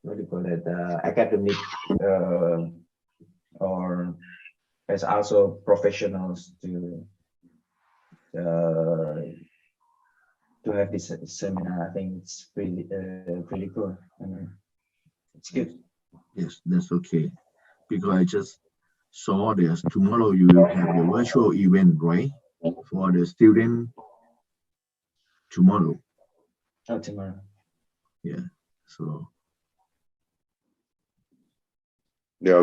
what do you call it, academic, uh, or as also professionals uh, to have this seminar. I think it's really cool. I mean, it's good. Yes, that's okay. Because I just saw this tomorrow you will have the virtual event, right? For the student tomorrow. Oh, tomorrow. Yeah. So Yeah.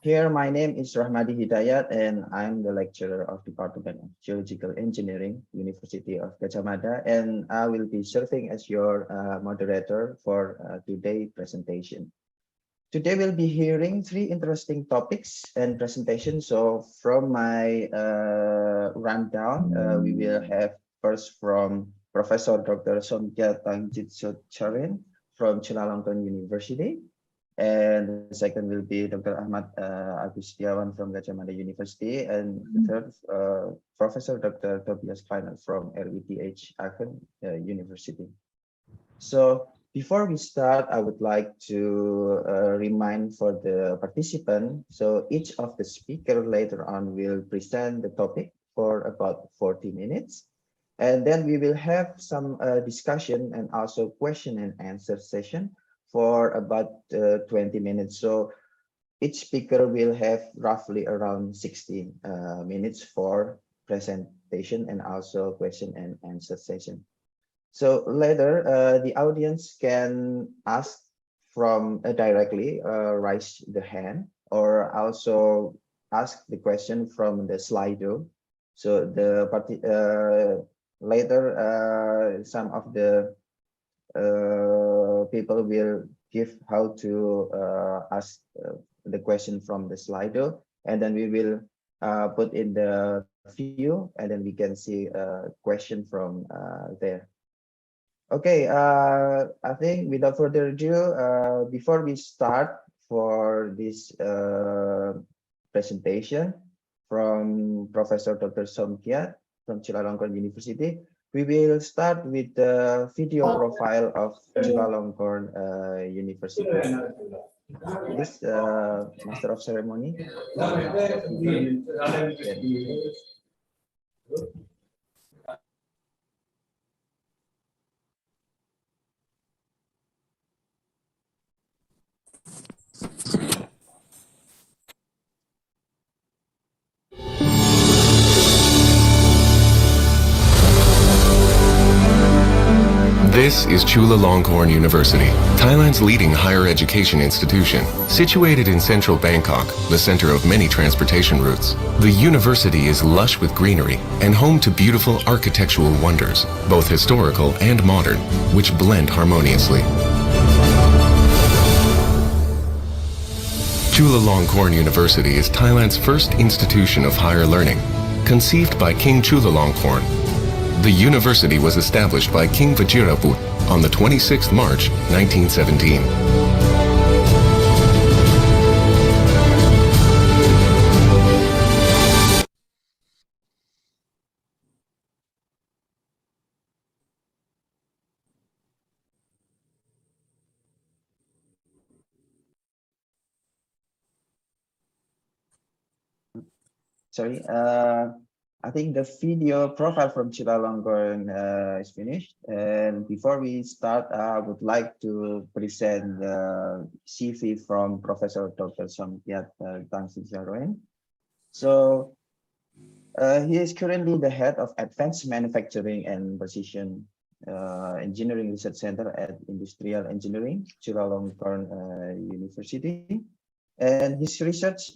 Here, my name is Rahmadi Hidayat, and I'm the lecturer of Department of Geological Engineering, University of Gajah Mada, and I will be serving as your moderator for today's presentation. Today, we'll be hearing three interesting topics and presentations. So from my rundown, we will have first from Professor Dr. Somkia Tangjitsocharin from Chulalongkorn University. And the second will be Dr. Ahmad Agustiawan from Gajah Mada University. And the third, Professor Dr. Tobias Kleiner from RWTH Aachen University. So before we start, I would like to remind for the participant. So each of the speaker later on will present the topic for about 40 minutes. And then we will have some discussion and also question and answer session for about 20 minutes. So each speaker will have roughly around 60 minutes for presentation and also question and answer session. So later, the audience can ask from directly, raise the hand, or also ask the question from the Slido. So the later, some of the people will give how to ask the question from the Slido, and then we will put in the view, and then we can see a question from there. Okay, I think without further ado, before we start for this presentation from Professor Dr. Somkia from Chulalongkorn University, we will start with the video profile of Chulalongkorn University. This Master of Ceremony. This is Chulalongkorn University, Thailand's leading higher education institution. Situated in central Bangkok, the center of many transportation routes, the university is lush with greenery and home to beautiful architectural wonders, both historical and modern, which blend harmoniously. Chulalongkorn University is Thailand's first institution of higher learning, conceived by King Chulalongkorn. The university was established by King Vajiraput on the 26th March, 1917. Sorry, I think the video profile from Chulalongkorn is finished. And before we start, I would like to present the CV from Professor Dr. Somkiat Tangsijaroen. So he is currently the head of Advanced Manufacturing and Precision Engineering Research Center at Industrial Engineering, Chulalongkorn University. And his research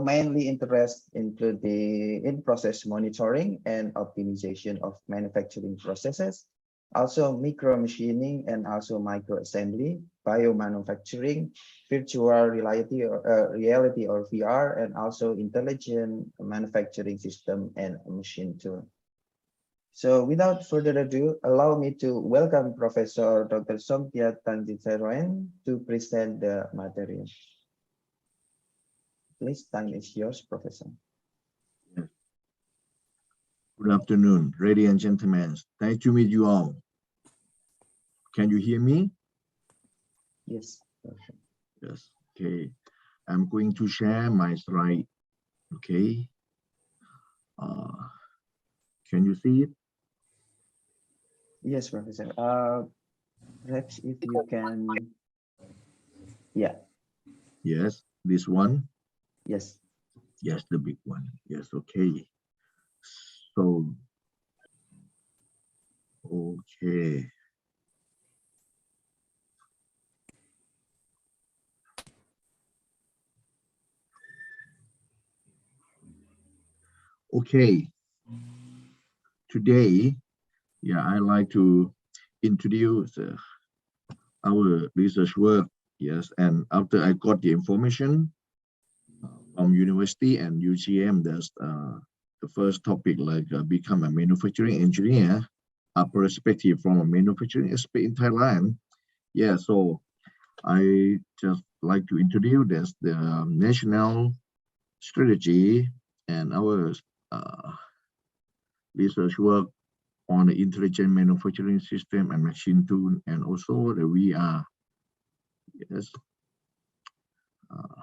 mainly interests include in process monitoring and optimization of manufacturing processes, also micro machining and also micro assembly, biomanufacturing, virtual reality or VR, and also intelligent manufacturing system and machine tool. So without further ado, allow me to welcome Professor Dr. Somkia Tangjitsaroen to present the material. Please, time is yours, Professor. Good afternoon, ladies and gentlemen. Nice to meet you all. Can you hear me? Yes. Perfect. Yes. Okay. I'm going to share my slide. Okay. Can you see it? Yes, Professor. Perhaps if you can. Yeah. Yes. This one. Yes. Yes, the big one. Yes. Okay. So. Okay. Okay, today, I like to introduce our research work. Yes, and after I got the information from university and UGM, that's the first topic, like become a manufacturing engineer, a perspective from a manufacturing aspect in Thailand. Yeah, so I just like to introduce this, the national strategy and our uh, research work on the intelligent manufacturing system and machine tool, and also the VR. Yes. Uh,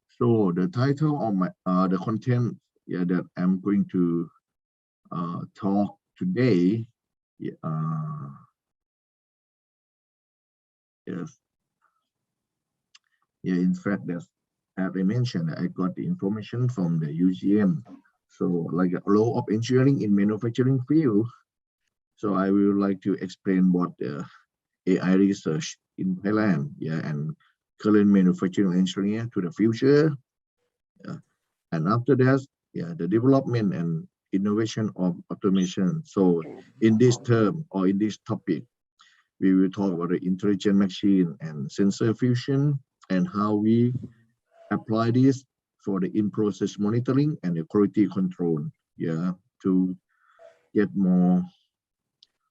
so the title of my the content, that I'm going to talk today. Yeah, yes. Yeah. In fact, that's, as I mentioned, I got the information from the UGM. So, like a law of engineering in manufacturing field. So I will like to explain what the AI research in Thailand, and current manufacturing engineer to the future. Yeah. And after that, the development and innovation of automation. So in this term or in this topic, we will talk about the intelligent machine and sensor fusion and how we apply this for the in-process monitoring and the quality control. Yeah, to get more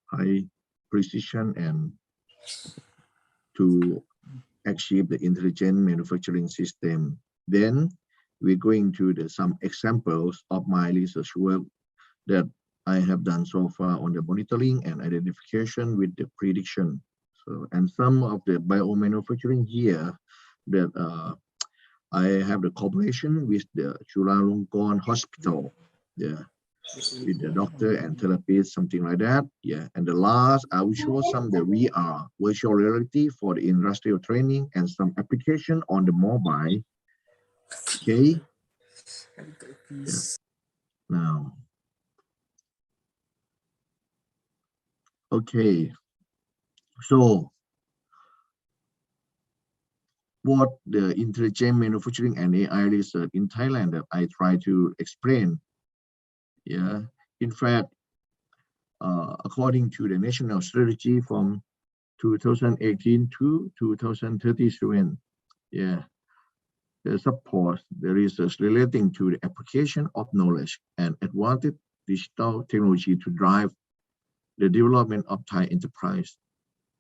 high precision and to achieve the intelligent manufacturing system. Then we're going to some examples of my research work that I have done so far on the monitoring and identification with the prediction. So, and some of the biomanufacturing here that I have the cooperation with the Chulalongkorn Hospital. Yeah, with the doctor and therapist, something like that. Yeah, and the last, I will show some the VR, virtual reality for the industrial training and some application on the mobile. Okay. Yeah. Now, okay. So, what the intelligent manufacturing and AI research in Thailand that I try to explain. Yeah. In fact, according to the national strategy from 2018 to 2037, yeah, the support the research relating to the application of knowledge and advanced digital technology to drive the development of Thai enterprise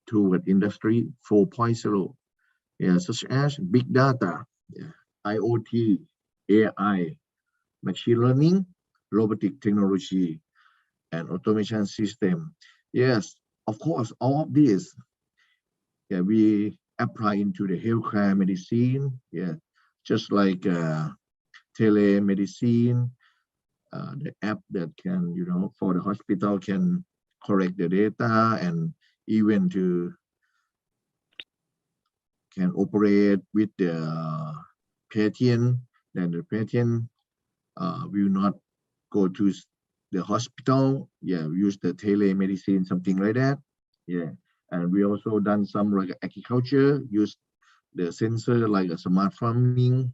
toward industry 4.0, such as big data, IoT, AI, machine learning, robotic technology, and automation system. Yes, of course, all of these, we apply into the healthcare medicine, just like telemedicine, the app that can, for the hospital can correct the data and even can operate with the patient, then the patient will not go to the hospital, use the telemedicine, something like that. And we also done some like agriculture, use the sensor like a smart farming,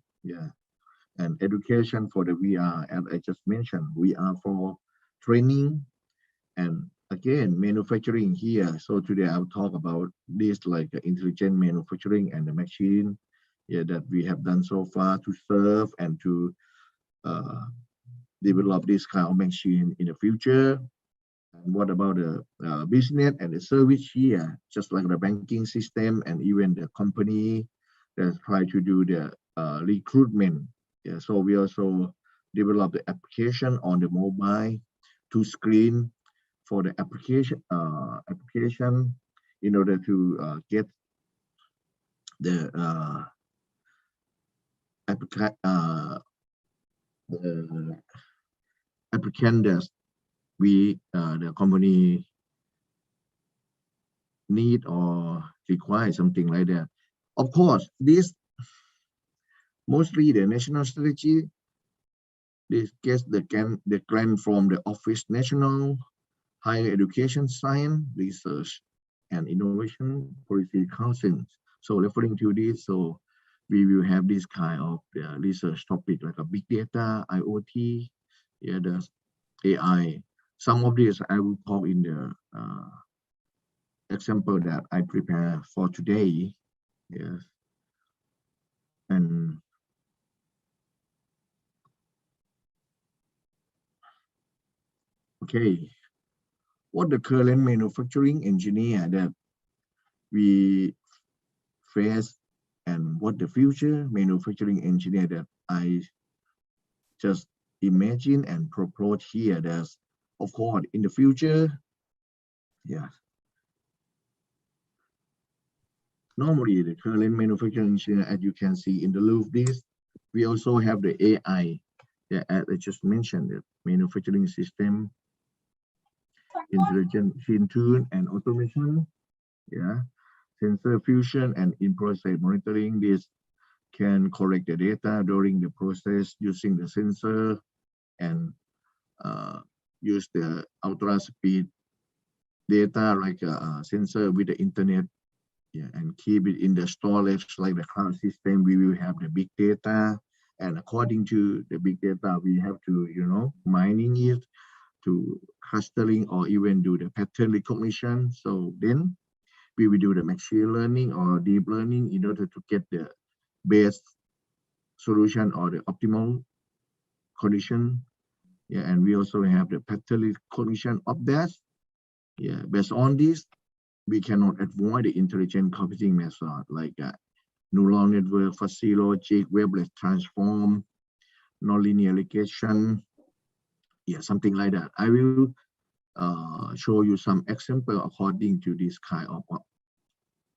and education for the VR, as I just mentioned, VR for training and again manufacturing here. So today I'll talk about this like intelligent manufacturing and the machine, that we have done so far to serve and to develop this kind of machine in the future. And what about the business and the service here, just like the banking system and even the company that try to do the recruitment. So we also develop the application on the mobile to screen for the application in order to get the applicant that the company need or require, something like that. Of course, this mostly the national strategy. This gets the grant from the Office National Higher Education Science Research and Innovation Policy Council. So referring to this, so we will have this kind of research topic like a big data, IoT, Yeah, the AI. Some of these I will talk in the example that I prepare for today. Yes, and okay, what the current manufacturing engineer that we face, and what the future manufacturing engineer that I just imagine and propose here. There's, of course, in the future, yeah, normally the current manufacturing engineer, as you can see in the loop this, we also have the AI. Yeah, as I just mentioned, the manufacturing system, intelligent machine tune and automation. Yeah, sensor fusion and in-process monitoring. This can correct the data during the process using the sensor and use the ultra speed data like a sensor with the internet, yeah, and keep it in the storage like the cloud system. We will have the big data, and according to the big data, we have to, mining it to clustering or even do the pattern recognition. So then we will do the machine learning or deep learning in order to get the best solution or the optimal condition. Yeah, and we also have the pattern recognition of that. Yeah, based on this, we cannot avoid the intelligent computing method like neural network, fuzzy logic, wavelet transform, nonlinear regression, yeah, something like that. I will show you some example according to this kind of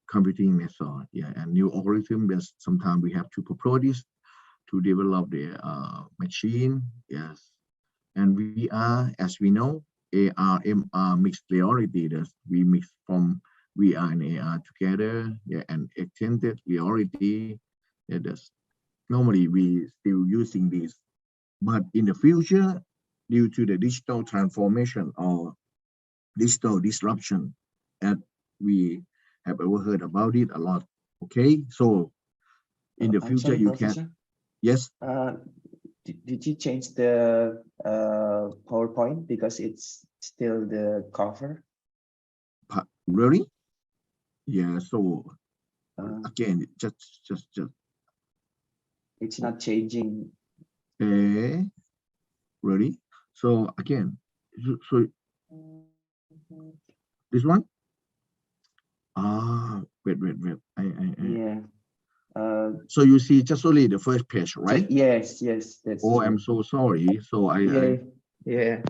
computing method, yeah, and new algorithm that sometimes we have to propose this to develop the machine, yes. And we are, as we know, AR, MR mixed reality. That we mix from VR and AR together, yeah, and extended reality. Yeah, that's normally we still using this, but in the future, due to the digital transformation or digital disruption, that we have overheard about it a lot. Okay, so in the I'm future, sorry, you can, Professor. yes. Did you change the PowerPoint because it's still the cover? Really? Yeah. So Uh, again, just it's not changing. really. So again, so this one. Wait. Yeah. So you see just only the first page, right? Yes, that's Oh, I'm true. so sorry. So Yeah.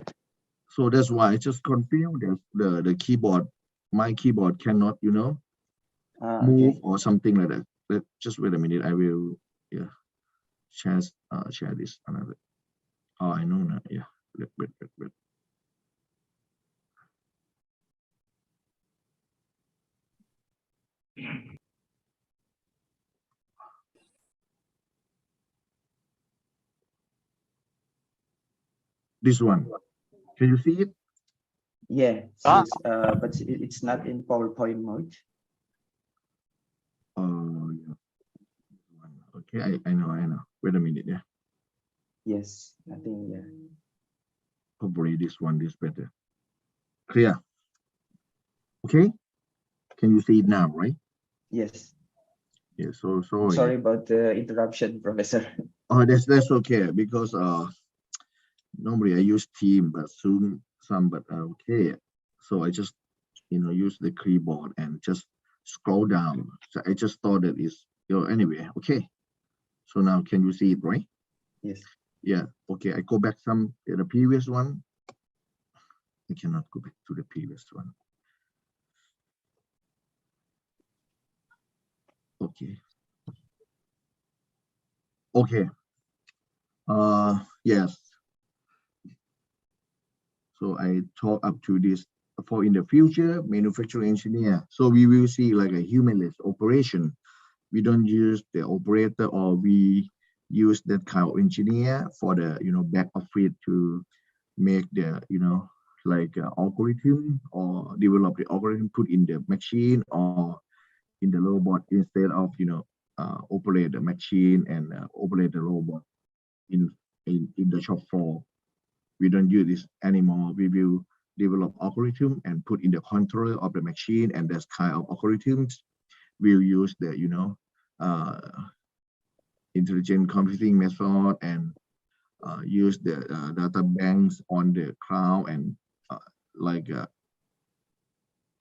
so that's why I just confused the keyboard. My keyboard cannot, move Okay. or something like that. Just wait a minute. I will, yeah, share this another. Oh, I know now. Yeah. Wait. This one. Can you see it? Yeah. Yes. But it's not in PowerPoint mode. Oh, yeah. Okay, I know. Wait a minute, yeah. Yes. I think yeah. Probably this one is better. Clear. Okay. Can you see it now, right? Yes. Yeah, so I'm sorry. sorry about the interruption, Professor. Oh, that's okay because normally I use Team, but soon but okay. So I just use the keyboard and just scroll down. So I just thought that is anyway. Okay. So now can you see it, right? Yes. Yeah. Okay. I go back the previous one. I cannot go back to the previous one. Okay. Okay. Yes. So I talk up to this for in the future manufacturing engineer. So we will see like a humanless operation. We don't use the operator, or we use that kind of engineer for the back office to make the like algorithm or develop the algorithm put in the machine or in the robot instead of operate the machine and operate the robot in the shop floor. we don't use this anymore. We will develop algorithm and put in the controller of the machine, and that kind of algorithms will use the uh, intelligent computing method and use the data banks on the cloud and like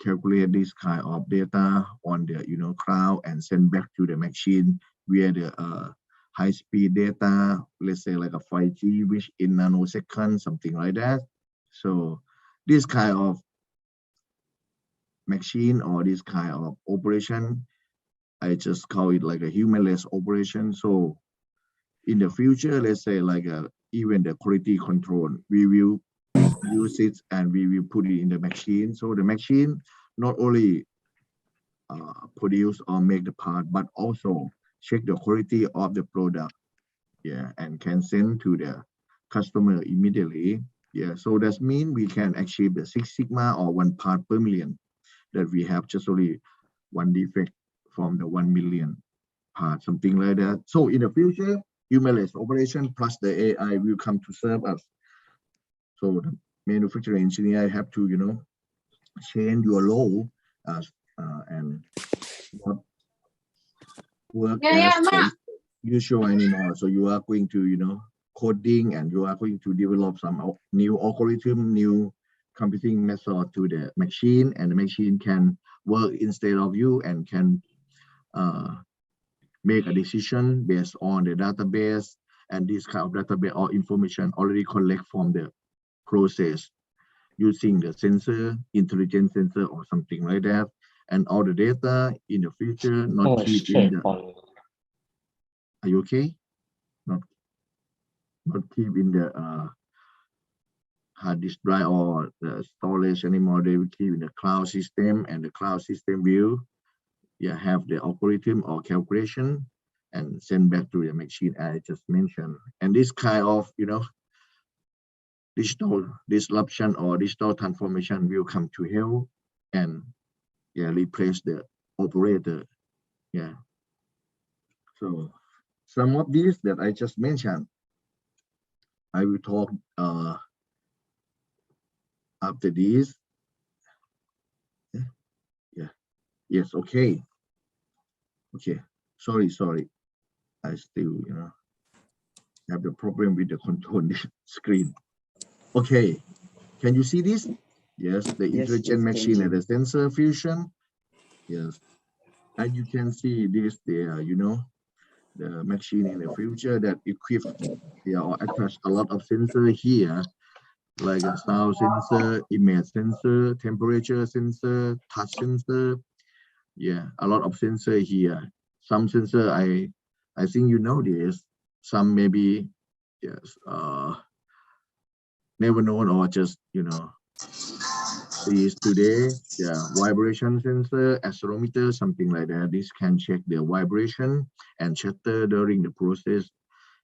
calculate this kind of data on the cloud and send back to the machine via the high speed data, let's say like a 5G, which in nanoseconds, something like that. So this kind of machine or this kind of operation, I just call it like a humanless operation. So in the future, let's say like even the quality control, we will use it and we will put it in the machine. So the machine not only produce or make the part, but also check the quality of the product, yeah, and can send to the customer immediately. Yeah, so that means we can achieve the 6 sigma or 1 part per million, that we have just only one defect from the 1 million part, something like that. So in the future, humanless operation plus the AI will come to serve us. So the manufacturing engineer have to change your role and not work as the usual anymore. So you are going to coding, and you are going to develop some new algorithm, new computing method to the machine, and the machine can work instead of you and can make a decision based on the database, and this kind of database or information already collect from the process using the sensor, intelligent sensor or something like that, and all the data in the future not keep in the. Are you okay? Not keep in the hard disk drive or the storage anymore. They will keep in the cloud system, and the cloud system will have the algorithm or calculation and send back to the machine I just mentioned. And this kind of digital disruption or digital transformation will come to help and replace the operator. So some of these that I just mentioned, I will talk after this. Yes, okay. Sorry, I still have the problem with the control screen. Okay, can you see this? Yes, the intelligent machine and the sensor fusion. Yes, and you can see this there, the machine in the future that equipped or attach a lot of sensor here, like a sound sensor, image sensor, temperature sensor, touch sensor. A lot of sensor here. Some sensor I think this. Some maybe never known or just is today. Vibration sensor, accelerometer, something like that. This can check the vibration and chatter during the process,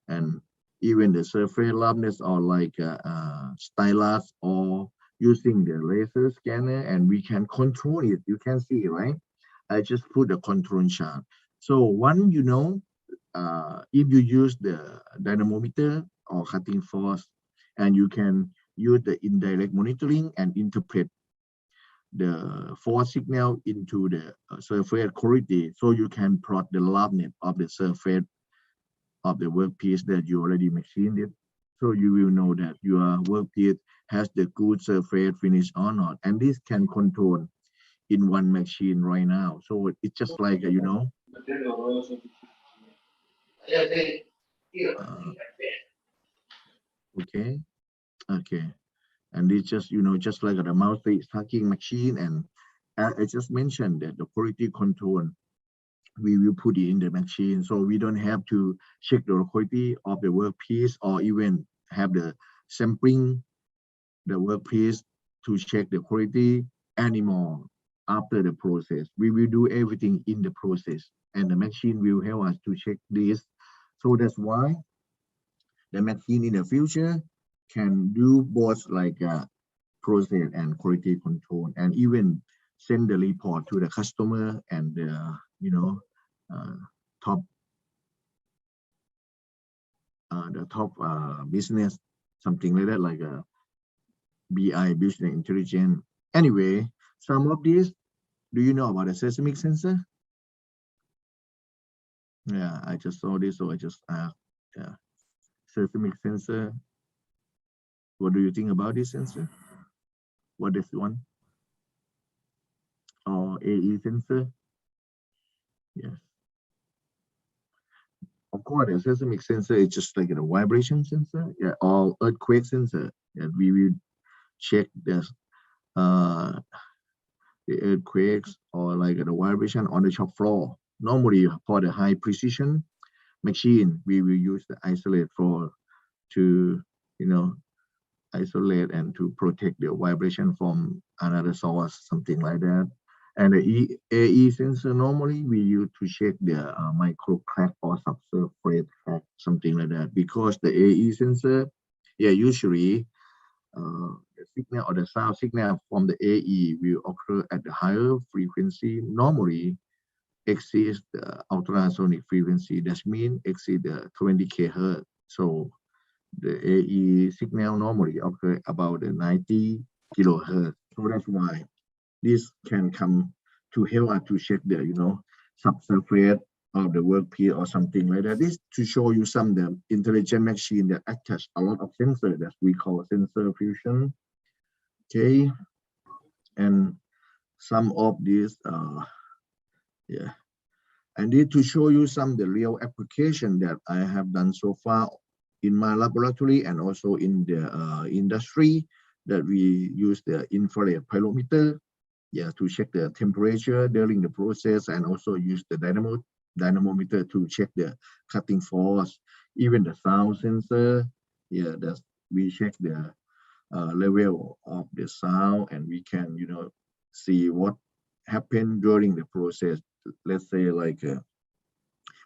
and even the surface roughness or like stylus or using the laser scanner, and we can control it. You can see, right? I just put the control chart. So one, if you use the dynamometer or cutting force, and you can use the indirect monitoring and interpret the force signal into the surface quality, so you can plot the roughness of the surface of the workpiece that you already machined it. So you will know that your workpiece has the good surface finish or not, and this can control in one machine right now. So it's just like okay, and it's just just like the multi-tasking machine, and I just mentioned that the quality control we will put it in the machine, so we don't have to check the quality of the workpiece or even have the sampling the workpiece to check the quality anymore. After the process, we will do everything in the process, and the machine will help us to check this. So that's why the machine in the future can do both like process and quality control, and even send the report to the customer and top the top business something like that, like a BI, business intelligence. Anyway, some of these, do you know about the seismic sensor? Yeah, I just saw this, so I just asked. Yeah, seismic sensor. What do you think about this sensor? What is one? Or AE sensor? Yes. Of course, the seismic sensor is just like a vibration sensor, yeah, or earthquake sensor. Yeah, we will check uh, the earthquakes or like the vibration on the shop floor. Normally, for the high precision machine, we will use the isolate for to isolate and to protect the vibration from another source, something like that. And the AE sensor normally we use to check the micro crack or subsurface crack, something like that. Because the AE sensor, yeah, usually the signal or the sound signal from the AE will occur at the higher frequency, normally exceeds the ultrasonic frequency. That means exceed the 20 kHz. So the AE signal normally occur about the 90 kilohertz. So that's why this can come to help us to check the subsurface of the workpiece or something like that. This to show you some the intelligent machine that attach a lot of sensor that we call sensor fusion. Okay, and some of these yeah, and this to show you some the real application that I have done so far in my laboratory and also in the industry, that we use the infrared pyrometer, yeah, to check the temperature during the process, and also use the dynamometer to check the cutting force, even the sound sensor, yeah, that's we check the level of the sound, and we can see what happened during the process. Let's say like a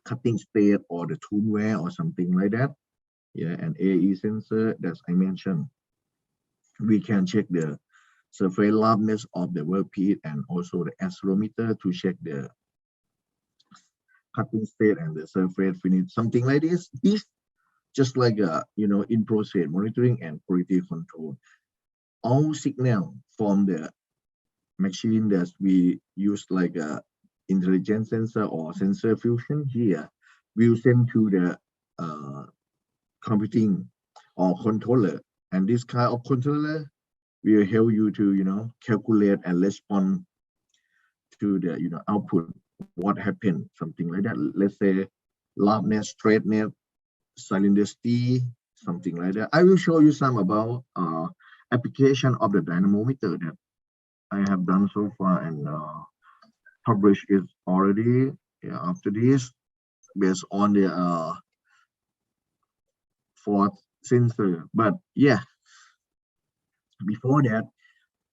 cutting state or the tool wear or something like that. Yeah, and AE sensor that I mentioned, we can check the surface roughness of the workpiece, and also the accelerometer to check the cutting state and the surface finish, something like this. This just like in process monitoring and quality control. All signal from the machine that we use like a intelligent sensor or sensor fusion here will send to the computing or controller, and this kind of controller will help you to calculate and respond to the output, what happened, something like that. Let's say loudness, straightness, cylindricity, something like that. I will show you some about application of the dynamometer that I have done so far, and published it already. Yeah, after this, based on the fourth sensor. But yeah, before that,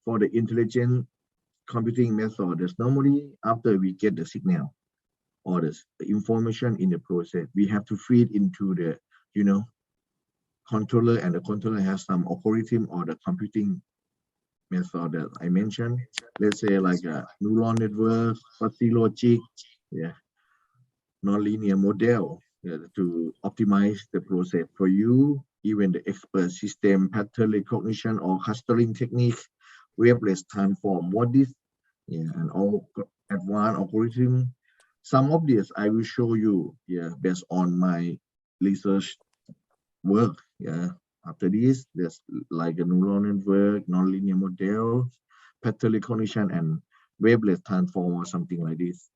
for the intelligent computing method, that's normally after we get the signal or the information in the process, we have to feed into the controller, and the controller has some algorithm or the computing method that I mentioned. Let's say like a neural network, fuzzy logic, yeah, nonlinear model, yeah, to optimize the process for you. Even the expert system, pattern recognition or clustering technique, waveless transform, what is, yeah, and all advanced algorithm. Some of this I will show you, yeah, based on my research work. Yeah, after this, there's like a neural network, nonlinear model, pattern recognition, and waveless transform or something like this.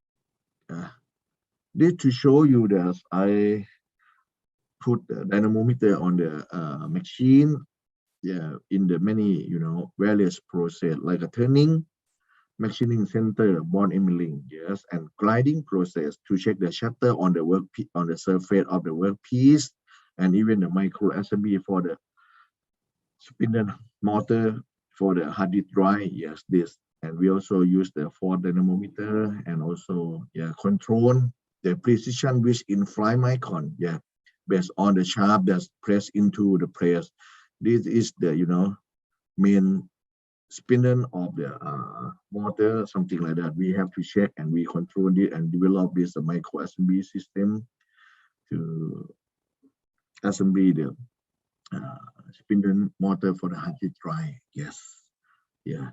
This to show you that I put the dynamometer on the machine, yeah, in the many various process like a turning, machining center, bond milling, yes, and gliding process to check the shutter on the on the surface of the workpiece, and even the micro assembly for the spindle motor for the hard disk drive. Yes, this, and we also use the force dynamometer, and also control the precision which in fly micron, yeah, based on the shaft that's pressed into the press. This is the main spindle of the motor, something like that. We have to check, and we control it and develop this micro assembly system to assembly the spindle motor for the hard disk drive. Yes, yeah.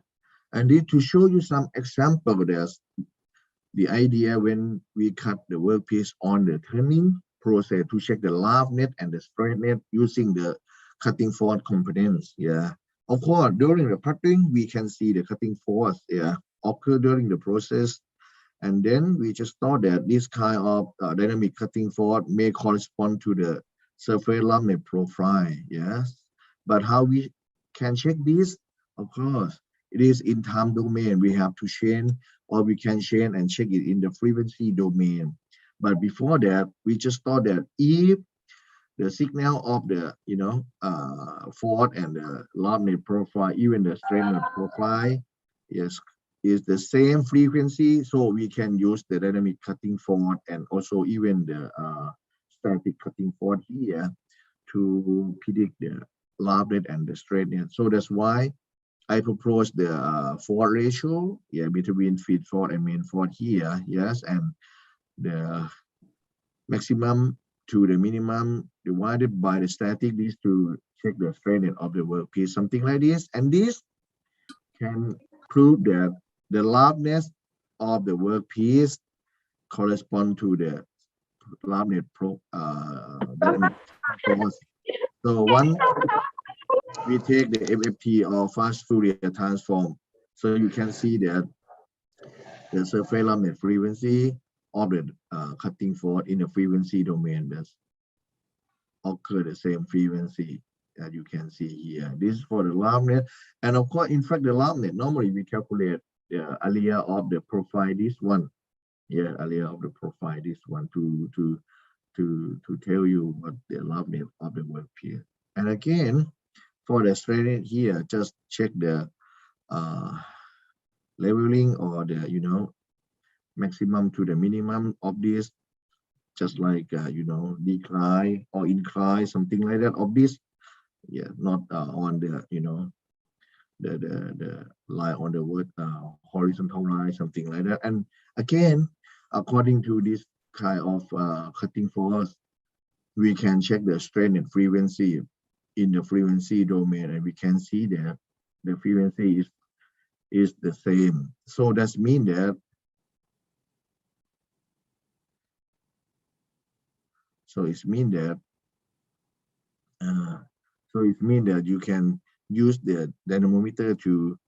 And this to show you some example. There's the idea when we cut the workpiece on the turning process to check the roughness and the straightness using the cutting force components. Yeah, of course, during the cutting, we can see the cutting force, yeah, occur during the process. And then we just thought that this kind of dynamic cutting force may correspond to the surface roughness profile. Yes, but how we can check this? Of course, it is in time domain. We have to change, or we can change and check it in the frequency domain. But before that, we just thought that if the signal of the force and the roughness profile, even the straightness profile, yes, is the same frequency, so we can use the dynamic cutting force and also even the static cutting force here to predict the roughness and the straightness. So that's why I propose the force ratio, yeah, between feed force and main force here, yes, and the maximum to the minimum divided by the static, this to check the straightness of the workpiece, something like this. And this can prove that the roughness of the workpiece correspond to the roughness dynamic force. So once we take the FFT or fast Fourier transform, so you can see that the surface roughness frequency of the cutting force in the frequency domain does occur the same frequency that you can see here. This is for the roughness, and of course, in fact, the roughness normally we calculate the area of the profile. This one, yeah, area of the profile. This one to tell you what the roughness of the workpiece. And again, for the straightness here, just check the leveling or the maximum to the minimum of this, just like decline or incline, something like that of this. Yeah, not on the the line on the word horizontal line, something like that. And again, according to this kind of cutting force, we can check the strain and frequency in the frequency domain, and we can see that the frequency is the same. So that means that you can use the dynamometer to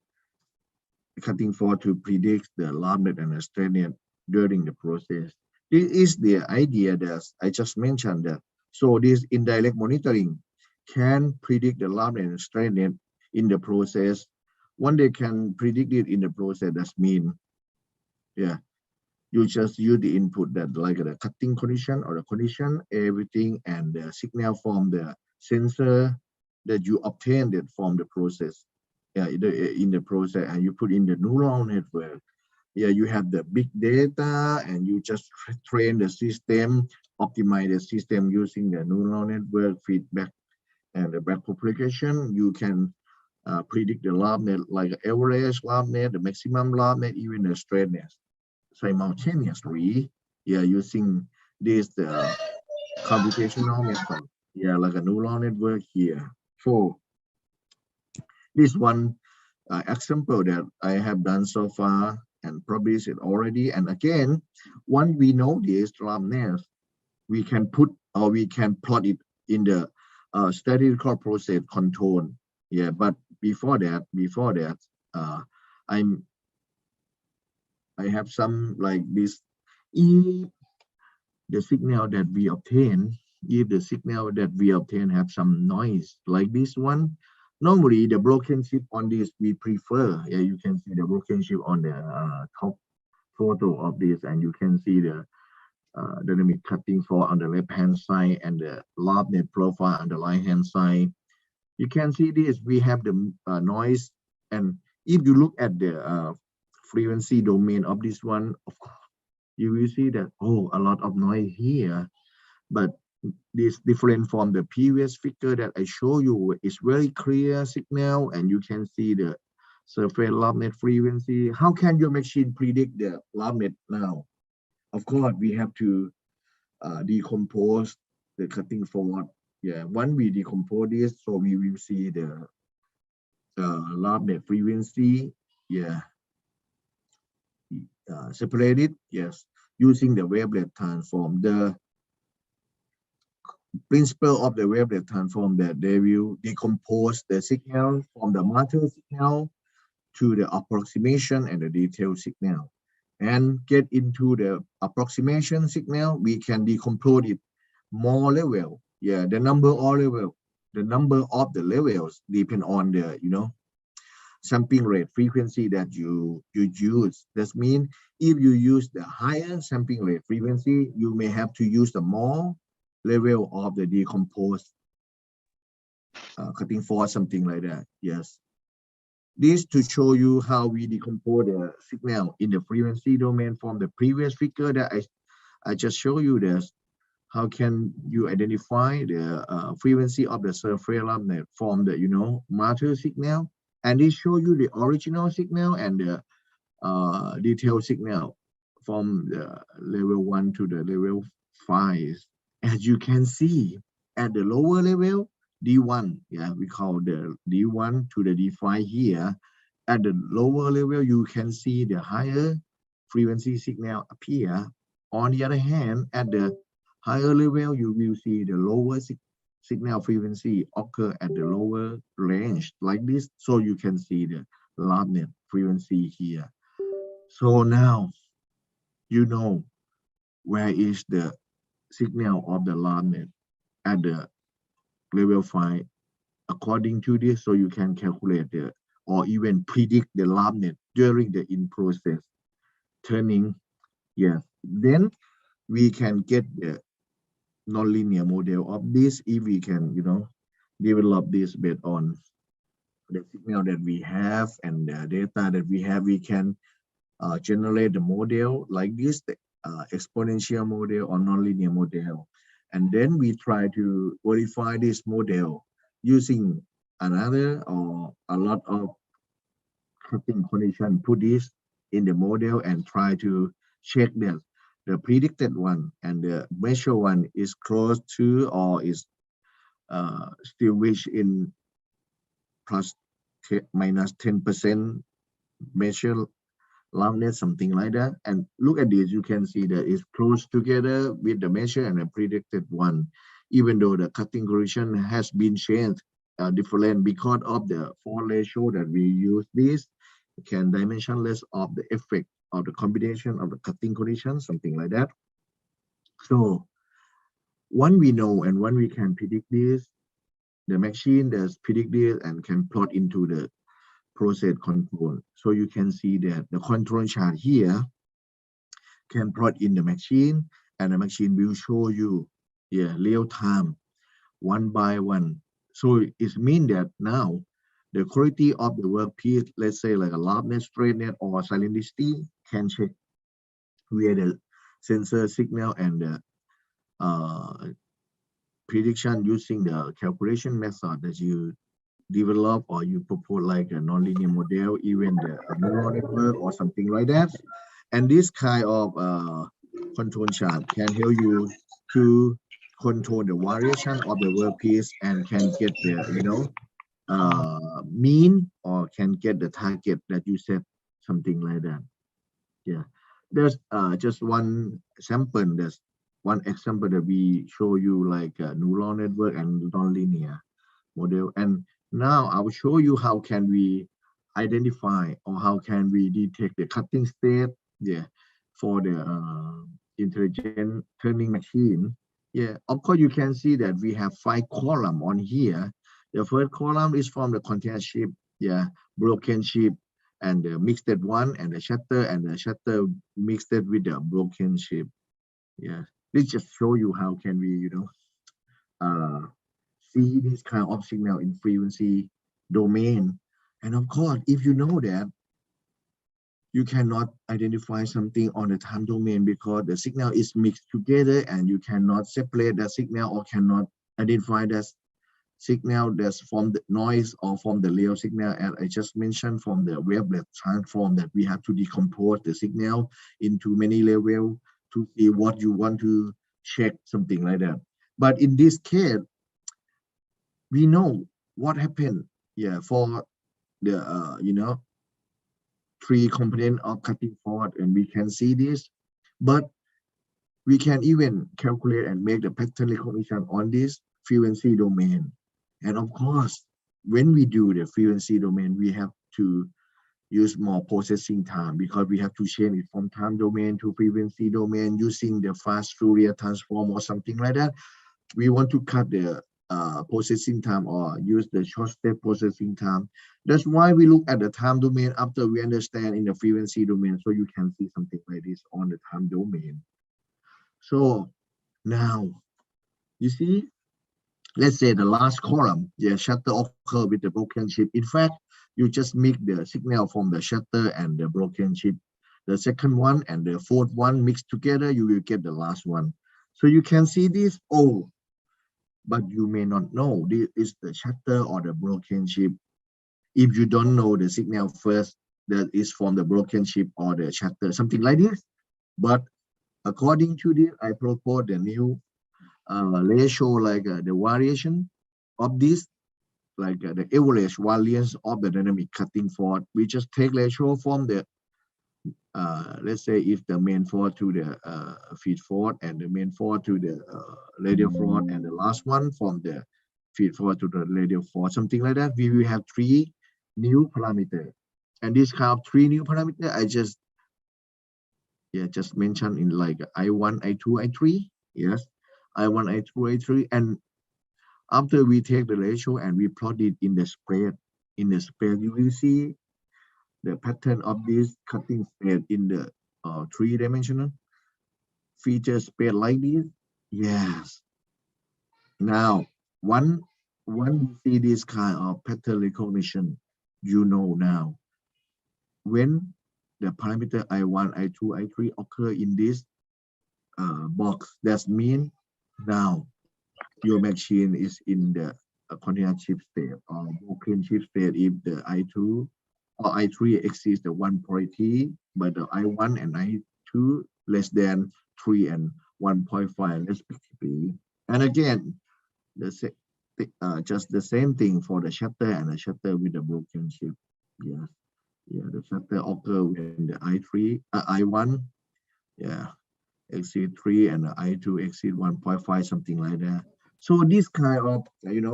cutting force to predict the roughness and the straightness during the process. This is the idea that I just mentioned that. So this indirect monitoring can predict the roughness and straightness in the process. When they can predict it in the process, that means, yeah, you just use the input that like the cutting condition or the condition, everything, and the signal from the sensor that you obtained it from the process. Yeah, in the process, and you put in the neural network. Yeah, you have the big data, and you just train the system, optimize the system using the neural network feedback and the backpropagation. You can predict the roughness, like average roughness, the maximum roughness, even the straightness simultaneously. Yeah, using this computational method. Yeah, like a neural network here. So this one example that I have done so far and published it already. And again, once we know this roughness, we can put or we can plot it in the statistical process control. Yeah, but before that, I have some like this. If the signal that we obtain, have some noise like this one, normally the broken chip on this we prefer. Yeah, you can see the broken chip on the top photo of this, and you can see the dynamic cutting force on the left hand side and the roughness profile on the right hand side. You can see this, we have the noise, and if you look at the frequency domain of this one, of course, you will see that, oh, a lot of noise here, but this different from the previous figure that I show you. Is very clear signal, and you can see the surface roughness frequency. How can your machine predict the roughness now? Of course, we have to decompose the cutting force Yeah, once we decompose this, so we will see the loudness frequency. Yeah, separate it. Yes, using the wavelet transform. The principle of the wavelet transform that they will decompose the signal from the master signal to the approximation and the detailed signal. And get into the approximation signal, we can decompose it more level. Yeah, the number of the levels depend on the sampling rate frequency that you use. That means if you use the higher sampling rate frequency, you may have to use the more level of the decomposed cutting force, something like that. Yes. This to show you how we decompose the signal in the frequency domain from the previous figure that I just showed you this. How can you identify the frequency of the surface loudness from the master signal? And this show you the original signal and the detailed signal from the level 1 to the level 5. As you can see, at the lower level, D1, yeah, we call the D1 to the D5 here. At the lower level, you can see the higher frequency signal appear. On the other hand, at the higher level, you will see the lower signal frequency occur at the lower range like this. So you can see the loudness frequency here. So now you know where is the signal of the loudness at the level 5 according to this, so you can calculate the or even predict the loudness during the in process turning. Yes, then we can get the nonlinear model of this if we can develop this based on the signal that we have and the data that we have. We can generate the model like this, the exponential model or nonlinear model, and then we try to verify this model using another or a lot of cutting condition. Put this in the model and try to check that the predicted one and the measured one is close to or is still within plus minus 10% measure loudness, something like that. And look at this, you can see that it's close together with the measure and the predicted one, even though the cutting correction has been changed different because of the four ratio that we use. This can dimensionless of the effect of the combination of the cutting correction, something like that. So when we know and when we can predict this, the machine does predict this and can plot into the process control. So you can see that the control chart here can plot in the machine, and the machine will show you real time one by one. So it means that now the quality of the workpiece, let's say like a loudness, straightness, or salinity, can check via the sensor signal and the prediction using the calculation method that you develop or you propose, like a nonlinear model, even the neural network or something like that. And this kind of control chart can help you to control the variation of the workpiece and can get the mean or can get the target that you set, something like that. Yeah, there's just one sample. There's one example that we show you, like a neural network and nonlinear model. And now I will show you how can we identify or how can we detect the cutting state, for the intelligent turning machine. Yeah, of course you can see that we have 5 columns on here. The first column is from the container chip, broken chip, and the mixed one, and the shutter mixed with the broken chip. Yeah, let's just show you how can we see this kind of signal in frequency domain. And of course, if you know that, you cannot identify something on the time domain because the signal is mixed together and you cannot separate the signal or cannot identify that signal that's from the noise or from the real signal. And I just mentioned from the wavelet transform that we have to decompose the signal into many levels to see what you want to check, something like that. But in this case, we know what happened, yeah, for the three component of cutting forward, and we can see this, but we can even calculate and make the pattern recognition on this frequency domain. And of course, when we do the frequency domain, we have to use more processing time because we have to change it from time domain to frequency domain using the fast Fourier transform or something like that. We want to cut the processing time or use the short step processing time. That's why we look at the time domain after we understand in the frequency domain. So you can see something like this on the time domain. So now you see, let's say the last column, the shutter occur with the broken chip. In fact, you just mix the signal from the shutter and the broken chip. The second one and the fourth one mixed together, you will get the last one. So you can see this, oh, but you may not know this is the shutter or the broken chip. If you don't know the signal first, that is from the broken chip or the shutter, something like this. But according to this, I propose the new ratio, like the variation of this, like the average variance of the dynamic cutting forward. We just take ratio from the let's say if the main forward to the feed forward and the main forward to the radial forward, and the last one from the feed forward to the radial forward, something like that. We will have three new parameters, and this kind of three new parameters I just mentioned in like I1, I2, I3. Yes, I1, I2, I3, and after we take the ratio and we plot it in the spread, you will see the pattern of this cutting spread in the three-dimensional feature spread like this. Yes. Now, one you see this kind of pattern recognition, you know now when the parameter I1, I2, I3 occur in this box. That means now your machine is in the continuous chip state or broken chip state if the I2 or I3 exceeds the 1 parity, but the I1 and I2 less than 3 and 1.5 respectively. And again, just the same thing for the shutter and the shutter with the broken chip. Yeah, the shutter occur when the I1 exceed 3 and the I2 exceed 1.5, something like that. So this kind of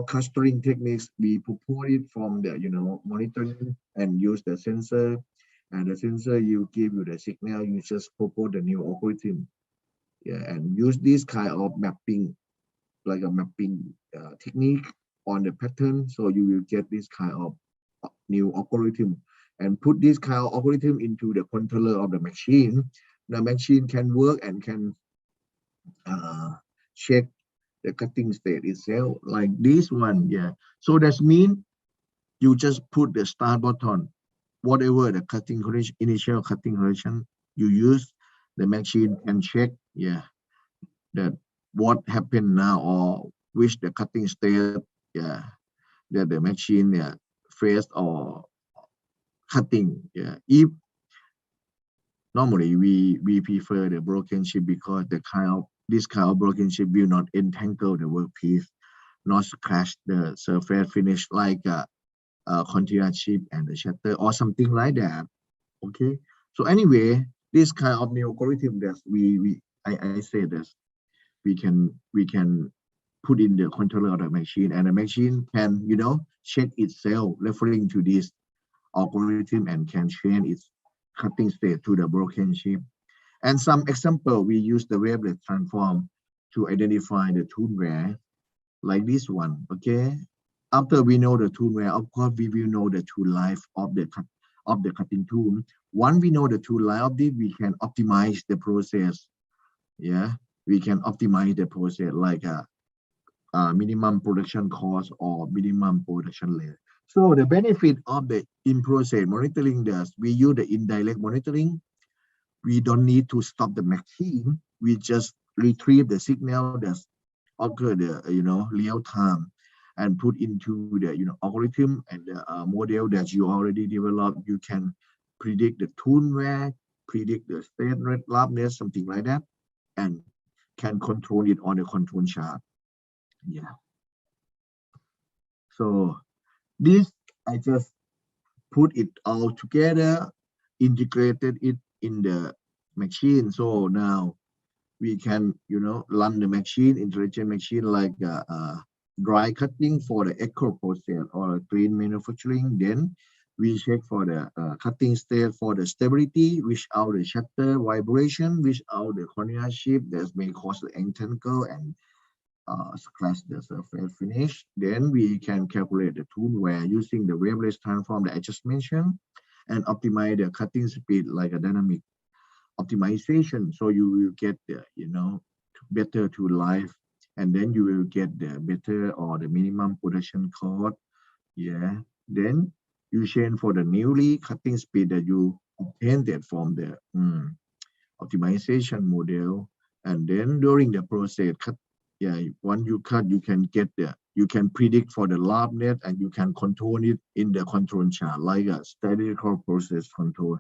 clustering techniques, we propose it from the monitoring and use the sensor, and the sensor you give you the signal, you just propose the new algorithm, and use this kind of mapping, like a mapping technique on the pattern, so you will get this kind of new algorithm, and put this kind of algorithm into the controller of the machine. The machine can work and can check the cutting state itself, like this one. So that means you just put the start button, whatever the cutting correction, initial cutting correction you use, the machine can check that what happened now, or which the cutting state that the machine faced or cutting. If normally we prefer the broken chip because this kind of broken chip will not entangle the workpiece, not scratch the surface finish like a continuous chip and the shutter or something like that. Okay, so anyway, this kind of new algorithm that I say that we can put in the controller of the machine, and the machine can check itself referring to this algorithm and can change its cutting state to the broken chip. And some example, we use the wavelet transform to identify the tuneware, like this one. Okay, after we know the tuneware, of course we will know the tool life of the cutting tool. Once we know the tool life of it, we can optimize the process. We can optimize the process like a minimum production cost or minimum production rate. So the benefit of the in-process monitoring is we use the indirect monitoring. We don't need to stop the machine. We just retrieve the signal that's occur the real time and put into the algorithm and the model that you already developed. You can predict the tuneware, predict the state rate loudness, something like that, and can control it on the control chart. So this, I just put it all together, integrated it in the machine. So now we can, run the machine, intelligent machine, like dry cutting for the echo process or clean manufacturing. Then we check for the cutting state for the stability, without the shutter vibration, without the cornea chip that may cause the entangle and scratch the surface finish. Then we can calculate the tool wear using the waveless transform that I just mentioned, and optimize the cutting speed like a dynamic optimization. So you will get the, better to life, and then you will get the better or the minimum production cost. Yeah. Then you change for the newly cutting speed that you obtained it from the optimization model. And then during the process cut, yeah, once you cut, you can get you can predict for the lab net, and you can control it in the control chart like a statistical process control.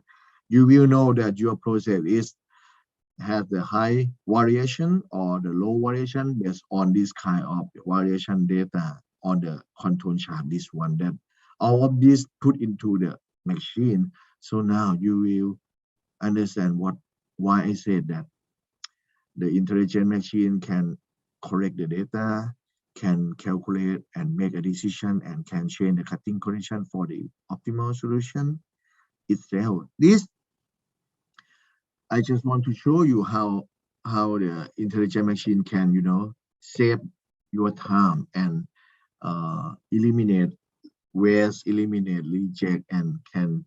You will know that your process is has the high variation or the low variation based on this kind of variation data on the control chart. This one, that all of this put into the machine. So now you will understand why I said that the intelligent machine can correct the data, can calculate and make a decision, and can change the cutting condition for the optimal solution itself. This, I just want to show you how the intelligent machine can, save your time and eliminate waste, eliminate reject, and can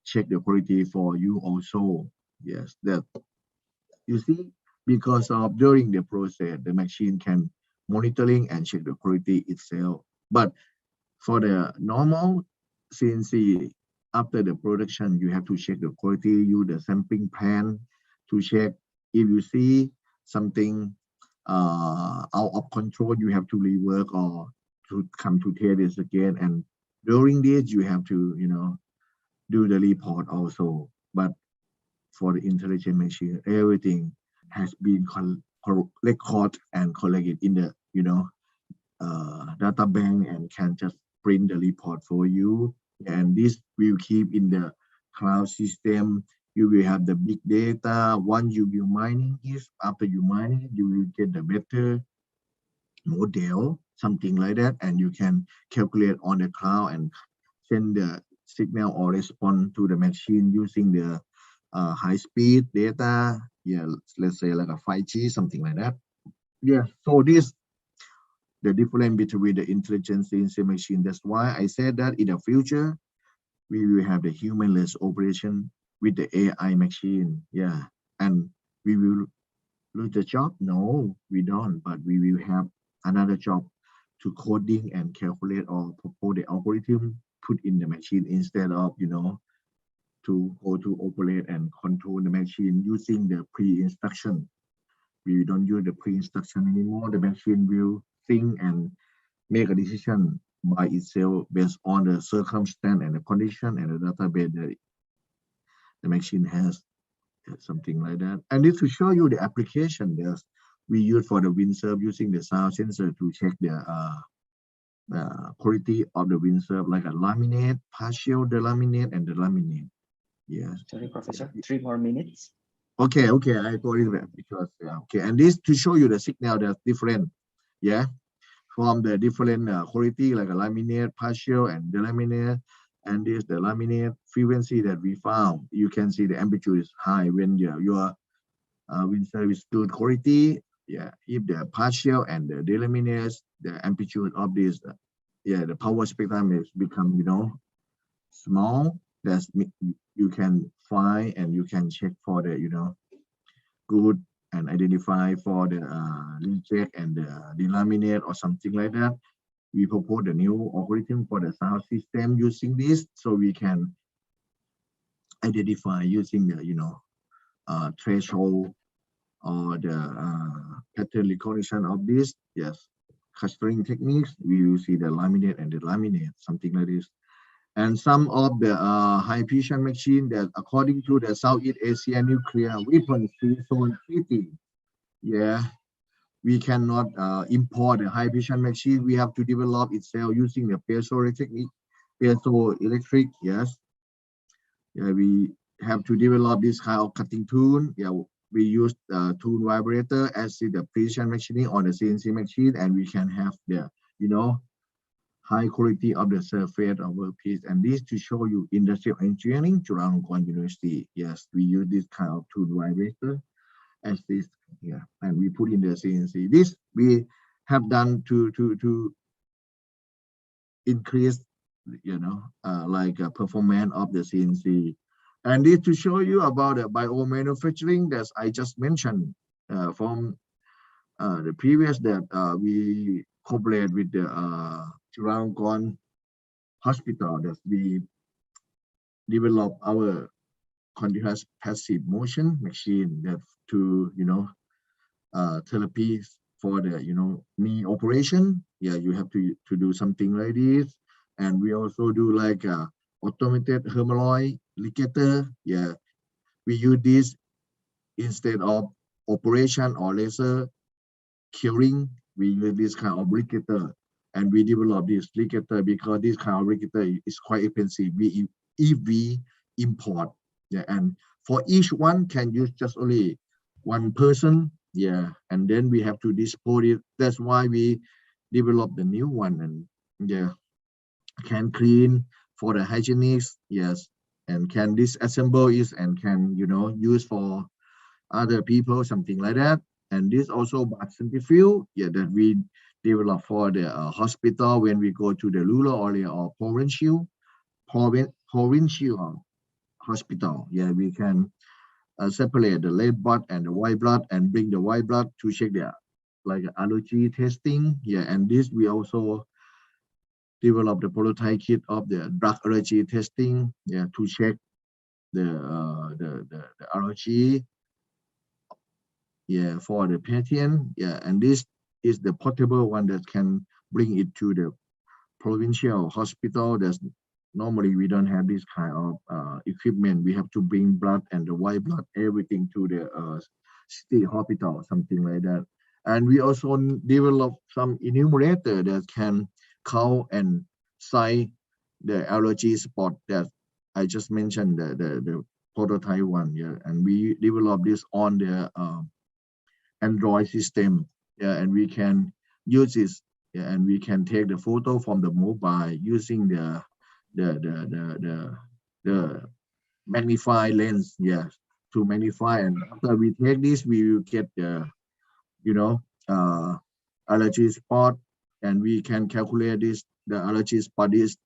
check the quality for you also. Yes, that you see, because of during the process, the machine can monitoring and check the quality itself. But for the normal CNC, after the production, you have to check the quality, use the sampling pan to check. If you see something out of control, you have to rework or to come to test this again. And during this, you have to, do the report also. But for the intelligent machine, everything has been recorded and collected in the, data bank, and can just print the report for you. And this will keep in the cloud system. You will have the big data. Once you will mining it, after you mine it, you will get the better model, something like that, and you can calculate on the cloud and send the signal or respond to the machine using the high speed data. Yeah, let's say like a 5G, something like that. Yeah, so this the difference between the intelligence in the machine. That's why I said that in the future we will have the humanless operation with the AI machine. Yeah, and we will lose the job. No, we don't. But we will have another job to coding and calculate or propose the algorithm put in the machine, instead of to go to operate and control the machine using the pre-instruction. We don't use the pre-instruction anymore. The machine will think and make a decision by itself based on the circumstance and the condition and the database that the machine has, something like that. And this to show you the application that we use for the windsurf, using the sound sensor to check the quality of the windsurf, like a laminate, partial delaminate, and the laminate. Yes. Sorry, Professor, 3 more minutes. Okay, I got it because okay, and this to show you the signal that's different, yeah, from the different quality, like a laminate, partial, and delaminate. And this the laminate frequency that we found. You can see the amplitude is high when your windsurf is good quality. Yeah, if the partial and the delaminates, the amplitude of this, the power spectrum is become small. That's you can find and you can check for the good and identify for the reject and the delaminate or something like that. We propose a new algorithm for the sound system using this, so we can identify using the threshold or the pattern recognition of this. Yes, clustering techniques. We will see the laminate and the laminate, something like this. And some of the high precision machine that, according to the Southeast Asia Nuclear Weapons Free Zone Treaty, yeah, we cannot import a high precision machine. We have to develop itself using the piezoelectric. Yes, yeah, we have to develop this kind of cutting tool. Yeah, we use the tool vibrator as the precision machining on the CNC machine, and we can have the high quality of the surface of workpiece. And this to show you industrial engineering, Chulalongkorn University. Yes, we use this kind of tool vibrator as this here, and we put in the CNC. This we have done to increase, performance of the CNC. And this to show you about the biomanufacturing that I just mentioned from the previous that we cooperate with the Chulalongkorn Hospital that we develop our continuous passive motion machine that to therapies for the knee operation. Yeah, you have to do something like this. And we also do like automated hemorrhoid ligator. Yeah, we use this instead of operation or laser curing. We use this kind of ligator, and we develop this ligator because this kind of ligator is quite expensive. If we import, yeah, and for each one can use just only one person. Yeah, and then we have to dispose it. That's why we develop the new one, and yeah, can clean for the hygienists. Yes, and can disassemble it and can use for other people, something like that. And this also bath centrifuge, yeah, that we develop for the hospital when we go to the rural area or provincial hospital. Yeah, we can separate the red blood and the white blood and bring the white blood to check the like allergy testing. Yeah, and this we also develop the prototype kit of the drug allergy testing. Yeah, to check the allergy. Yeah, for the patient. Yeah, and this is the portable one that can bring it to the provincial hospital. That's normally we don't have this kind of equipment. We have to bring blood and the white blood, everything to the city hospital, something like that. And we also develop some enumerator that can count and cite the allergy spot that I just mentioned, the prototype one. Yeah, and we develop this on the Android system. Yeah, and we can use this. Yeah, and we can take the photo from the mobile using the magnify lens. Yeah, to magnify. And after we take this, we will get the allergy spot, and we can calculate this the allergy spot is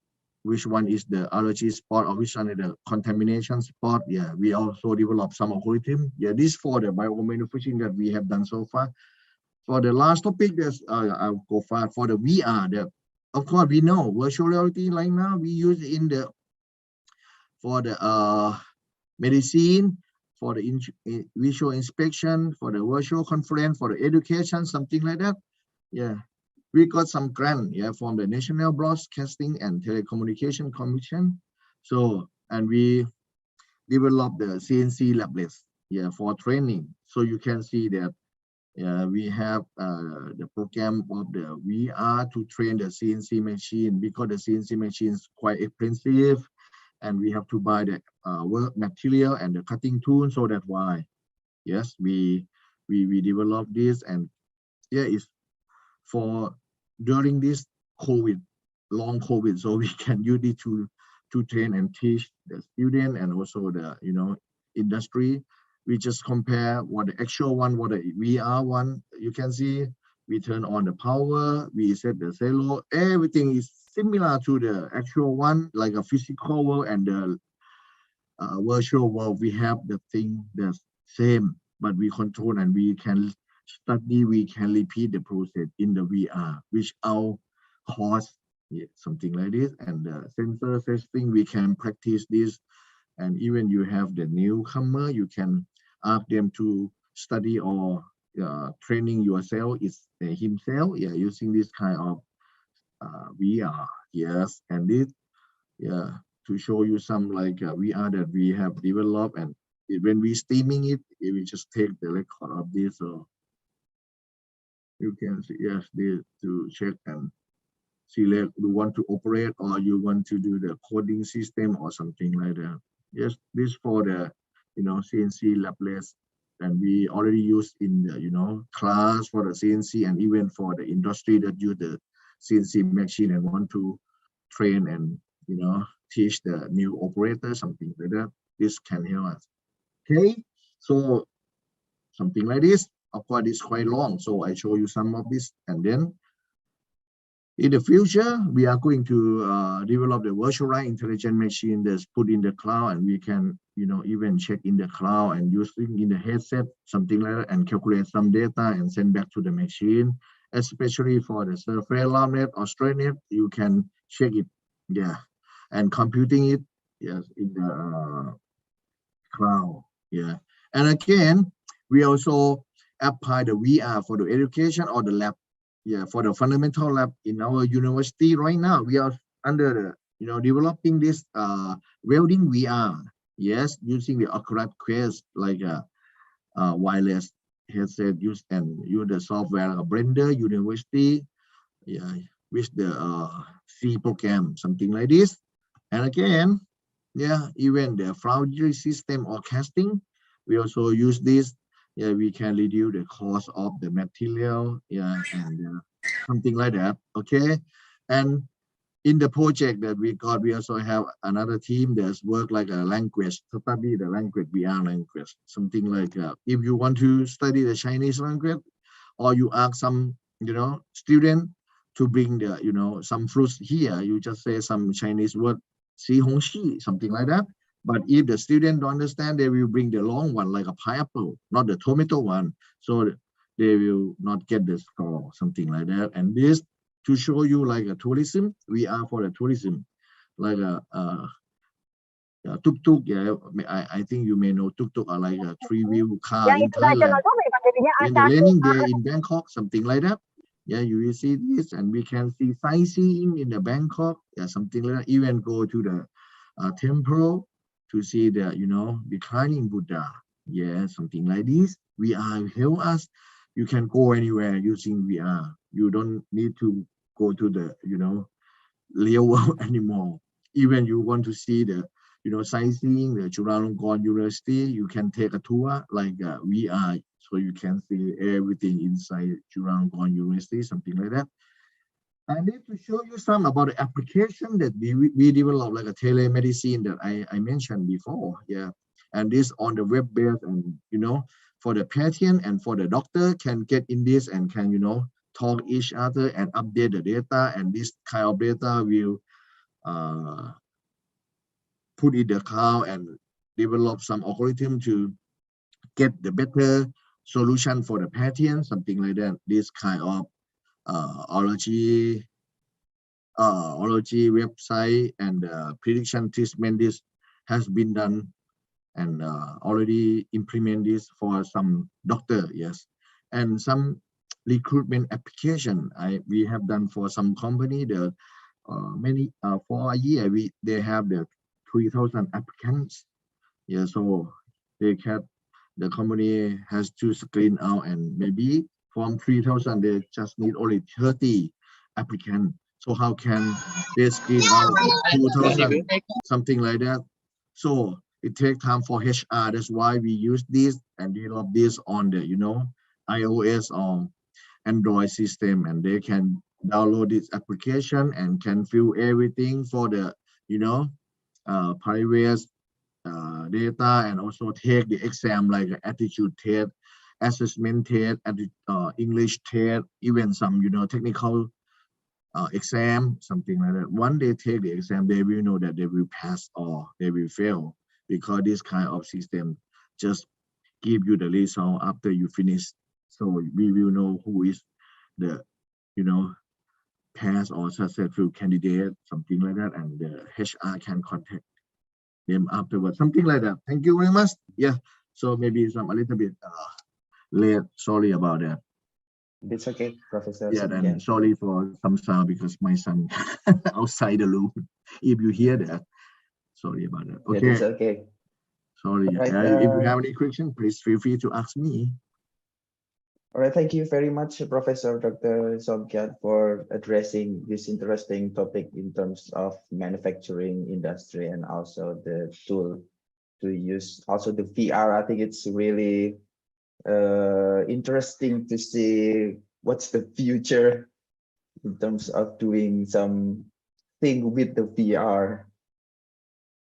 which one is the allergy spot or which one is the contamination spot. Yeah, we also develop some algorithm. Yeah, this for the biomanufacturing that we have done so far. For the last topic, that's I'll go far for the VR. Of course we know virtual reality right now we use in the for the medicine, for the visual inspection, for the virtual conference, for the education, something like that. Yeah, we got some grant, yeah, from the National Broadcasting and Telecommunication Commission. So, and we developed the CNC labless, yeah, for training. So you can see that we have the program of the VR to train the CNC machine because the CNC machine is quite expensive, and we have to buy the work material and the cutting tool. So that's why, yes, we develop this, and yeah, it's for during this COVID, long COVID, so we can use it to train and teach the student and also the industry. We just compare what the actual one, what the VR one. You can see we turn on the power, we set the cello, everything is similar to the actual one, like a physical world and the virtual world. We have the thing that's same, but we control and we can study, we can repeat the process in the VR, which our cost, yeah, something like this. And the sensor testing, we can practice this. And even you have the newcomer, you can ask them to study or training yourself is himself, yeah, using this kind of VR. Yes, and this, yeah, to show you some like VR that we have developed, and when we streaming it, we just take the record of this. So You can see, yes, to check and select you want to operate or you want to do the coding system or something like that. Yes, this for the CNC labless, and we already use in the class for the CNC and even for the industry that use the CNC machine and want to train and teach the new operator, something like that. This can help us. Okay, so something like this. Of course, it's quite long, so I show you some of this, and then in the future, we are going to develop the virtualized intelligent machine that's put in the cloud, and we can, even check in the cloud and using in the headset, something like that, and calculate some data and send back to the machine. Especially for the surface net or straight net, you can check it, yeah, and computing it, yes, in the cloud, yeah. And again, we also apply the VR for the education or the lab. Yeah, for the fundamental lab in our university right now, we are under the, developing this welding VR. Yes, using the Oculus Quest like a wireless headset used and use the software like a Blender University. Yeah, with the C program, something like this. And again, yeah, even the foundry system or casting, we also use this. Yeah, we can reduce the cost of the material, yeah, and something like that. Okay, and in the project that we got, we also have another team that's work like a language, study the language beyond language, something like if you want to study the Chinese language, or you ask some student to bring the some fruits here, you just say some Chinese word, xi hong xi, something like that. But if the student don't understand, they will bring the long one like a pineapple, not the tomato one. So they will not get the score, something like that. And this to show you like a tourism, we are for the tourism, like a tuk-tuk. Yeah, I think you may know tuk-tuk are like a three-wheel car in Thailand. In the landing there in Bangkok, something like that. Yeah, you will see this, and we can see sightseeing in the Bangkok. Yeah, something like that. Even go to the temple to see the declining Buddha. Yeah, something like this. VR help us. You can go anywhere using VR. You don't need to go to the real world anymore. Even you want to see the sightseeing the Chulalongkorn University, you can take a tour like VR, so you can see everything inside Chulalongkorn University, something like that. I need to show you some about the application that we develop, like a telemedicine that I mentioned before. Yeah, and this on the web based, and for the patient and for the doctor can get in this and can talk each other and update the data, and this kind of data will put in the cloud and develop some algorithm to get the better solution for the patient, something like that. This kind of ology website and prediction treatment, this has been done and already implement this for some doctor, yes, and some recruitment application we have done for some company. The many for a year they have the 3,000 applicants. Yeah, so the company has to screen out, and maybe from 3,000 they just need only 30 applicants. So how can they screen out 2,000, something like that? So it takes time for HR. That's why we use this and develop this on the iOS or Android system, and they can download this application and can fill everything for the private data, and also take the exam like aptitude test, assessment test, English test, even some technical exam, something like that. Once they take the exam, they will know that they will pass or they will fail, because this kind of system just give you the result after you finish. So we will know who is the pass or successful candidate, something like that, and the HR can contact them afterwards, something like that. Thank you very much. Yeah, so maybe some a little bit late, sorry about that. It's okay, Professor. Yeah, and sorry for some sound because my son outside the room. If you hear that, sorry about that. Okay. It's okay. Sorry. Right, If you have any question, please feel free to ask me. All right, thank you very much, Professor Dr. Somkiat, for addressing this interesting topic in terms of manufacturing industry and also the tool to use, also the VR. I think it's really interesting to see what's the future in terms of doing some thing with the VR.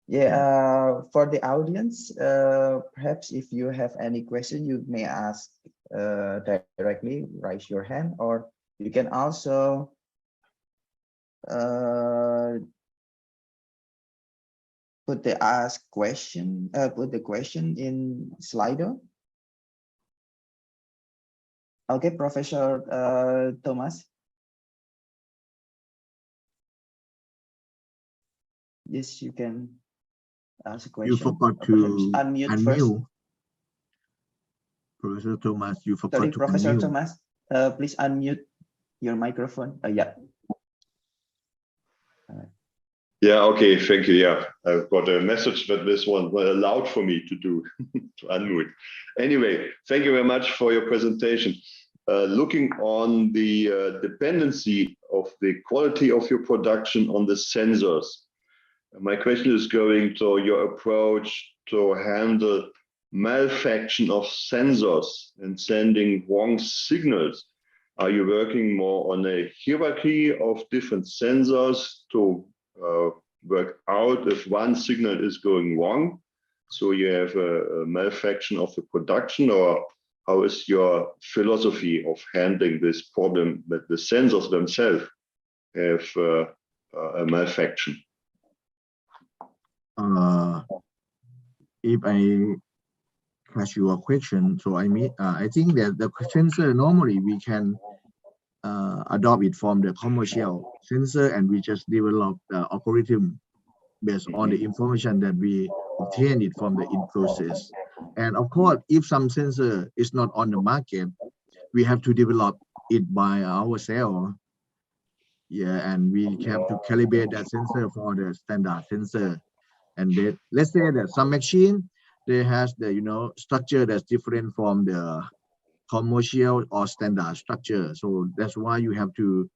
Yeah, for the audience, perhaps if you have any question, you may ask directly, raise your hand, or you can also put the question in Slido. Okay, Professor Thomas. Yes, you can ask a question. You forgot to unmute first. Professor Thomas, you forgot Sorry, to Professor unmute. Thomas, please unmute your microphone. Yeah. Yeah, okay, thank you. Yeah, I've got a message that this one allowed for me to do, to unmute. Anyway, thank you very much for your presentation. Looking on the dependency of the quality of your production on the sensors, my question is going to your approach to handle malfunction of sensors and sending wrong signals. Are you working more on a hierarchy of different sensors to work out if one signal is going wrong? So you have a malfunction of the production, or how is your philosophy of handling this problem that the sensors themselves have a malfunction? If I catch your question, so I think that the sensor normally we can adopt it from the commercial sensor, and we just develop the algorithm based on the information that we obtain it from the in process. And of course, if some sensor is not on the market, we have to develop it by ourselves. Yeah, and we have to calibrate that sensor for the standard sensor. And let's say that some machine, they has the structure that's different from the commercial or standard structure. So that's why you have to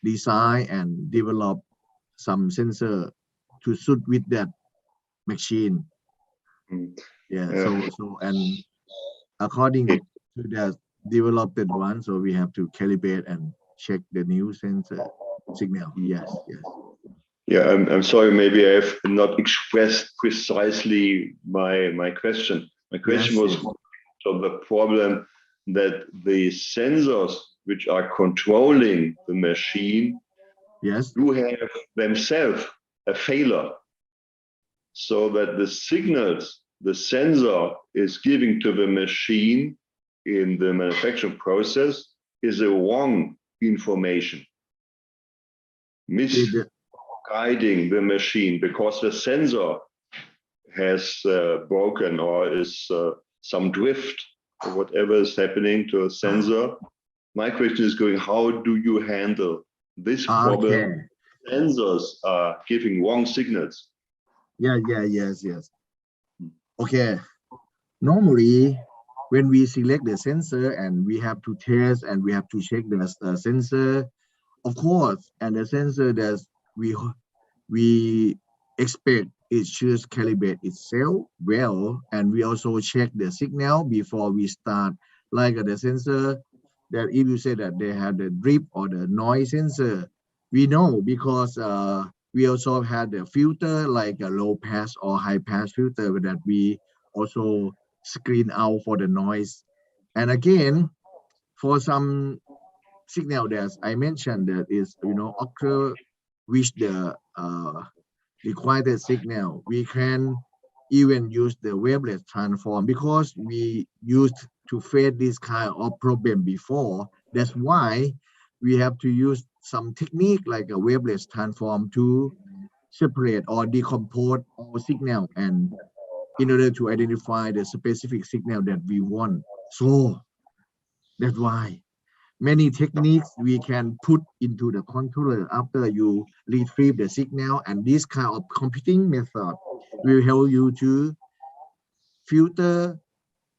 design and develop some sensor to suit with that machine. Yeah. So and according to the developed one, so we have to calibrate and check the new sensor signal. Yes. Yeah, I'm sorry, maybe I have not expressed precisely my question. My question was on the problem that the sensors which are controlling the machine do have themselves a failure, so that the signals the sensor is giving to the machine in the manufacturing process is a wrong information, misguiding the machine because the sensor has broken or is some drift or whatever is happening to a sensor. My question is going, how do you handle this problem? Sensors are giving wrong signals. Yes. Okay. Normally, when we select the sensor and we have to test and we have to check the sensor, of course, and the sensor that we expect it should calibrate itself well, and we also check the signal before we start. Like the sensor that if you say that they have the drip or the noise sensor, we know because we also had the filter like a low pass or high pass filter that we also screen out for the noise. And again, for some signal that I mentioned that is occur which the required signal, we can even use the wavelength transform because we used to face this kind of problem before. That's why we have to use some technique like a wavelength transform to separate or decompose all signal, and in order to identify the specific signal that we want. So that's why many techniques we can put into the controller after you retrieve the signal, and this kind of computing method will help you to filter,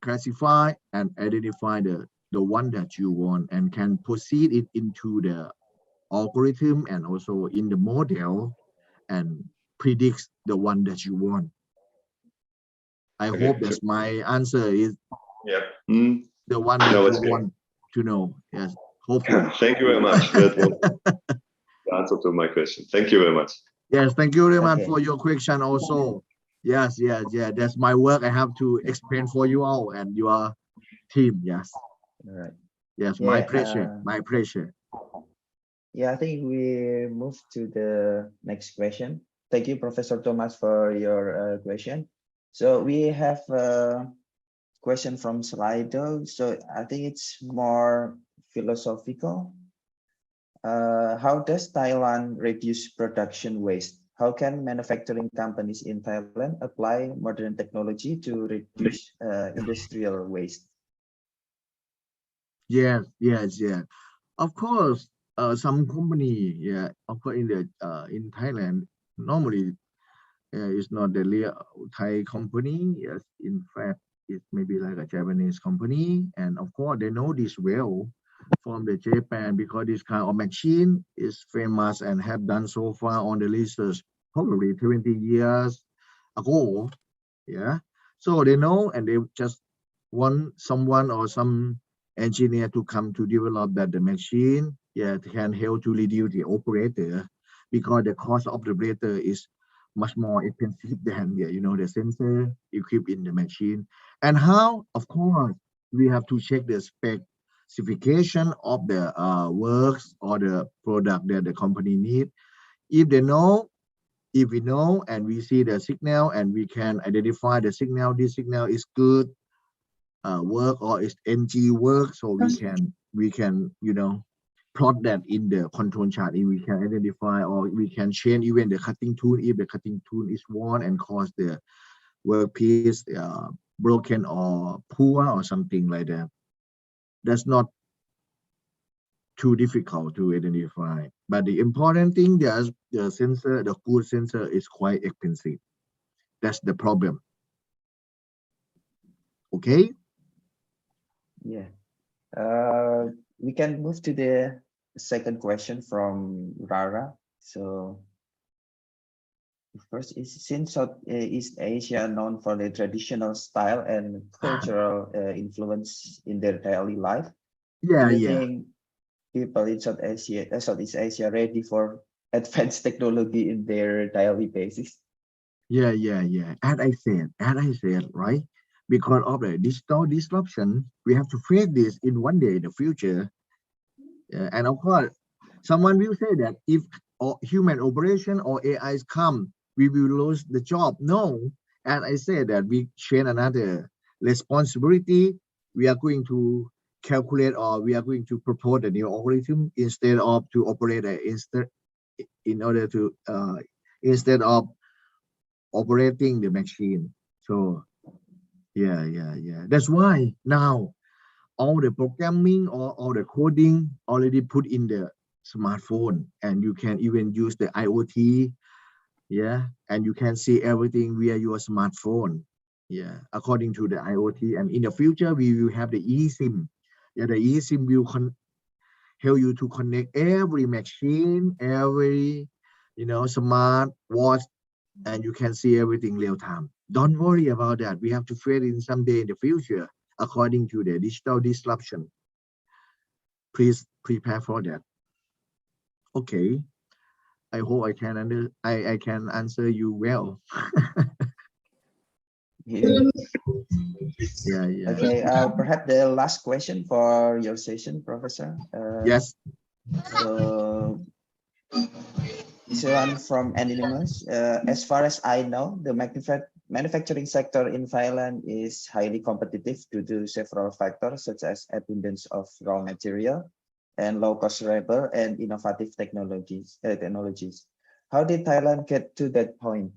classify, and identify the the one that you want and can proceed it into the algorithm and also in the model and predicts the one that you want. I Okay. hope that's my answer is Yeah. Mm. the one that No, you it's clear. want to know. Yes, hopefully. Thank you very much. That was the answer to my question. Thank you very much. Yes, thank you very much Okay. for your question also. Yes, yeah. That's my work. I have to explain for you all and your team. Yes, All right. yes, my Yeah. pleasure. My pleasure. Yeah, I think we move to the next question. Thank you, Professor Thomas, for your question. So we have a question from Slido. So I think it's more philosophical. How does Thailand reduce production waste? How can manufacturing companies in Thailand apply modern technology to reduce industrial waste? Yes. Of course, some company, yeah, of course, in Thailand, normally it's not the real Thai company. Yes, in fact, it may be like a Japanese company, and of course, they know this well from the Japan because this kind of machine is famous and have done so far on the research probably 20 years ago. Yeah, so they know, and they just want someone or some engineer to come to develop that the machine, yeah, can help to reduce the operator because the cost of the operator is much more expensive than, yeah, the sensor equipped in the machine. And how, of course, we have to check the specification of the works or the product that the company need. If they know, if we know and we see the signal and we can identify the signal, this signal is good work or is NG work, so we can plot that in the control chart. If we can identify or we can change even the cutting tool if the cutting tool is worn and cause the workpiece broken or poor or something like that. That's not too difficult to identify. But the important thing is the sensor, the good sensor is quite expensive. That's the problem. Okay. Yeah. We can move to the second question from Rara. So first is, since Southeast Asia known for the traditional style and cultural influence in their daily life, Yeah, do you yeah. think people in Southeast Asia ready for advanced technology in their daily basis? Yeah. As I said, right? Because of the digital disruption, we have to face this in one day in the future. And of course, someone will say that if human operation or AIs come, we will lose the job. No, as I said that we share another responsibility. We are going to calculate or we are going to propose a new algorithm instead of to operate in order to instead of operating the machine. So yeah. That's why now all the programming or all the coding already put in the smartphone, and you can even use the IoT, yeah, and you can see everything via your smartphone, yeah, according to the IoT. And in the future, we will have the eSIM. Yeah, the eSIM will help you to connect every machine, every smart watch, and you can see everything real time. Don't worry about that. We have to trade in someday in the future according to the digital disruption. Please prepare for that. Okay. I hope I can answer you well. Yeah. Yeah. Okay. Perhaps the last question for your session, Professor. Yes. So this one from Anonymous. As far as I know, the manufacturing sector in Thailand is highly competitive due to several factors such as abundance of raw material and low-cost labor and innovative technologies. How did Thailand get to that point?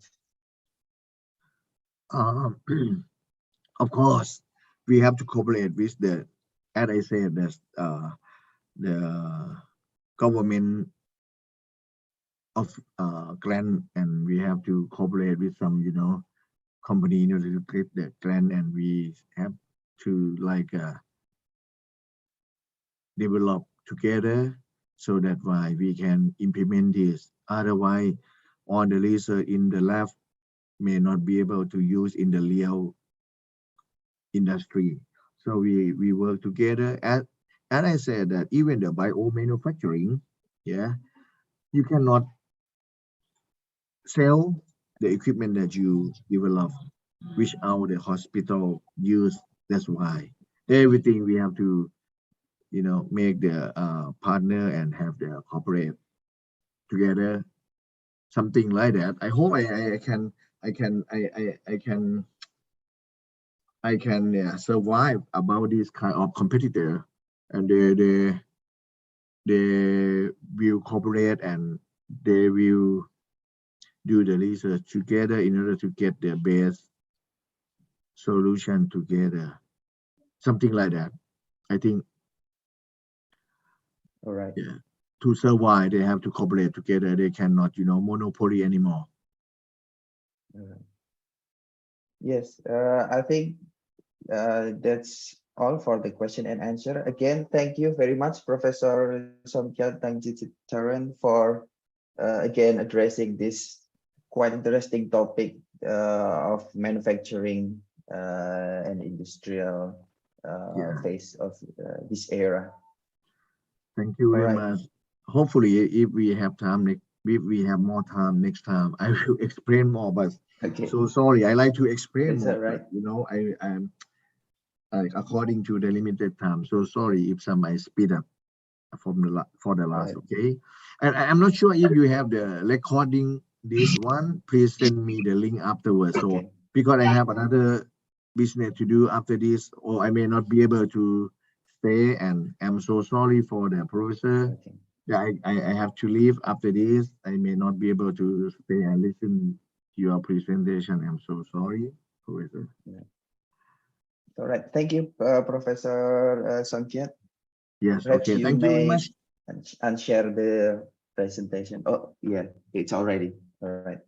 Of course, we have to cooperate with as I said, the government of grant, and we have to cooperate with some company in order to get the grant, and we have to develop together so that why we can implement this. Otherwise, all the research in the lab may not be able to use in the real industry. So we work together. And I said that even the biomanufacturing, yeah, you cannot sell the equipment that you develop, which our the hospital use. That's why everything we have to, make the partner and have the cooperate together, something like that. I hope I can I can I can survive about this kind of competitor, and they will cooperate and they will do the research together in order to get the best solution together, something like that. I think, All right. yeah, to survive they have to cooperate together. They cannot, monopoly anymore. All right. Yes, I think that's all for the question and answer. Again, thank you very much, Professor Somkiat Tangjitaran, for again addressing this quite interesting topic of manufacturing and industrial Yeah, phase of this era. thank you All very right. much. Hopefully, if we have time next, if we have more time next time, I will explain more. But Okay. so sorry, I like to explain It's all more, but right. I am according to the limited time. So sorry if some I speed up for the All last. right. Okay, and I'm not sure if you have the recording this one. Please send me the link afterwards. So Okay. because I have another business to do after this, or I may not be able to stay, and I'm so sorry for the professor. Okay. Yeah, I have to leave after this. I may not be able to stay and listen to your presentation. I'm so sorry, professor. Yeah. All right. Thank you, Professor Somkiat. Yes, Perhaps okay. you Thank you very may much. unshare the presentation. Oh, yeah, it's already. All right.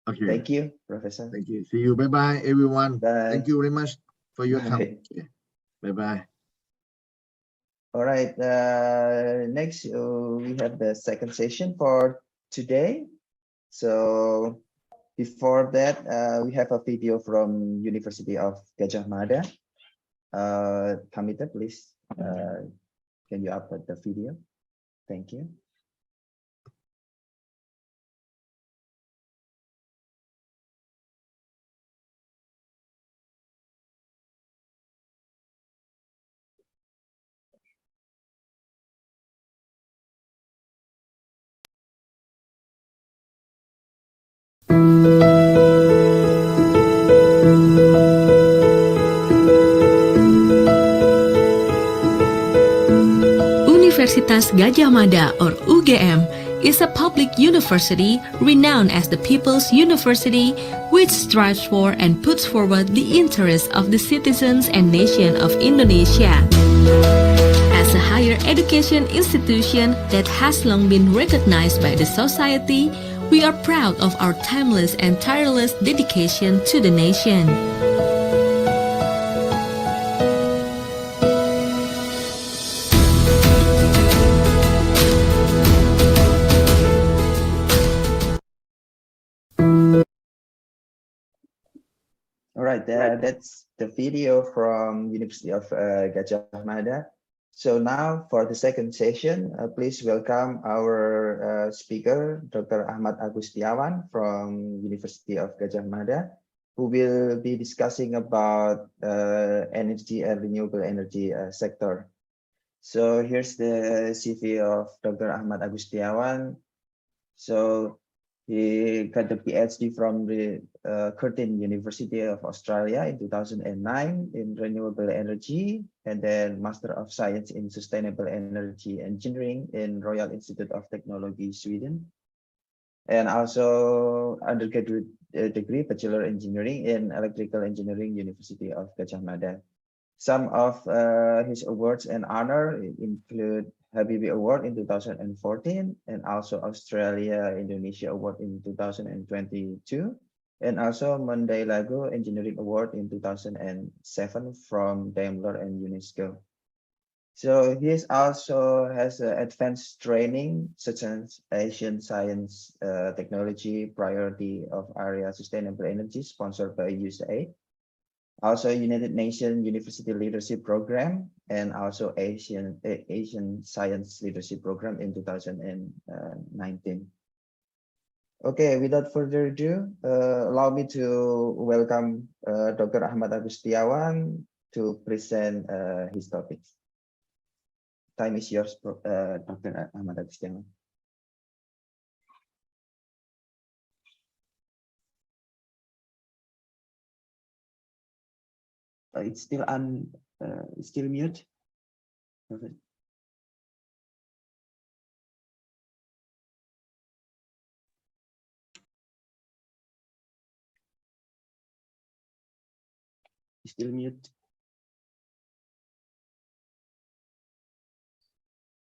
Okay, Thank you, Professor. thank you. See you. Bye bye, everyone. Bye. Thank you very much for your time. Bye. Okay. Bye bye. All right. Next, we have the second session for today. So before that, we have a video from University of Gajah Mada. Kamita, please. Can you upload the video? Thank you. Universitas Gadjah Mada, or UGM, is a public university renowned as the People's University, which strives for and puts forward the interests of the citizens and nation of Indonesia. As a higher education institution that has long been recognized by the society, we are proud of our timeless and tireless dedication to the nation. All right, that's the video from University of Gajah Mada. So now for the second session, please welcome our speaker, Dr. Ahmad Agustiawan from University of Gajah Mada, who will be discussing about energy and renewable energy sector. So here's the CV of Dr. Ahmad Agustiawan. So he got the PhD from the Curtin University of Australia in 2009 in renewable energy, and then Master of Science in Sustainable Energy Engineering in Royal Institute of Technology, Sweden, and also undergraduate degree Bachelor Engineering in Electrical Engineering, University of Gajah Mada. Some of his awards and honor include Habibie Award in 2014 and also Australia Indonesia Award in 2022, and also Monday Lago Engineering Award in 2007 from Daimler and UNESCO. So he also has advanced training such as Asian Science Technology Priority of Area Sustainable Energy sponsored by USA. Also United Nations University Leadership Program and also Asian Science Leadership Program in 2019. Okay, without further ado, allow me to welcome Dr. Ahmad Agustiawan to present his topics. Time is yours, Dr. Ahmad Agustiawan. It's still mute. Perfect. Still mute.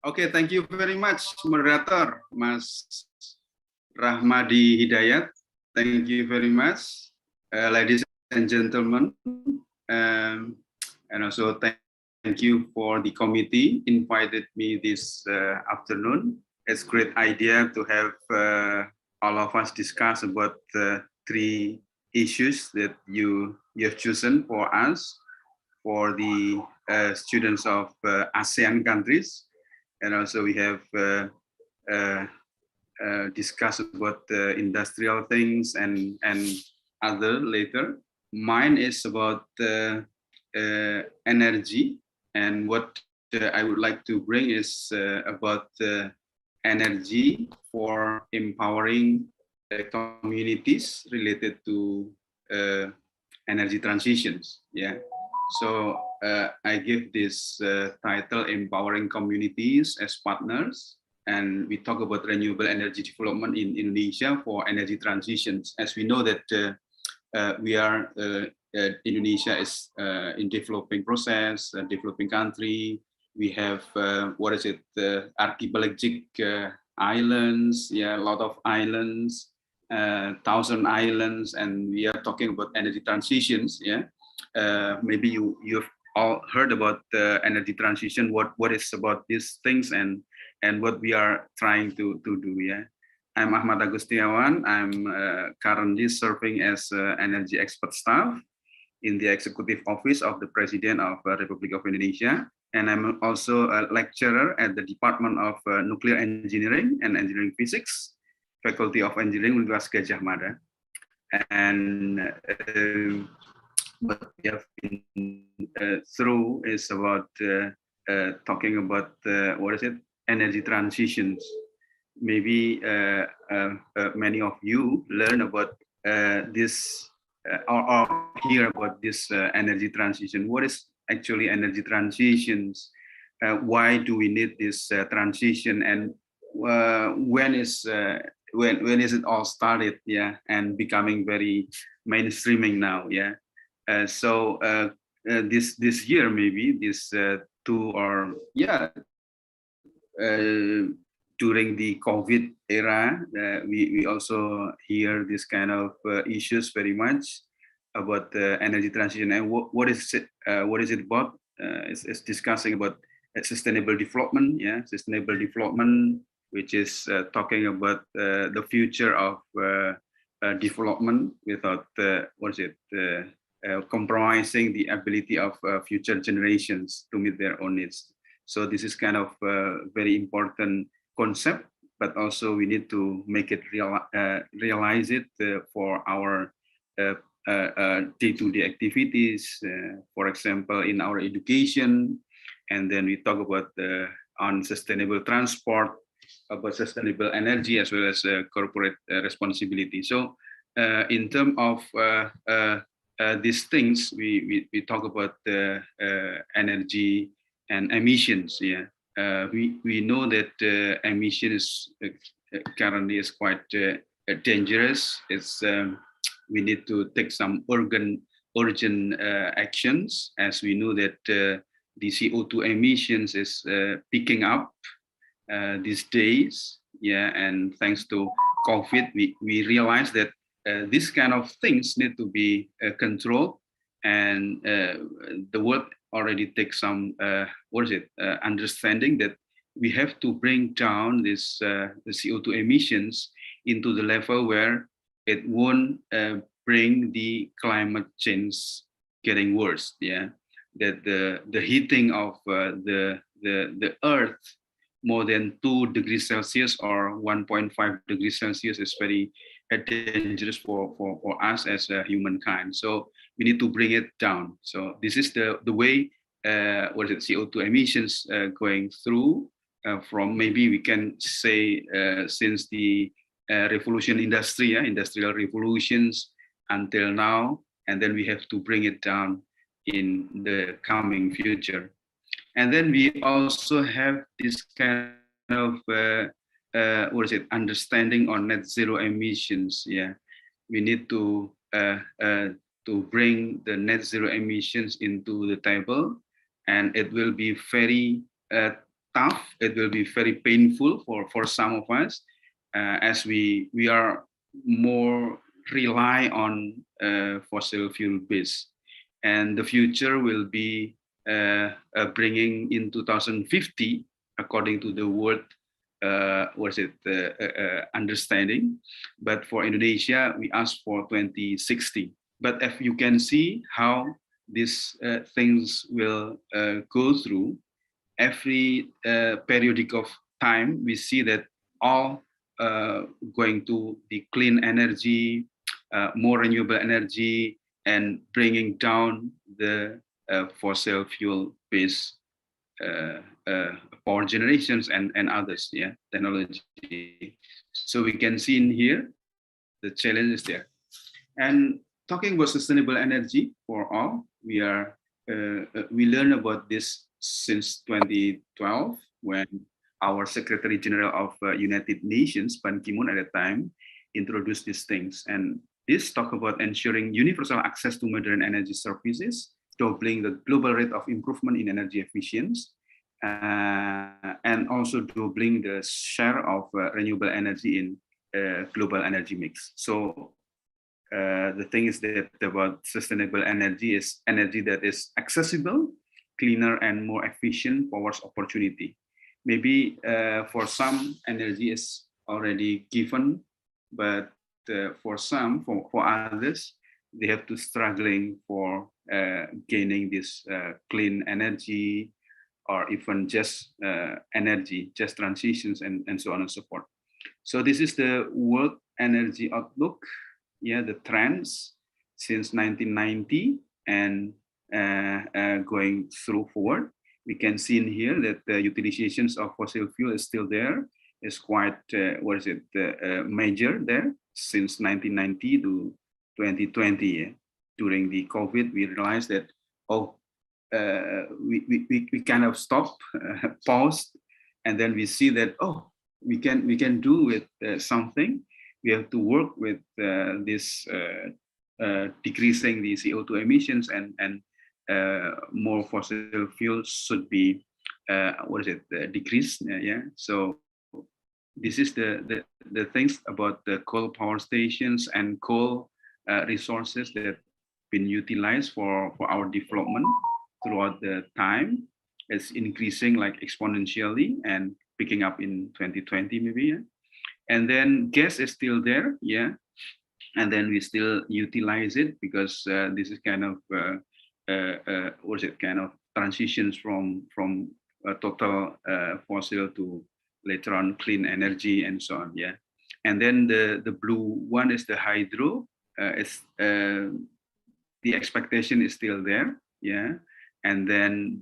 Okay, thank you very much, moderator, Mas Rahmadi Hidayat. Thank you very much, ladies and gentlemen, and also thank you for the committee invited me this afternoon. It's a great idea to have all of us discuss about three issues that you have chosen for us, for the students of ASEAN countries. And also we have discussed about industrial things and other later. Mine is about energy, and what I would like to bring is about energy for empowering communities related to energy transitions. Yeah. So I give this title Empowering Communities as Partners, and we talk about renewable energy development in Indonesia for energy transitions. As we know that we are, Indonesia is in developing process, a developing country. We have, archipelagic islands, yeah, a lot of islands, 1,000 islands, and we are talking about energy transitions, yeah. Maybe you've all heard about the energy transition, what is about these things and what we are trying to do. Yeah, I'm Ahmad Agustiawan. I'm currently serving as energy expert staff in the executive office of the President of Republic of Indonesia, and I'm also a lecturer at the Department of Nuclear Engineering and Engineering Physics, Faculty of Engineering, Universitas Gadjah Mada, and what we have been through is about talking about energy transitions. Maybe many of you learn about this or hear about this energy transition. What is actually energy transitions? Why do we need this transition? And when is it all started? Yeah, and becoming very mainstreaming now. Yeah. So this year, maybe this during the COVID era, we also hear this kind of issues very much about energy transition. And what is it about? It's discussing about sustainable development. Yeah, sustainable development, which is talking about the future of development without compromising the ability of future generations to meet their own needs. So this is kind of a very important concept, but also we need to make it realize it for our day-to-day activities, for example, in our education. And then we talk about on sustainable transport, about sustainable energy, as well as corporate responsibility. So in terms of these things, we talk about energy and emissions. Yeah, we know that emissions currently is quite dangerous. It's we need to take some urgent actions, as we know that the CO2 emissions is picking up these days. Yeah, and thanks to COVID, we realize that these kind of things need to be controlled and the world already takes some understanding that we have to bring down this the CO2 emissions into the level where it won't bring the climate change getting worse. Yeah, that the heating of the Earth more than 2 degrees Celsius or 1.5 degrees Celsius is very dangerous for us as humankind. So we need to bring it down. So this is the way CO2 emissions going through from, maybe we can say, since the revolution industry, industrial revolutions until now, and then we have to bring it down in the coming future. And then we also have this kind of understanding on net zero emissions. Yeah, we need to bring the net zero emissions into the table, and it will be very tough. It will be very painful for some of us, as we are more rely on fossil fuel base, and the future will be bringing in 2050, according to the world understanding. But for Indonesia, we asked for 2060. But if you can see how these things will go through, every periodic of time, we see that all going to the clean energy, more renewable energy, and bringing down the fossil fuel based power generations and others, technology. So we can see in here the challenge is there. And talking about sustainable energy for all, we learn about this since 2012, when our Secretary General of United Nations, Ban Ki-moon, at the time introduced these things. And this talk about ensuring universal access to modern energy services, doubling the global rate of improvement in energy efficiency, and also doubling the share of renewable energy in global energy mix. So the thing is that about sustainable energy is energy that is accessible, cleaner, and more efficient powers opportunity. Maybe for some, energy is already given, but for some, for others, they have to struggling for gaining this clean energy, or even just energy, just transitions, and so on and so forth. So this is the World Energy Outlook, the trends since 1990 and going through forward. We can see in here that the utilizations of fossil fuel is still there. It's quite, major there since 1990 to 2020. During the COVID, we realized that, we kind of stopped, paused, and then we see that, we can do with something. We have to work with this decreasing the CO2 emissions, and more fossil fuels should be decreased. So this is the things about the coal power stations and coal resources that have been utilized for our development throughout the time. It's increasing like exponentially and picking up in 2020 maybe. And then gas is still there, and then we still utilize it because this is kind of kind of transitions from total fossil to later on clean energy and so on. And then the blue one is the hydro. The expectation is still there. And then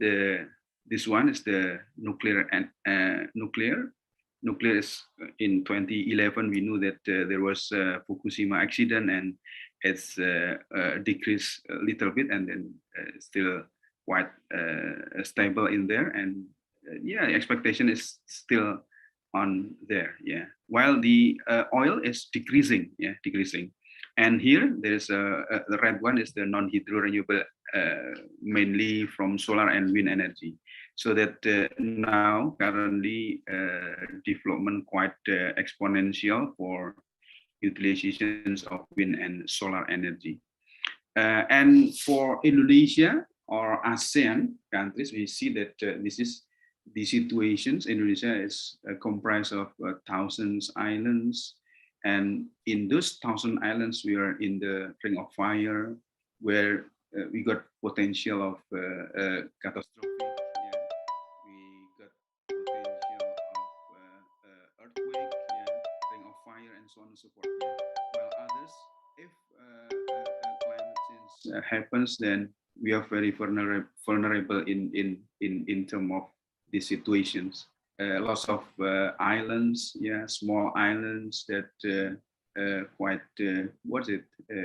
this one is the nuclear, and nuclear is in 2011. We knew that there was a Fukushima accident, and it's decreased a little bit, and then still quite stable in there. And expectation is still on there. While the oil is decreasing. And here there's the red one is the non-hydro renewable, mainly from solar and wind energy. So that now currently development quite exponential for utilizations of wind and solar energy. And for Indonesia or ASEAN countries, we see that this is the situations. Indonesia is comprised of thousands islands, and in those 1,000 islands, we are in the ring of fire, where we got potential of catastrophe. Yeah. We got potential of earthquake, yeah, ring of fire, and so on and so forth. Yeah. While others, if climate change happens, then we are very vulnerable in terms of these situations. Lots of islands, yeah, small islands that quite what's it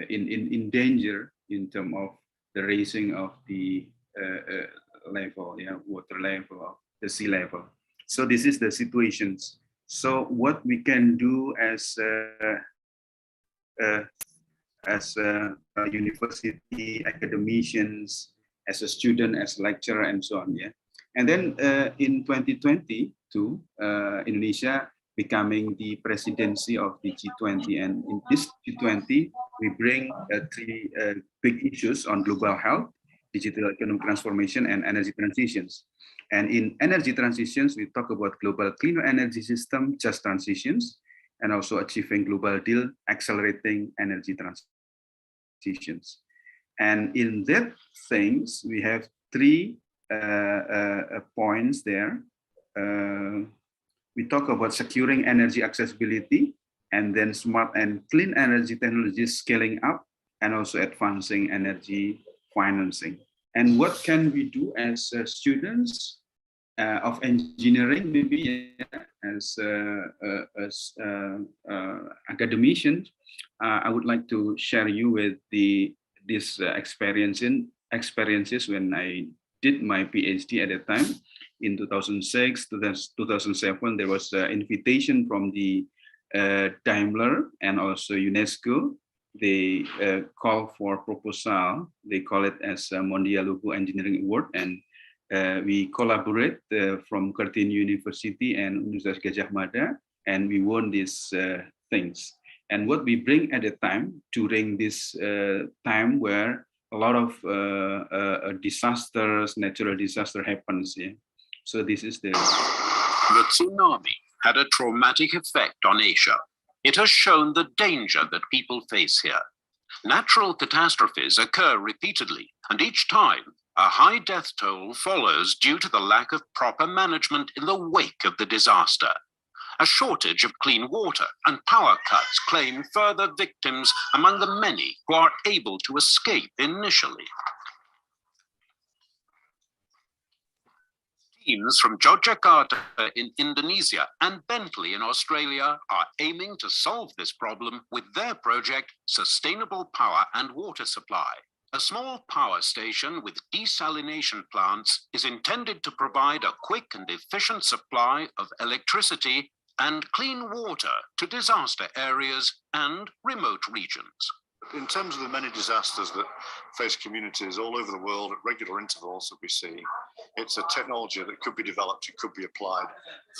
in danger in terms of the raising of the level, yeah, water level of the sea level. So this is the situations. So what we can do as university academicians, as a student, as a lecturer, and so on. Yeah, and then in 2022, Indonesia becoming the presidency of the G20, and in this G20, we bring three big issues on global health, digital economic transformation, and energy transitions. And in energy transitions, we talk about global clean energy system, just transitions, and also achieving global deal, accelerating energy transitions. And in that things, we have three points there. We talk about securing energy accessibility, and then smart and clean energy technologies scaling up, and also advancing energy financing. And what can we do as students of engineering, maybe, yeah, as academicians? I would like to share you with this experiences when I did my PhD at the time. In 2006, 2007, there was an invitation from the Daimler and also UNESCO. They call for proposal. They call it as Mondial Engineering Award, and we collaborate from Kartini University and Universitas Gadjah Mada, and we won these things. And what we bring at the time, during this time where a lot of disasters, natural disaster happens. Yeah. So this is the tsunami had a traumatic effect on Asia. It has shown the danger that people face here. Natural catastrophes occur repeatedly, and each time a high death toll follows due to the lack of proper management in the wake of the disaster. A shortage of clean water and power cuts claim further victims among the many who are able to escape initially. Teams from Yogyakarta in Indonesia and Bentley in Australia are aiming to solve this problem with their project, Sustainable Power and Water Supply. A small power station with desalination plants is intended to provide a quick and efficient supply of electricity and clean water to disaster areas and remote regions. In terms of the many disasters that face communities all over the world at regular intervals that we see, it's a technology that could be developed, it could be applied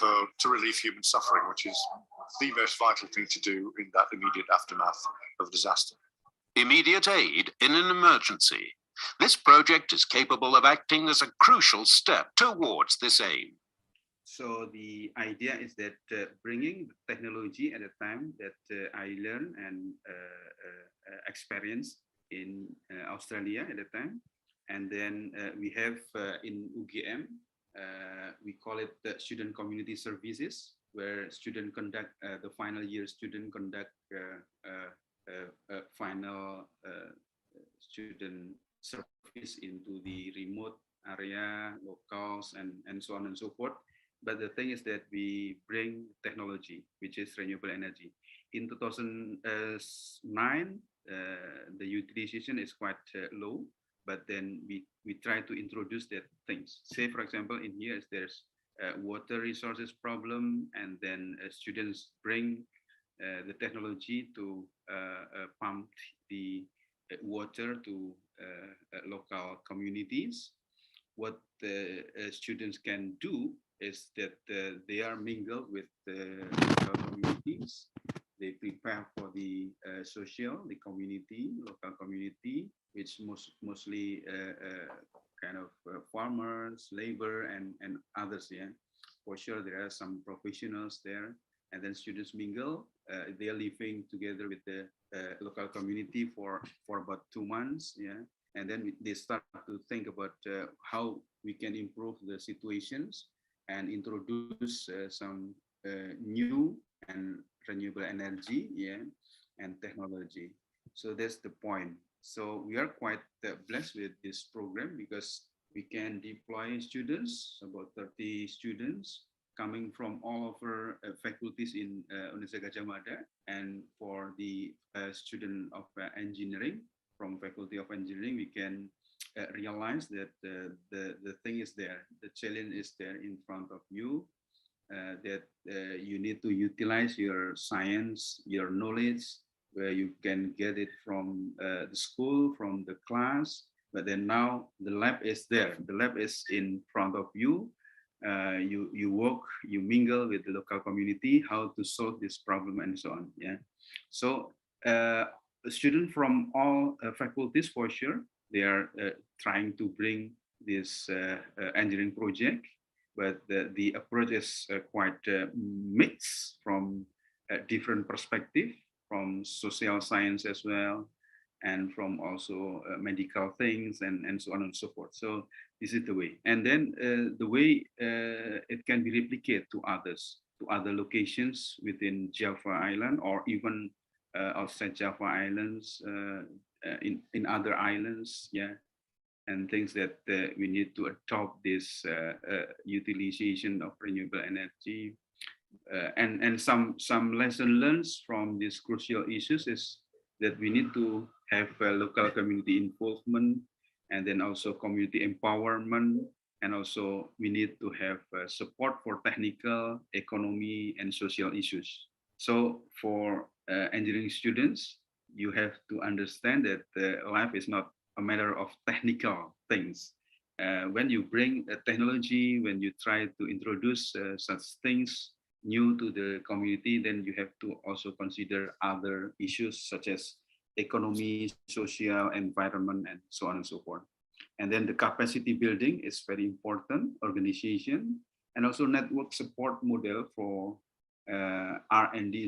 to relieve human suffering, which is the most vital thing to do in that immediate aftermath of disaster. Immediate aid in an emergency. This project is capable of acting as a crucial step towards this aim. So the idea is that bringing technology at a time that I learned and experienced in Australia at the time, and then we have in UGM, we call it the student community services, where student conduct the final year student conduct final student service into the remote area, locals, and so on and so forth. But the thing is that we bring technology, which is renewable energy. In 2009, the utilization is quite low, but then we try to introduce that things. Say, for example, in here, there's a water resources problem, and then students bring the technology to pump the water to local communities. What the students can do is that they are mingled with the local communities, they prepare for the the community, local community, which mostly kind of farmers, labor, and others. Yeah, for sure there are some professionals there, and then students mingle. They are living together with the local community for about 2 months. Yeah, and then they start to think about how we can improve the situations and introduce some new and renewable energy, yeah, and technology. So that's the point. So we are quite blessed with this program because we can deploy students, about 30 students coming from all over faculties in Universitas Gadjah Mada, and for the student of engineering, from Faculty of Engineering, we can realize that the thing is there, the challenge is there in front of you, that you need to utilize your science, your knowledge, where you can get it from the school, from the class, but then now the lab is there. The lab is in front of you. You work, you mingle with the local community, how to solve this problem and so on. Yeah. So students from all faculties, for sure, they are trying to bring this engineering project, but the approach is quite mixed from different perspective, from social science as well, and from also medical things and so on and so forth. So this is the way. And then the way it can be replicated to others, to other locations within Java Island, or even outside Java Islands, in other islands, yeah, and things that we need to adopt this utilization of renewable energy. And some lesson learned from these crucial issues is that we need to have local community involvement, and then also community empowerment, and also we need to have support for technical, economy, and social issues. So for engineering students, you have to understand that life is not a matter of technical things. When you bring technology, when you try to introduce such things new to the community, then you have to also consider other issues such as economy, social, environment, and so on and so forth. And then the capacity building is very important, organization, and also network support model for R&D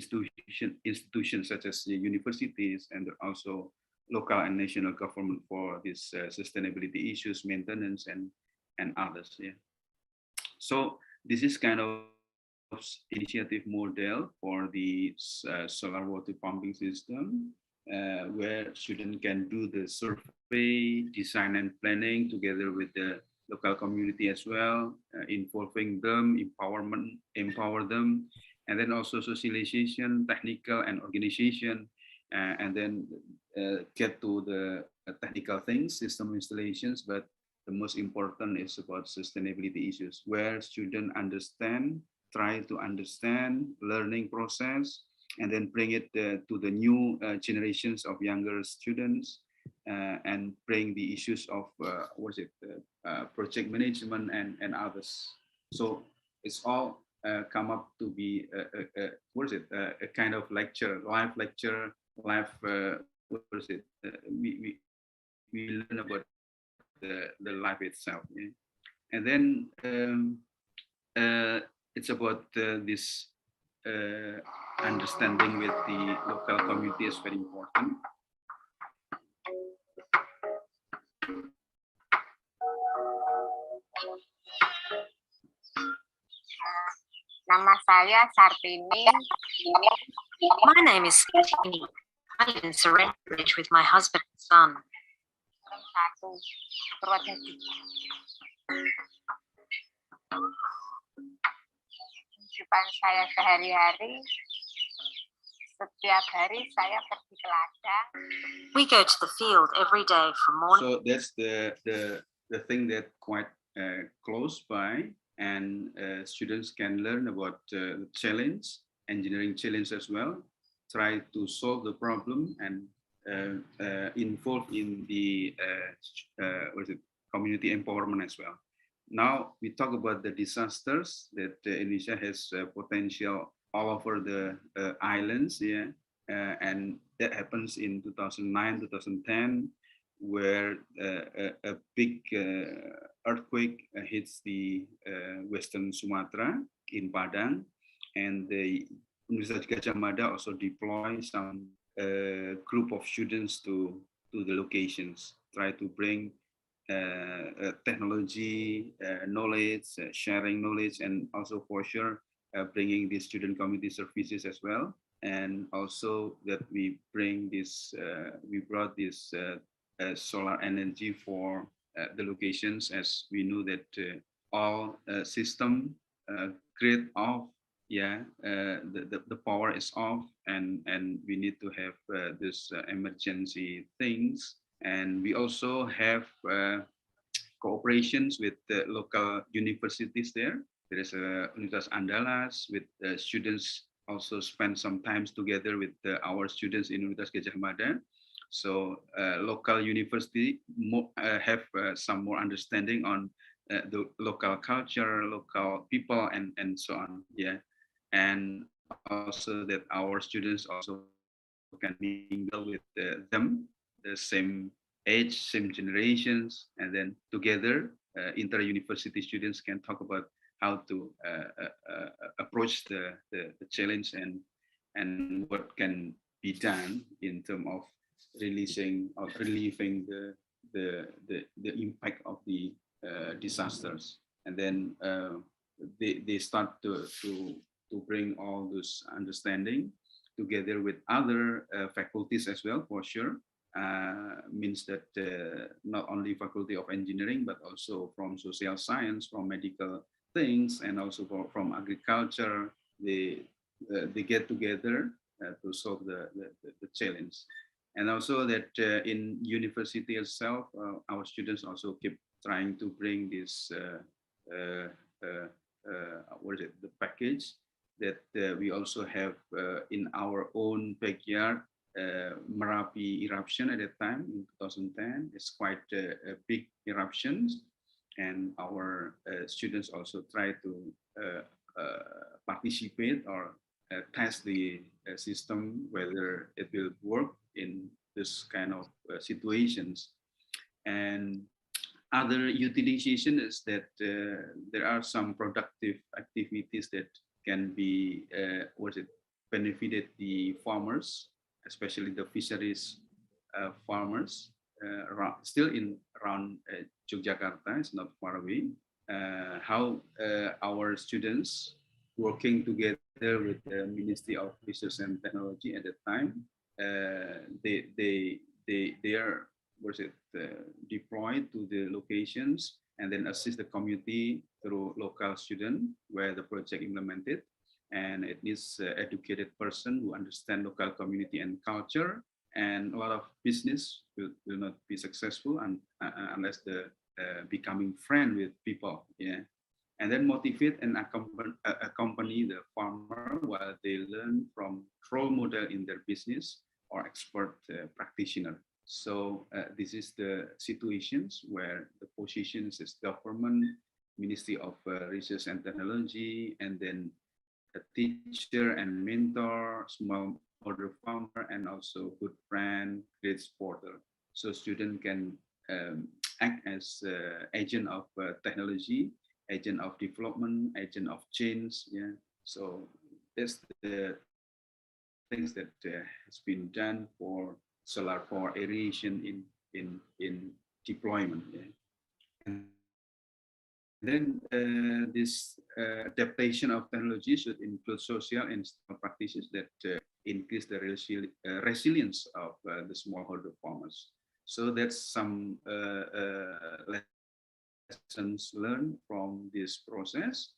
institutions such as the universities, and also local and national government for these sustainability issues, maintenance, and others. Yeah. So this is kind of initiative model for the solar water pumping system, where students can do the survey, design and planning together with the local community as well, involving them, empower them, and then also socialization, technical and organization, and then get to the technical things, system installations, but the most important is about sustainability issues, where students try to understand learning process, and then bring it to the new generations of younger students, and bring the issues of project management and others. So it's all come up to be a kind of lecture, live lecture, live we learn about the life itself. Yeah? And then it's about this understanding with the local community is very important. Nama saya Sartini. My name is Sartini. I live in Surrender Bridge with my husband and son. Kehidupan saya sehari-hari, setiap hari saya pergi ke ladang. We go to the field every day from morning. So that's the thing that quite close by, and students can learn about the challenge, engineering challenge as well, try to solve the problem, and involved in the community empowerment as well. Now we talk about the disasters that Indonesia has potential all over the islands, yeah, and that happens in 2009, 2010, where a big earthquake hits the Western Sumatra in Padang, and the Universitas Gadjah Mada also deploy some group of students to the locations, try to bring technology, knowledge, sharing knowledge, and also for sure bringing the student community services as well. And also that we bring this, we brought this solar energy for the locations, as we know that all system grid off, yeah, the power is off, and we need to have this emergency things. And we also have cooperations with the local universities there. There is a Universitas Andalas with students also spend some times together with our students in Universitas Gadjah Mada. So local university have some more understanding on the local culture, local people, and so on. Yeah, and also that our students also can mingle with them, the same age, same generations, and then together, inter-university students can talk about how to approach the challenge, and what can be done in terms of releasing or relieving the impact of the disasters. And then they start to bring all this understanding together with other faculties as well, for sure. Means that not only faculty of engineering, but also from social science, from medical things, and also from agriculture. They get together to solve the challenge. And also that in university itself, our students also keep trying to bring this what is it, the package that we also have in our own backyard. Merapi eruption at that time in 2010 is quite a big eruption, and our students also try to participate or test the system, whether it will work in this kind of situations. And other utilization is that there are some productive activities that can be benefited the farmers, especially the fisheries farmers, still in around Yogyakarta, it's not far away. How our students working together with the Ministry of Research and Technology at that time, they are deployed to the locations and then assist the community through local student where the project implemented. And it needs educated person who understand local community and culture, and a lot of business will not be successful unless the becoming friend with people. Yeah, and then motivate and accompany the farmer while they learn from role model in their business or expert practitioner. So this is the situations where the positions is government, Ministry of Research and Technology, and then a teacher and mentor, smallholder farmer, and also good friend, great supporter. So student can act as agent of technology, agent of development, agent of change. Yeah. So that's the things that has been done for solar power aeration in deployment. Yeah. And then this adaptation of technology should include social and practices that increase the resilience of the smallholder farmers. So that's some lessons learned from this process.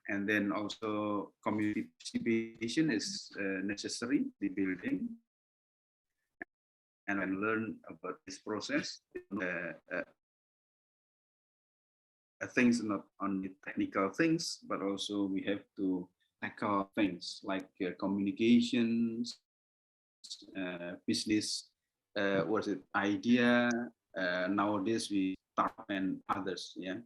And then also community participation is necessary, the building, and when learn about this process, things not only technical things, but also we have to tackle things like communications, business, idea. Nowadays we start and others, yeah.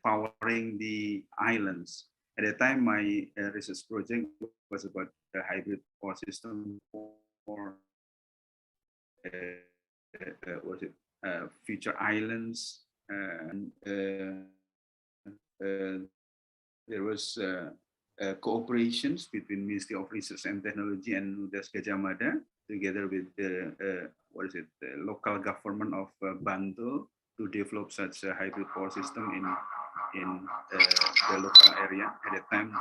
Powering the islands. At the time, my research project was about the hybrid power system for future islands. There was cooperations between Ministry of Research and Technology and UDAS Gajah Mada, together with the local government of Bantul, to develop such a hybrid power system in the local area at the time.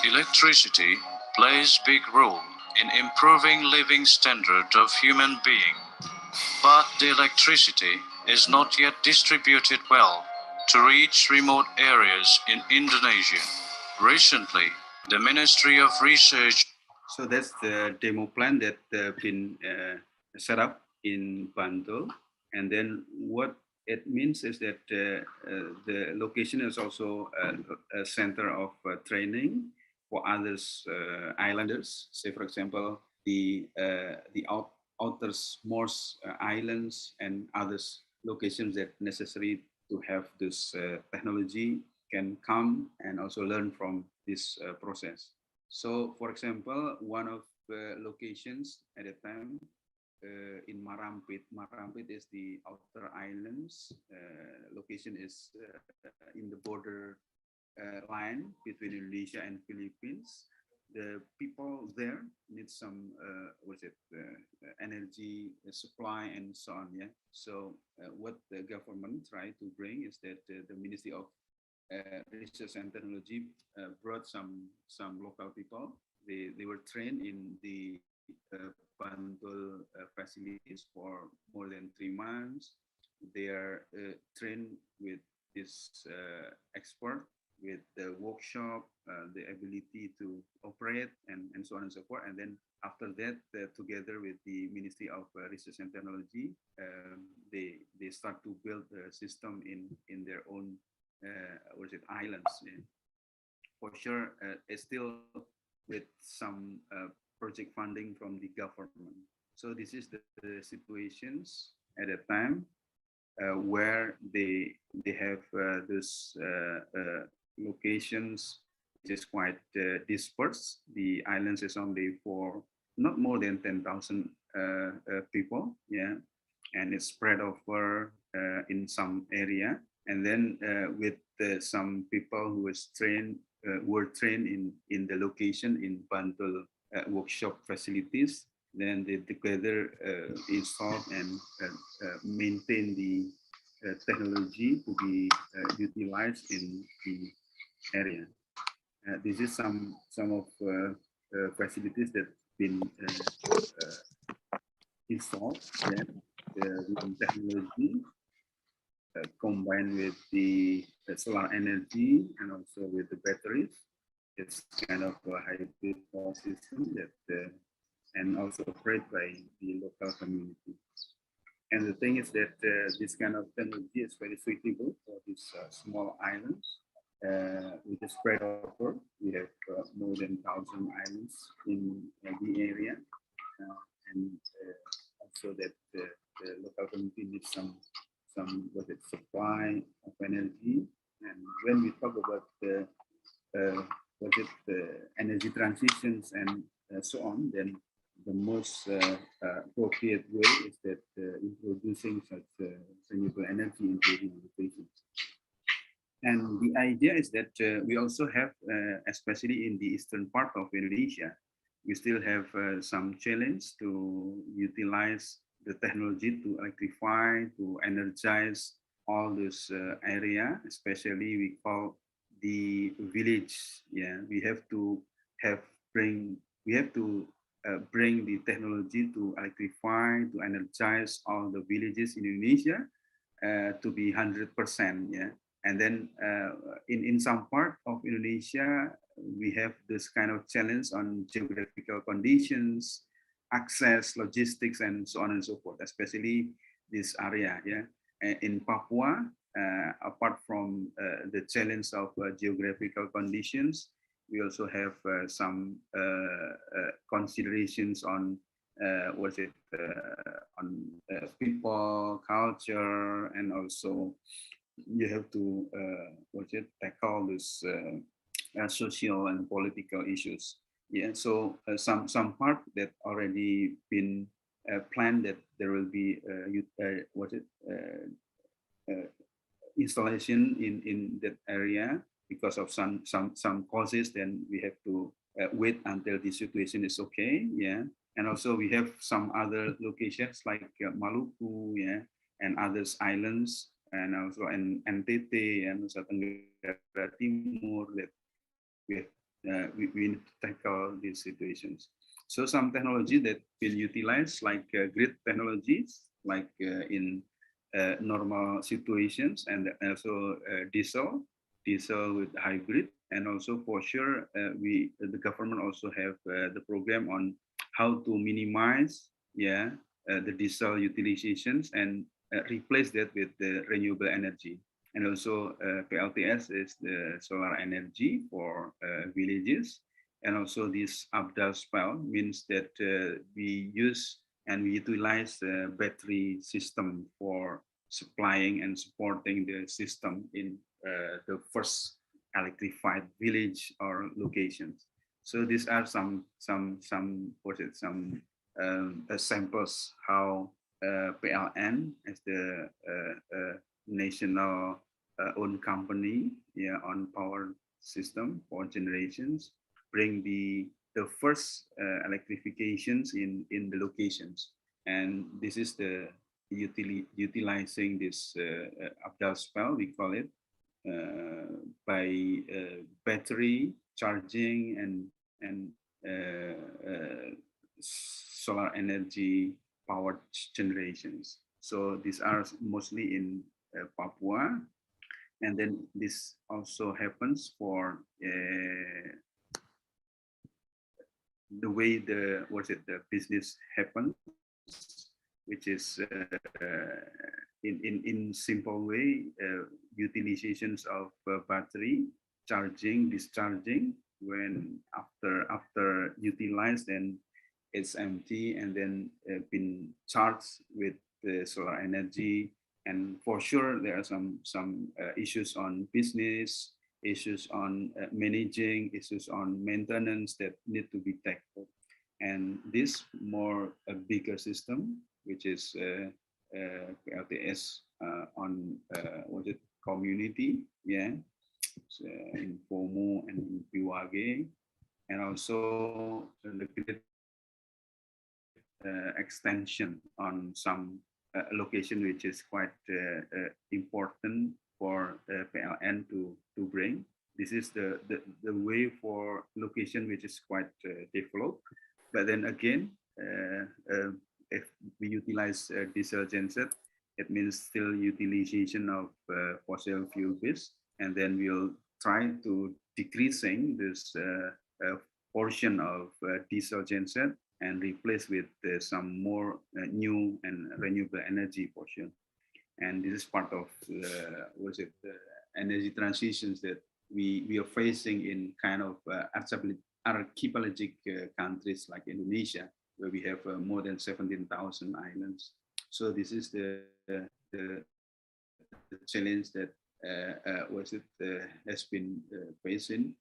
Electricity plays big role in improving living standard of human being, but the electricity is not yet distributed well to reach remote areas in Indonesia. Recently, the Ministry of Research. So that's the demo plan that been set up in Bantul, and then what it means is that the location is also a center of training for others islanders. Say, for example, the outermost islands and others locations that necessary to have this technology can come and also learn from this process. So, for example, one of the locations at a time in Marampit. Marampit is the outer islands. Location is in the border line between Indonesia and Philippines. The people there need some energy supply and so on. Yeah. So what the government tried to bring is that the Ministry of Research and Technology brought some local people. They were trained in the Bantul facilities for more than 3 months. They are trained with this expert, with the workshop, the ability to operate, and so on and so forth. And then after that, together with the Ministry of Research and Technology, they start to build a system in their own islands. Yeah. For sure, it's still with some project funding from the government. So this is the situations at a time where they have those locations which is quite dispersed. The islands is only for not more than 10,000 people, yeah, and it's spread over in some area. And then with some people who were trained in the location in Bantul workshop facilities, then they together install and maintain the technology to be utilized in the area. This is some of facilities that been installed with technology combined with the solar energy and also with the batteries. It's kind of a hybrid power system that and also operated by the local community. And the thing is that this kind of technology is very suitable for these small islands. With the spread over, we have more than 1,000 islands in the area, and also that the local community needs some supply of energy. And when we talk about the energy transitions and so on, then the most appropriate way is that introducing such renewable energy into the locations. And the idea is that we also have, especially in the eastern part of Indonesia, we still have some challenge to utilize the technology to electrify, to energize all this area, especially we call the village. Yeah, we have to bring the technology to electrify, to energize all the villages in Indonesia to be 100%. Yeah, and then in some part of Indonesia, we have this kind of challenge on geographical conditions, access, logistics, and so on and so forth, especially this area. Yeah, in Papua, apart from the challenge of geographical conditions, we also have some considerations on on people, culture, and also you have to tackle this social and political issues. Yeah, so some part that already been planned, that there will be installation in that area because of some causes. Then we have to wait until the situation is okay. Yeah, and also we have some other locations like Maluku, yeah, and others islands, and also in NTT and Nusa Tenggara Timur, that we need to tackle these situations. So some technology that will utilize like grid technologies, like in normal situations, and also diesel with hybrid, and also for sure the government also have the program on how to minimize the diesel utilizations and replace that with the renewable energy. And also PLTS is the solar energy for villages. And also this Abdal spell means that we use and we utilize the battery system for supplying and supporting the system in the first electrified village or locations. So these are some samples how PLN as the national owned company, yeah, on power system for generations, bring the first electrifications in the locations. And this is the utilizing this Abdal spell, we call it, by battery charging and solar energy powered generations. So these are mostly in Papua, and then this also happens for the way the business happens, which is in simple way, utilizations of battery charging, discharging, when after utilized, then it's empty, and then been charged with the solar energy. And for sure there are some issues on business, issues on managing, issues on maintenance that need to be tackled. And this more a bigger system, which is PLTS on community, yeah, so in Pomo and in Piwage, and also the grid extension on some location, which is quite important for PLN to bring. This is the way for location which is quite developed. But then again, if we utilize diesel genset, it means still utilization of fossil fuel base, and then we'll try to decreasing this portion of diesel genset and replace with some more new and renewable energy portion. And this is part of energy transitions that we are facing in kind of archipelagic countries like Indonesia, where we have more than 17,000 islands. So this is the challenge that has been facing,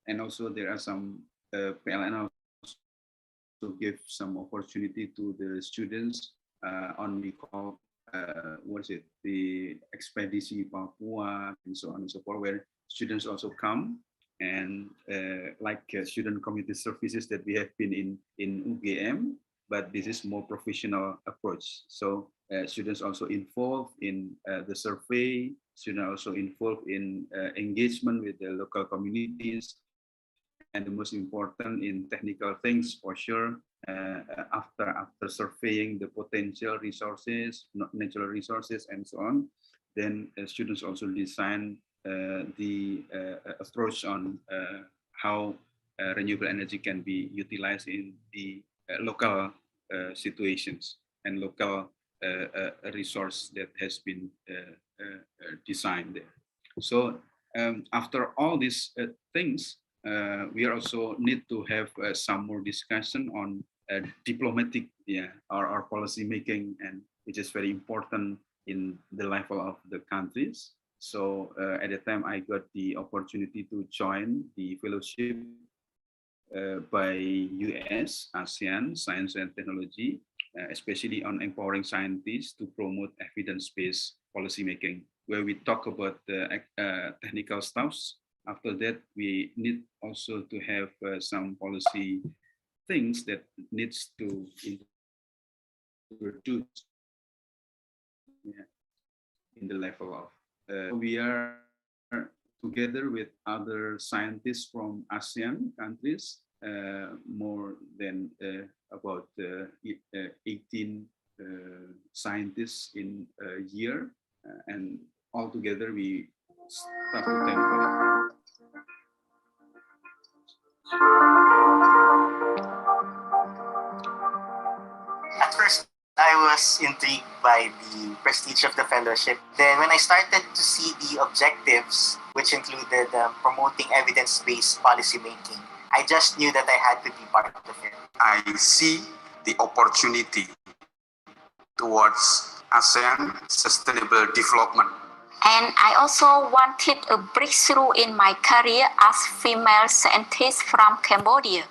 and also there are some PLN also give some opportunity to the students on we call the Expedisi Papua and so on and so forth, where students also come and like student community services that we have been in UGM, but this is more professional approach. So students also involved in the survey, students also involved in engagement with the local communities, and the most important in technical things for sure. After surveying the potential resources, natural resources, and so on, then students also design the approach on how renewable energy can be utilized in the local situations and local resource that has been designed there. So after all these things, we also need to have some more discussion on diplomatic, our policy making, and which is very important in the level of the countries. So at the time I got the opportunity to join the fellowship by US, ASEAN, Science and Technology, especially on empowering scientists to promote evidence-based policymaking, where we talk about the technical stuffs. After that, we need also to have some policy things that needs to introduce in the level of. We are together with other scientists from ASEAN countries, more than about 18 scientists in a year, and all together we start to think about it. At first, I was intrigued by the prestige of the fellowship. Then when I started to see the objectives, which included promoting evidence-based policymaking, I just knew that I had to be part of it. I see the opportunity towards ASEAN sustainable development. And I also wanted a breakthrough in my career as female scientist from Cambodia.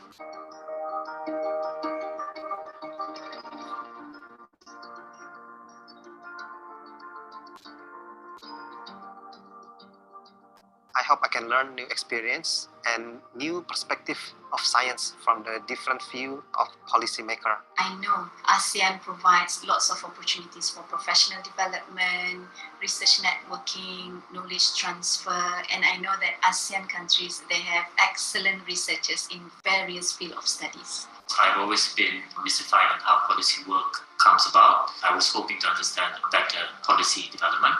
I hope I can learn new experience and new perspective of science from the different view of policymaker. I know ASEAN provides lots of opportunities for professional development, research networking, knowledge transfer, and I know that ASEAN countries, they have excellent researchers in various fields of studies. I've always been mystified on how policy work comes about. I was hoping to understand better policy development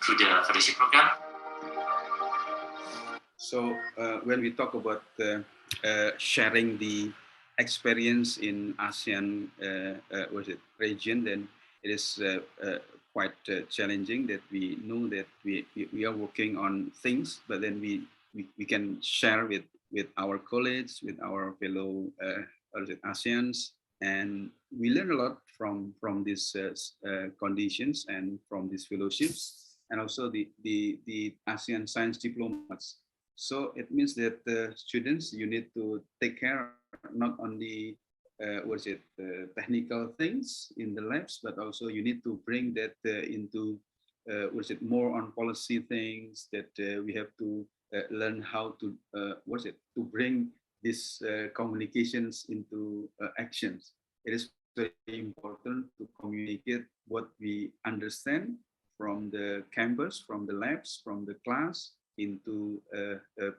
through the fellowship program. So when we talk about sharing the experience in ASEAN region, then it is quite challenging that we know that we are working on things, but then we can share with our colleagues, with our fellow ASEANs, and we learn a lot from these conditions and from these fellowships, and also the ASEAN science diplomats. So it means that students, you need to take care not only technical things in the labs, but also you need to bring that into more on policy things, that we have to learn how to to bring these communications into actions. It is very important to communicate what we understand from the campus, from the labs, from the class, into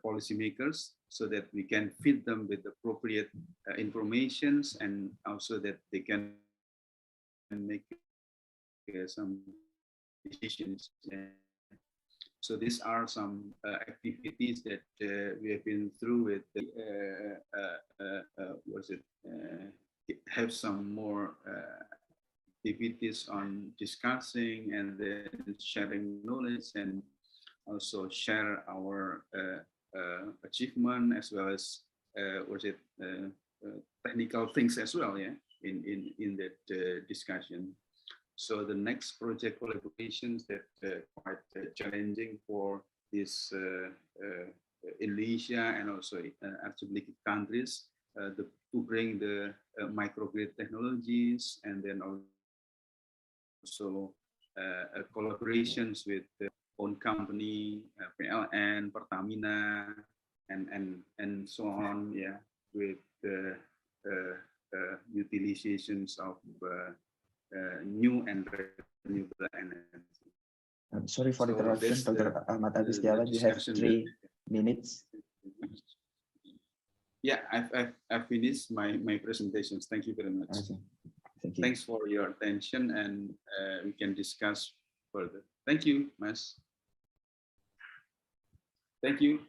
policymakers, so that we can feed them with appropriate informations, and also that they can make some decisions. So these are some activities that we have been through with have some more activities on discussing and then sharing knowledge, and also share our achievement, as well as technical things as well, in that discussion. So the next project collaborations that quite challenging for this Indonesia and also Republic countries to bring the microgrid technologies, and then also collaborations with own company, PLN, Pertamina, and so on, with utilizations of new and renewable energy. I'm sorry for the So interruption, that's Dr. Ahmad the Agustiawan. You have discussion 3 minutes. Yeah, I've finished my presentations. Thank you very much. Okay. Thank you. Thanks for your attention, and we can discuss further. Thank you, Mas. Thank you.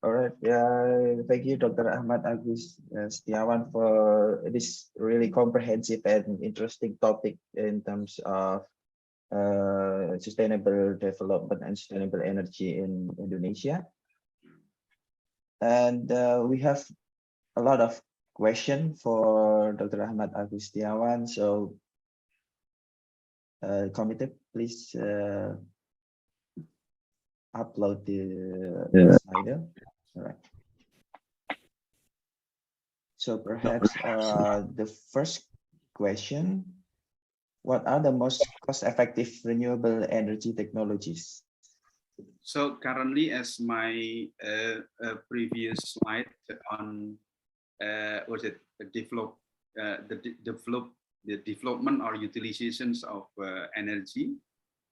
All right. Yeah, thank you, Dr. Ahmad Agustiawan, for this really comprehensive and interesting topic in terms of sustainable development and sustainable energy in Indonesia. And we have a lot of questions for Dr. Ahmad Agustiawan. So, committee, please upload the slide. All right. So perhaps the first question, what are the most cost-effective renewable energy technologies? So currently, as my previous slide on the development or utilizations of energy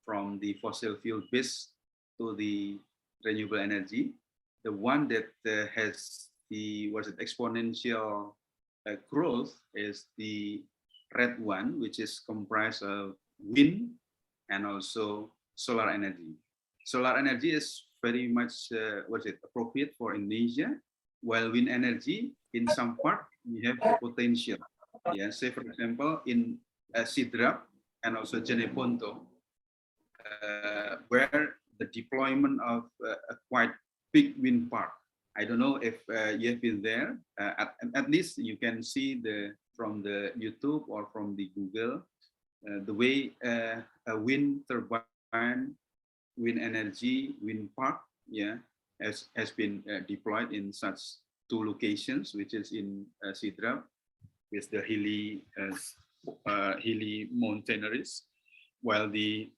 from the fossil fuel base to the renewable energy, the one that has the exponential growth is the red one, which is comprised of wind and also solar energy. Solar energy is very much appropriate for Indonesia, while wind energy in some part we have the potential. Yeah, say for example in Sidrap and also Jeneponto, where the deployment of a quite big wind park. I don't know if you have been there. At least you can see from the YouTube or from the Google the way a wind turbine, wind energy, wind park, yeah, has been deployed in such 2 locations, which is in Sidrap with the hilly mountain areas, while the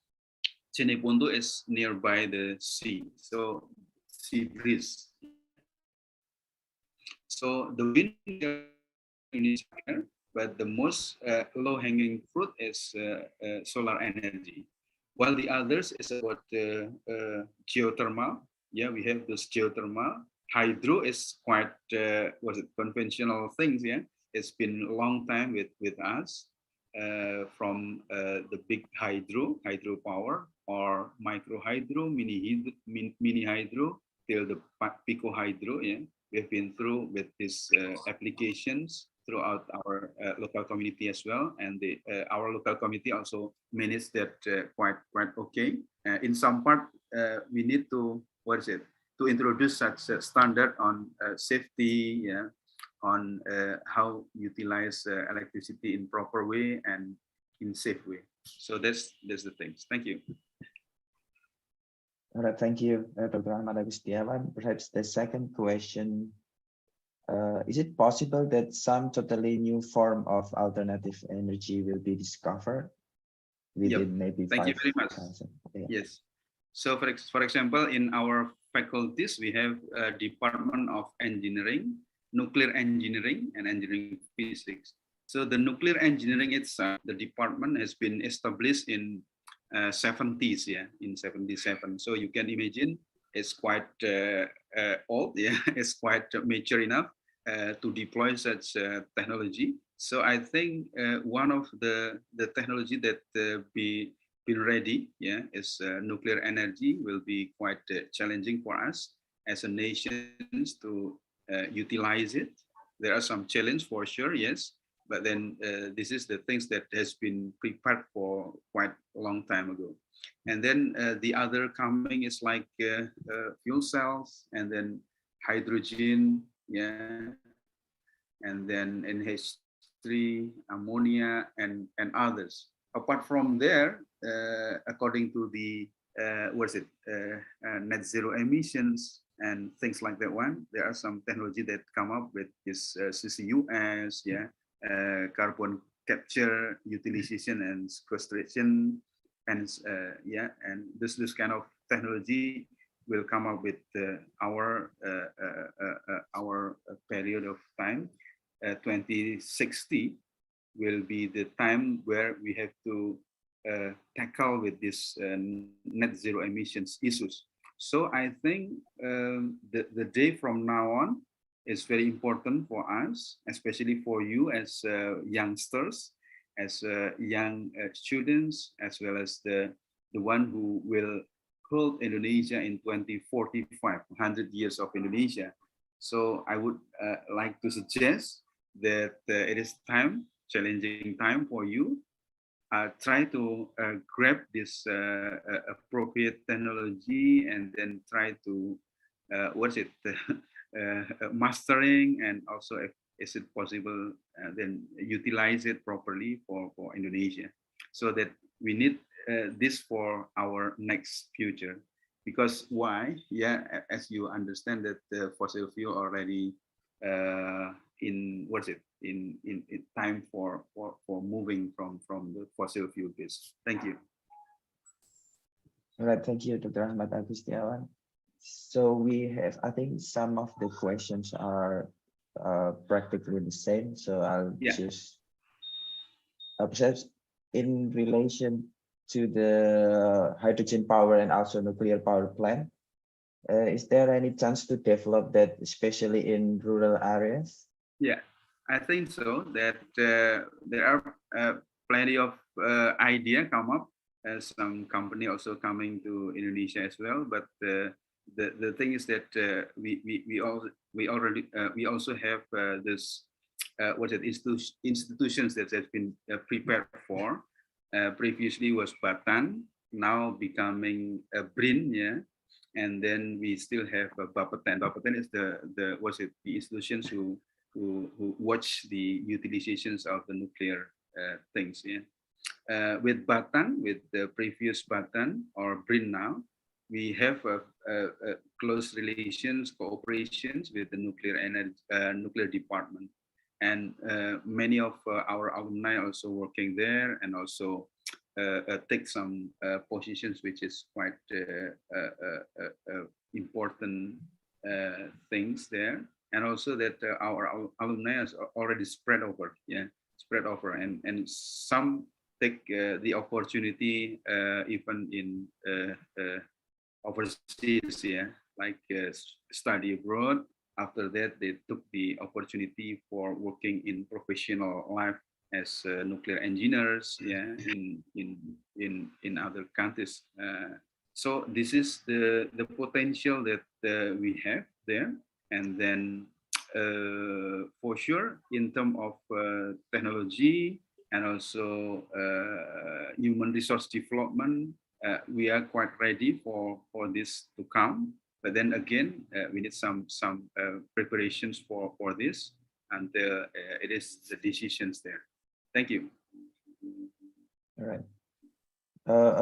Jeneponto is nearby the sea, so sea breeze. So the wind is higher, but the most low-hanging fruit is solar energy, while the others is about geothermal. Yeah, we have this geothermal. Hydro is quite conventional things. Yeah, it's been a long time with us. From the big hydropower, or micro hydro, mini hydro, till the pico hydro. Yeah, we've been through with these applications throughout our local community as well, and our local community also managed that quite okay. In some part, we need to to introduce such a standard on safety, yeah, on how utilize electricity in proper way and in safe way. So that's the things. Thank you. All right, thank you, Dr. Ahmad Agustiawan. Perhaps the second question, is it possible that some totally new form of alternative energy will be discovered within maybe 5 Thank you very much. Yeah. Yes. So for example, in our faculties, we have a Department of Engineering, Nuclear Engineering, and Engineering Physics. So the nuclear engineering itself, the department has been established in 70s, yeah, in 77. So you can imagine it's quite old, yeah, it's quite mature enough to deploy such technology. So I think one of the technology that been ready, yeah, is nuclear energy will be quite challenging for us as a nation to utilize it. There are some challenge for sure, yes, but then this is the things that has been prepared for quite a long time ago. And then the other coming is like fuel cells, and then hydrogen, yeah, and then NH3, ammonia, and others. Apart from there, according to the net zero emissions and things like that one, there are some technology that come up with this CCUS, yeah, carbon capture, utilization, and sequestration, and yeah, and this kind of technology will come up with our period of time, 2060. will be the time where we have to tackle with this net zero emissions issues. So I think the day from now on is very important for us, especially for you as youngsters, as young students, as well as the one who will hold Indonesia in 2045, 100 years of Indonesia. So I would like to suggest that it is time, challenging time for you. Try to grab this appropriate technology and then try to mastering, and also if is it possible then utilize it properly for Indonesia, so that we need this for our next future. Because why? Yeah, as you understand that the fossil fuel already in time for moving from the fossil fuel base. Thank you. All right, thank you, Dr. Ahmad Agustiawan. So we have, I think some of the questions are practically the same. So I'll just perhaps in relation to the hydrogen power and also nuclear power plant. Is there any chance to develop that, especially in rural areas? Yeah, I think so. That there are plenty of idea come up. Some company also coming to Indonesia as well. But the thing is that we also have this institutions that has been prepared for. Previously was Batan, now becoming BRIN, yeah. And then we still have Bapeten. Bapeten is the institutions who watch the utilizations of the nuclear things. Yeah, with Batan, with the previous Batan or BRIN now, we have a close relations, cooperations with the nuclear department, and many of our alumni also working there, and also take some positions which is quite important things there, and also that our alumni is already spread over, and some take the opportunity even in overseas, yeah, like study abroad. After that, they took the opportunity for working in professional life as nuclear engineers, yeah, in other countries. So this is the potential that we have there. And then for sure, in terms of technology and also human resource development, we are quite ready for this to come. But then again, we need some preparations for this, and it is the decisions there. Thank you. All right.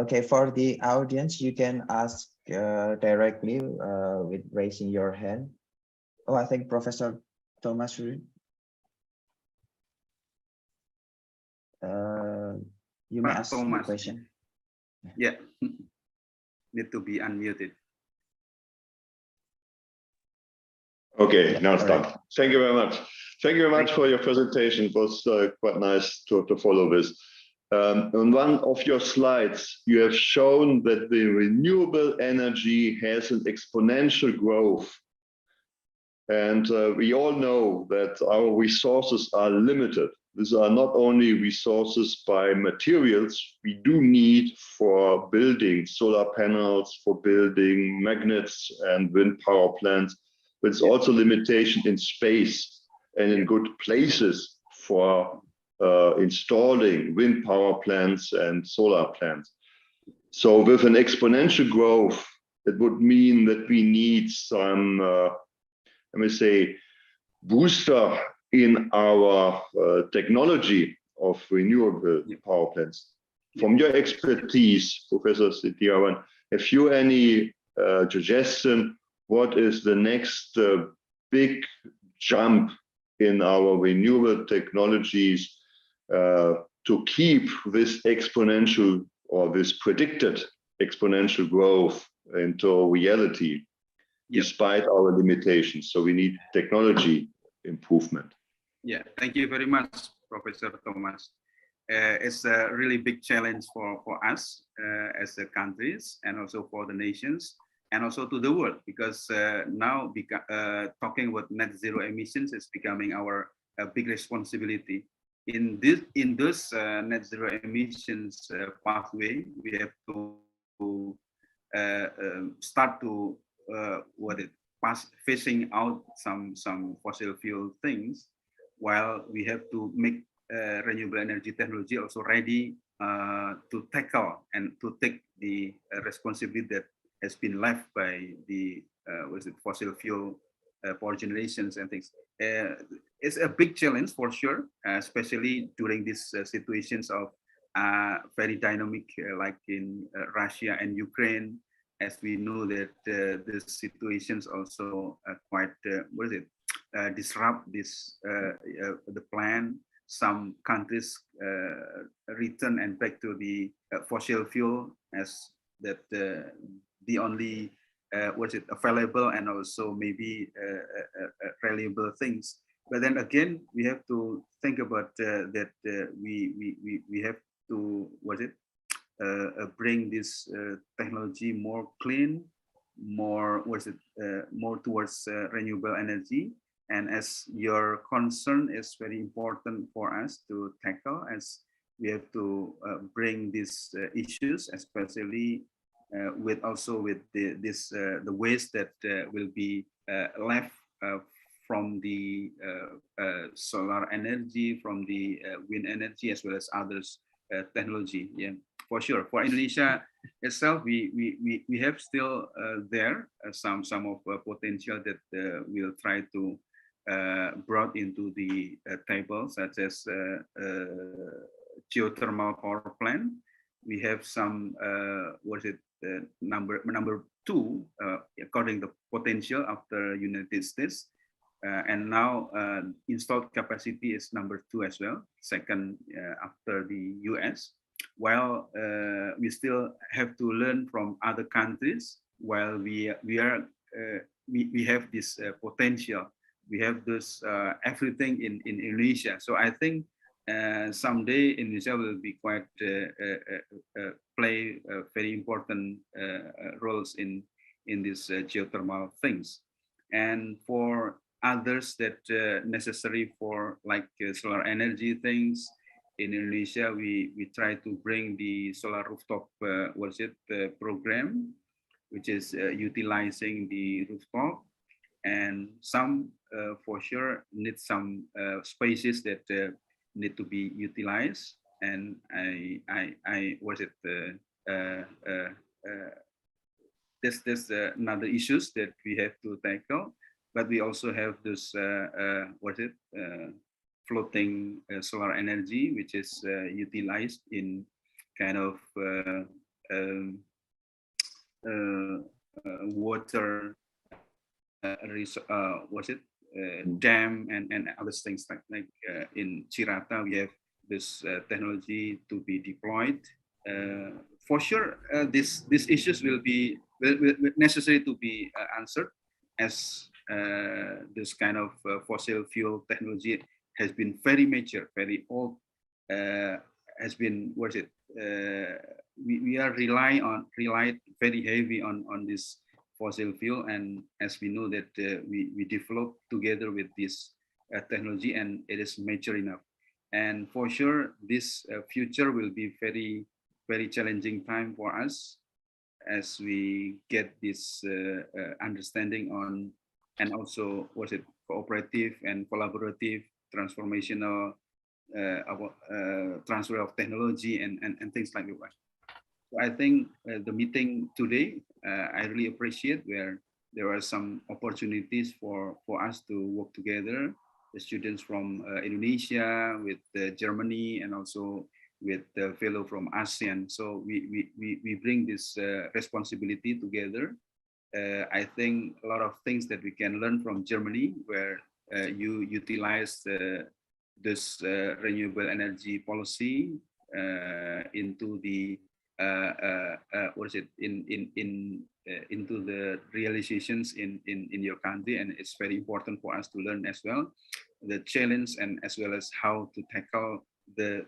Okay, for the audience, you can ask directly with raising your hand. Oh, I think Professor Thomas Ruud. You may ask the question. Yeah, need to be unmuted. Okay, now it's done. Thank you very much. Thank you very much for your presentation. It was quite nice to follow this. On one of your slides, you have shown that the renewable energy has an exponential growth. And we all know that our resources are limited. These are not only resources by materials we do need for building solar panels, for building magnets and wind power plants, but it's also limitation in space and in good places for installing wind power plants and solar plants. So with an exponential growth, it would mean that we need some, let me say, booster in our technology of renewable power plants. From your expertise, Professor Setiawan, have you any suggestion? What is the next big jump in our renewable technologies to keep this exponential or this predicted exponential growth into reality, despite our limitations? So we need technology improvement. Yeah, thank you very much, Professor Thomas. It's a really big challenge for us as the countries and also for the nations and also to the world, because now talking about net zero emissions is becoming our big responsibility. In this net zero emissions pathway, we have to start to phasing out some fossil fuel things, while we have to make renewable energy technology also ready to tackle and to take the responsibility that has been left by the fossil fuel power generations and things. It's a big challenge for sure, especially during these situations of very dynamic, like in Russia and Ukraine, as we know that the situations also quite disrupt this the plan. Some countries return and back to the fossil fuel as that the only available and also maybe reliable things. But then again, we have to think about that we have to bring this technology more clean, more more towards renewable energy. And as your concern is very important for us to tackle, as we have to bring these issues, especially with the waste that will be left from the solar energy, from the wind energy, as well as others technology. Yeah, for sure. For Indonesia itself, we have still there some of potential that we'll try to brought into the table, such as geothermal power plant. We have some number two according to potential after United States, and now installed capacity is number 2 as well, second after the US. While we still have to learn from other countries, while we have this potential. We have this everything in Indonesia. So I think someday Indonesia will be quite play very important roles in these geothermal things. And for others that necessary for like solar energy things in Indonesia, we try to bring the solar rooftop program, which is utilizing the rooftop. And some for sure need some spaces that need to be utilized. And there's another issues that we have to tackle, but we also have this floating solar energy, which is utilized in kind of water dam and other things like in Cirata we have this technology to be deployed. For sure, these issues will necessary to be answered, as this kind of fossil fuel technology has been very mature, very old, has been we are relied very heavy on this fossil fuel, and as we know that we developed together with this technology and it is mature enough. And for sure, this future will be very, very challenging time for us as we get this understanding on, and also cooperative and collaborative transformational transfer of technology and things like that. So I think the meeting today, I really appreciate, where there are some opportunities for us to work together, the students from Indonesia with Germany and also with the fellow from ASEAN. So we bring this responsibility together. I think a lot of things that we can learn from Germany, where you utilize this renewable energy policy into the into the realizations in your country, and it's very important for us to learn as well. the challenge and as well as how to tackle the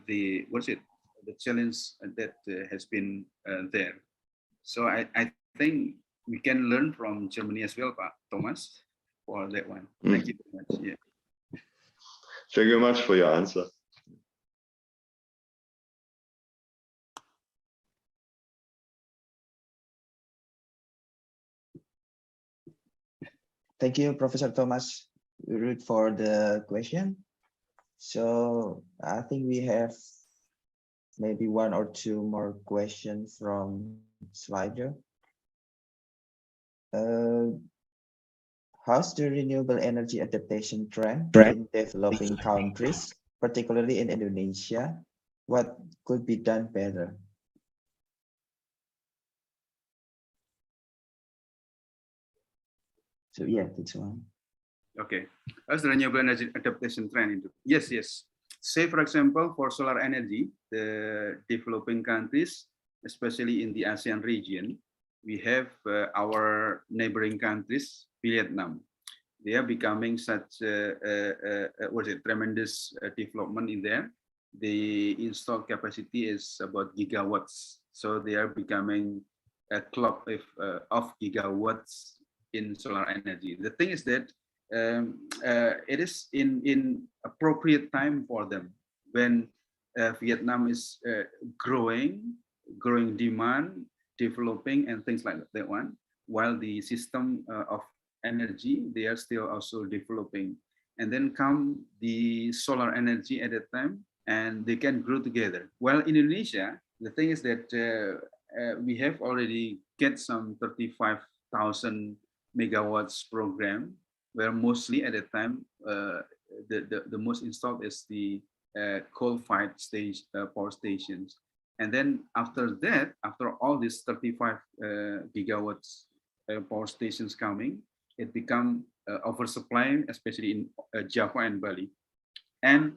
challenge that has been there. So I think we can learn from Germany as well, Pak Thomas, for that one. Thank you very much. Yeah. Thank you very much for your answer. Thank you, Professor Thomas Ruud, for the question. So I think we have maybe one or two more questions from Slido. How's the renewable energy adaptation trend in developing countries, particularly in Indonesia? What could be done better? So yeah, that's one. Okay, as the renewable energy adaptation trend into yes. Say for example, for solar energy, the developing countries, especially in the ASEAN region, we have our neighboring countries, Vietnam. They are becoming such tremendous development in there. The installed capacity is about gigawatts, so they are becoming a clock of gigawatts in solar energy. The thing is that it is in appropriate time for them when Vietnam is growing demand, developing and things like that one, while the system of energy, they are still also developing. And then come the solar energy at that time, and they can grow together. While in Indonesia, the thing is that we have already get some 35,000 megawatts program, where mostly at that time, the most installed is the coal-fired power stations. And then after that, after all these 35 gigawatts power stations coming, it become oversupply, especially in Java and Bali. And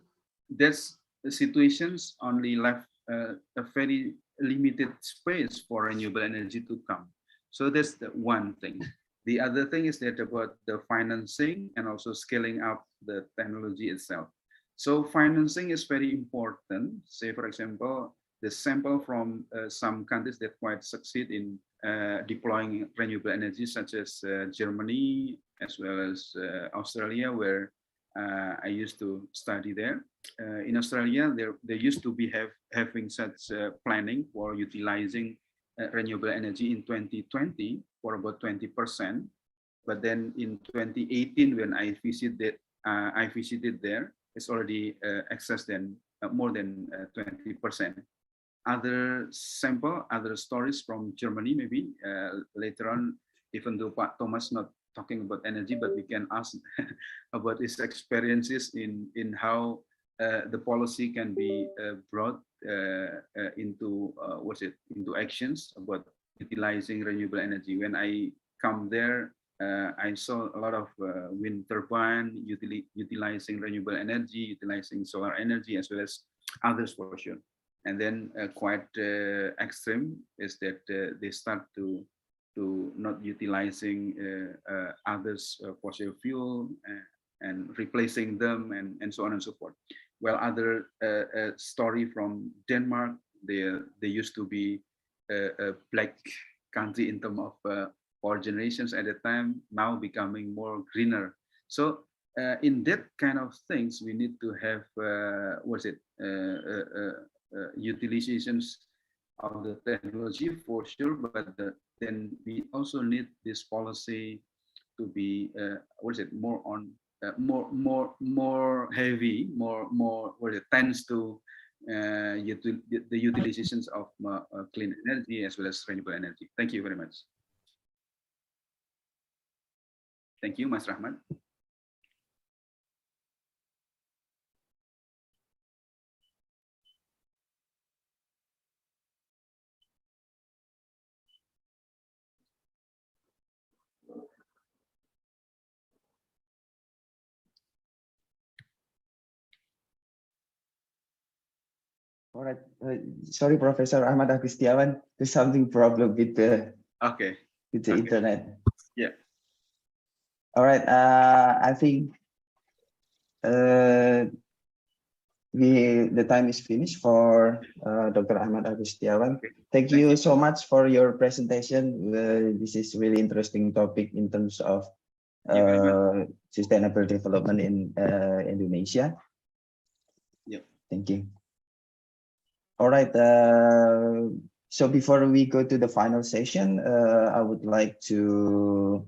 there's situations only left a very limited space for renewable energy to come. So that's the one thing. The other thing is that about the financing and also scaling up the technology itself. So financing is very important. Say, for example, the sample from some countries that quite succeed in deploying renewable energy, such as Germany, as well as Australia, where I used to study there. In Australia, they used to be having such planning for utilizing renewable energy in 2020 for about 20%. But then in 2018, when I visited there, it's already excess than more than 20%. Other stories from Germany, maybe later on, even though Pak Thomas not talking about energy, but we can ask about his experiences in how the policy can be brought into into actions about utilizing renewable energy. When I come there, I saw a lot of wind turbine utilizing renewable energy, utilizing solar energy, as well as others for sure. And then quite extreme is that they start to not utilizing others fossil fuel and replacing them and so on and so forth. Well, other story from Denmark, they used to be a black country in terms of power generations at the time, now becoming more greener. So in that kind of things, we need to have utilizations of the technology for sure, but then we also need this policy to be more on more heavy, more tends to the utilizations of clean energy as well as renewable energy. Thank you very much. Thank you, Mas Rahmat. All right. Sorry, Professor Ahmad Agustiawan. There's something problem with the internet. Yeah. All right. I think The time is finished for Dr. Ahmad Agustiawan. Thank you so much for your presentation. This is really interesting topic in terms of sustainable development in Indonesia. Yep. Thank you. All right. So before we go to the final session, I would like to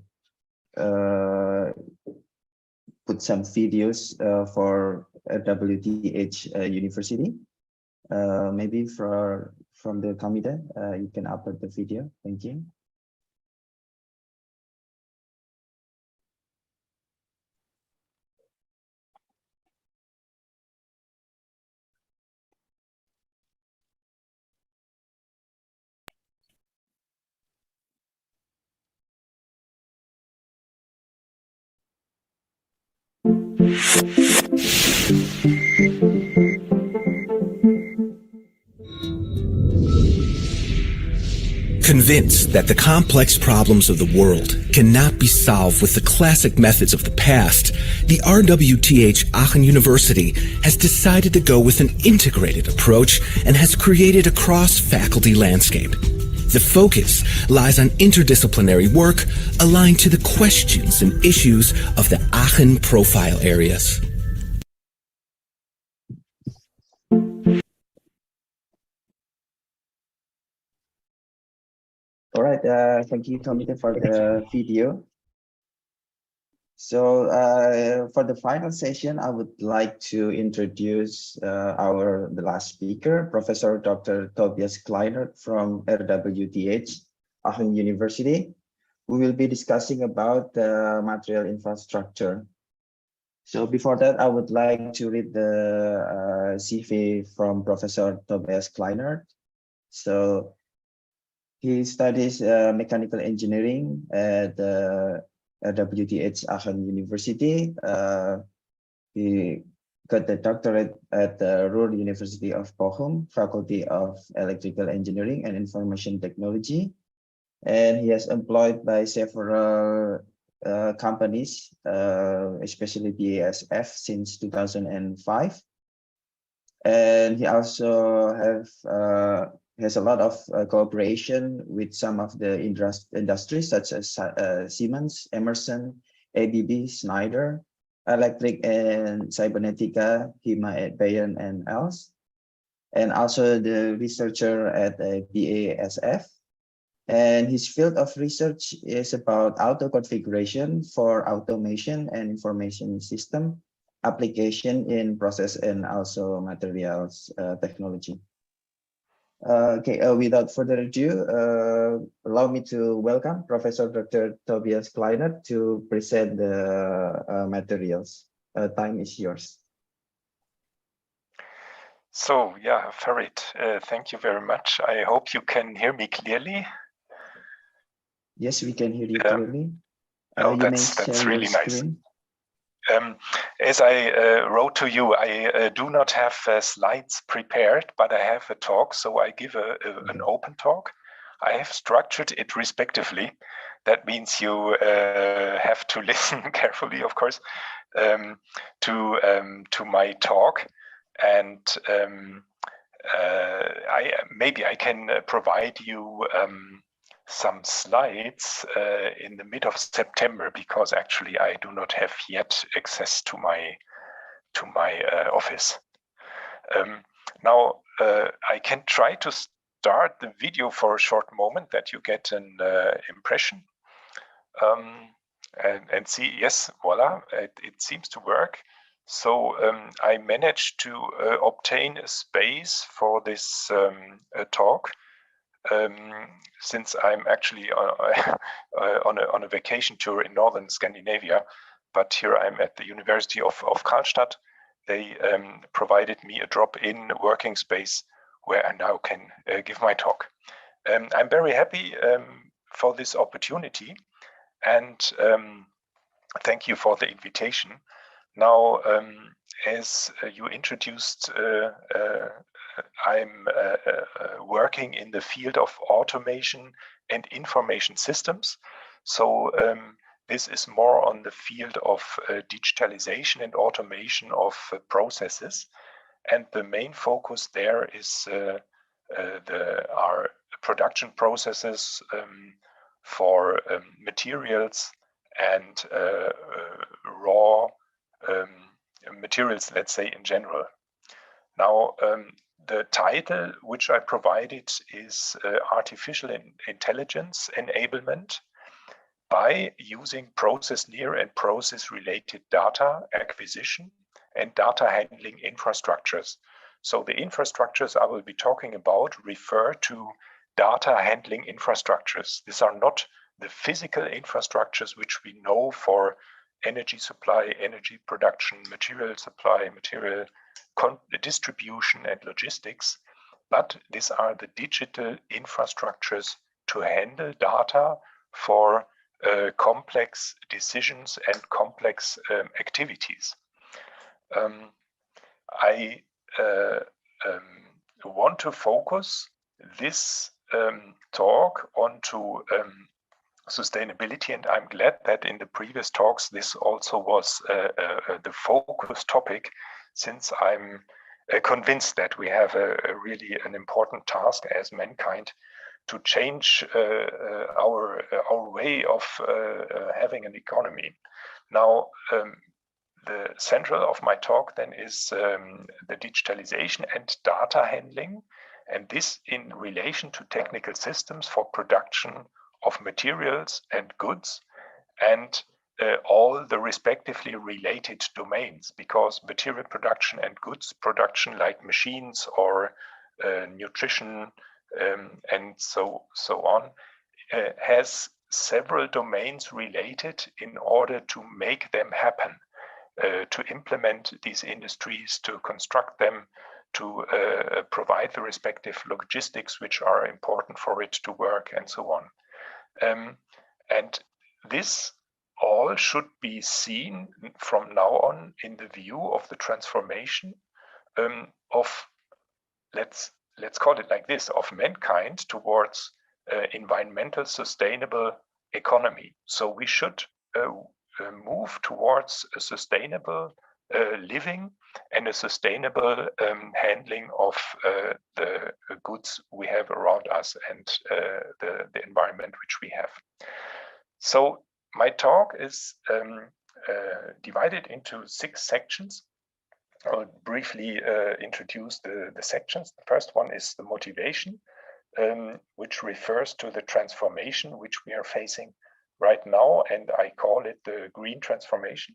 put some videos for WTH University. Maybe from the Kamida, you can upload the video. Thank you. Convinced that the complex problems of the world cannot be solved with the classic methods of the past, the RWTH Aachen University has decided to go with an integrated approach and has created a cross-faculty landscape. The focus lies on interdisciplinary work aligned to the questions and issues of the Aachen profile areas. All right, thank you, Tomita, for the video. So for the final session, I would like to introduce the last speaker, Professor Dr. Tobias Kleinert from RWTH Aachen University, who will be discussing about material infrastructure. So before that, I would like to read the CV from Professor Tobias Kleinert. So he studies mechanical engineering at WTH Aachen University. He got the doctorate at the Ruhr University of Bochum, Faculty of Electrical Engineering and Information Technology. And he has employed by several companies, especially BASF since 2005. And he also has a lot of cooperation with some of the industries such as Siemens, Emerson, ABB, Schneider, Electric and Cybernetica, Hima, Bayern, and else. And also the researcher at BASF. And his field of research is about auto configuration for automation and information system application in process and also materials technology. Okay, without further ado, allow me to welcome Professor Dr. Tobias Kleinert to present the materials. Time is yours. So, yeah, Farid, thank you very much. I hope you can hear me clearly. Yes, we can hear you clearly. Oh, that's really nice. As I wrote to you, I do not have slides prepared, but I have a talk, so I give an open talk. I have structured it respectively. That means you have to listen carefully, of course, to my talk. And maybe I can provide you some slides in the mid of September, because actually I do not have yet access to my office. Now I can try to start the video for a short moment that you get an impression and see. Yes, voila, it seems to work. So I managed to obtain a space for this talk. Since I'm actually on a vacation tour in northern Scandinavia, but here I'm at the University of Karlstad. They provided me a drop-in working space where I now can give my talk. I'm very happy for this opportunity, and thank you for the invitation. Now, as you introduced, I'm working in the field of automation and information systems. So this is more on the field of digitalization and automation of processes. And the main focus there is our production processes for materials and raw materials, let's say, in general. Now, the title which I provided is Artificial Intelligence Enablement by using process-near and process-related data acquisition and data handling infrastructures. So the infrastructures I will be talking about refer to data handling infrastructures. These are not the physical infrastructures which we know for energy supply, energy production, material supply, material distribution and logistics, but these are the digital infrastructures to handle data for complex decisions and complex activities. I want to focus this talk onto sustainability, and I'm glad that in the previous talks this also was the focus topic, since I'm convinced that we have a really an important task as mankind to change our way of having an economy. Now, the central of my talk then is the digitalization and data handling, and this in relation to technical systems for production of materials and goods, and all the respectively related domains, because material production and goods production, like machines or nutrition and so on, has several domains related in order to make them happen, to implement these industries, to construct them, to provide the respective logistics which are important for it to work, and so on. And this all should be seen from now on in the view of the transformation of, let's call it like this, of mankind towards environmental sustainable economy. So we should move towards a sustainable living and a sustainable handling of the goods we have around us and the environment which we have. So my talk is divided into 6 sections. I'll briefly introduce the sections. The first one is the motivation, which refers to the transformation which we are facing right now, and I call it the green transformation.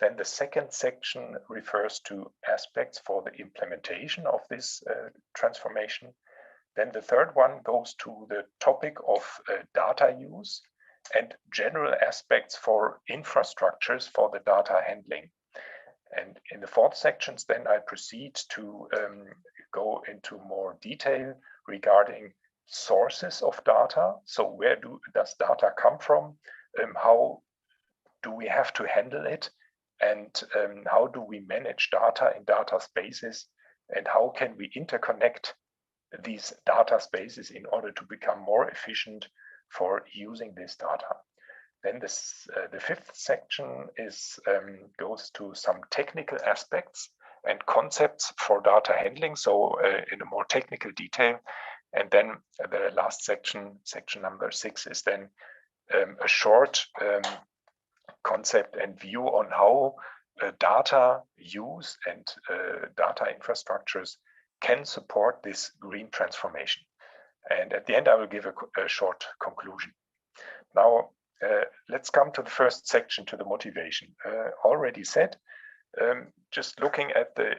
Then the second section refers to aspects for the implementation of this transformation. Then the third one goes to the topic of data use and general aspects for infrastructures for the data handling. And in the fourth sections, then I proceed to go into more detail regarding sources of data. So where does data come from? How do we have to handle it? And how do we manage data in data spaces? And how can we interconnect these data spaces in order to become more efficient for using this data? Then the fifth section goes to some technical aspects and concepts for data handling, so in a more technical detail. And then the last section, section number 6, is then a short concept and view on how data use and data infrastructures can support this green transformation. And at the end, I will give a short conclusion. Now, let's come to the first section, to the motivation. Already said, just looking at the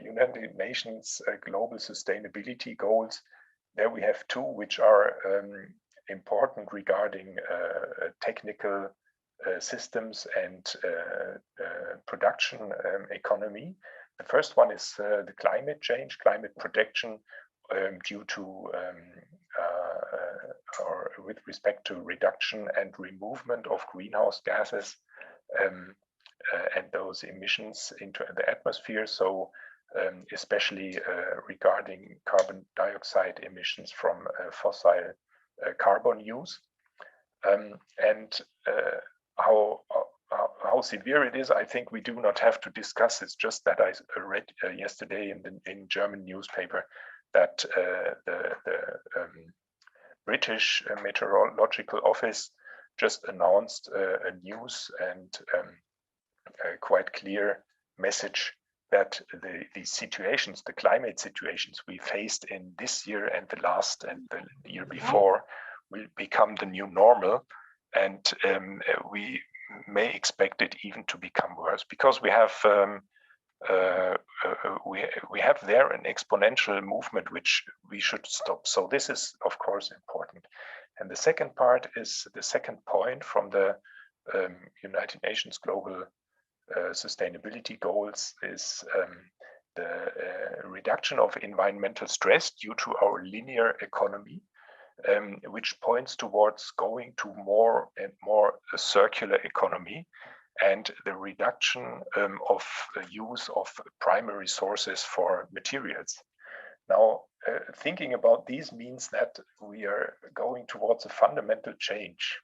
United Nations global sustainability goals, there we have 2 which are important regarding technical systems and production economy. The first one is the climate change, climate protection due to or with respect to reduction and removal of greenhouse gases and those emissions into the atmosphere. So especially regarding carbon dioxide emissions from fossil carbon use. And how severe it is, I think we do not have to discuss. It's just that I read yesterday in German newspaper that the British Meteorological Office just announced a news and a quite clear message that the situations, the climate situations we faced in this year and the last and the year before will become the new normal, and we may expect it even to become worse, because we have there an exponential movement which we should stop. So this is of course important. And the second part is the second point from the United Nations Global Sustainability Goals is the reduction of environmental stress due to our linear economy, which points towards going to more and more a circular economy, and the reduction of the use of primary sources for materials. Now, thinking about these means that we are going towards a fundamental change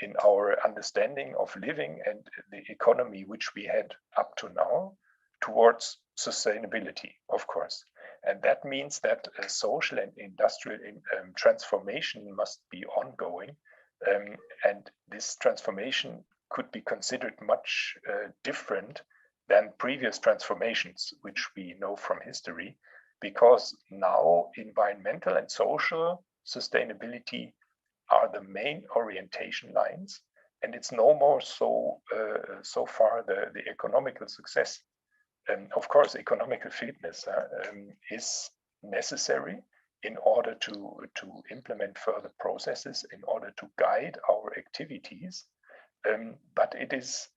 in our understanding of living and the economy which we had up to now towards sustainability, of course. And that means that a social and industrial transformation must be ongoing. And this transformation could be considered much different than previous transformations, which we know from history, because now environmental and social sustainability are the main orientation lines, and it's no more so far the economical success. Of course, economical fitness is necessary in order to implement further processes, in order to guide our activities, but it is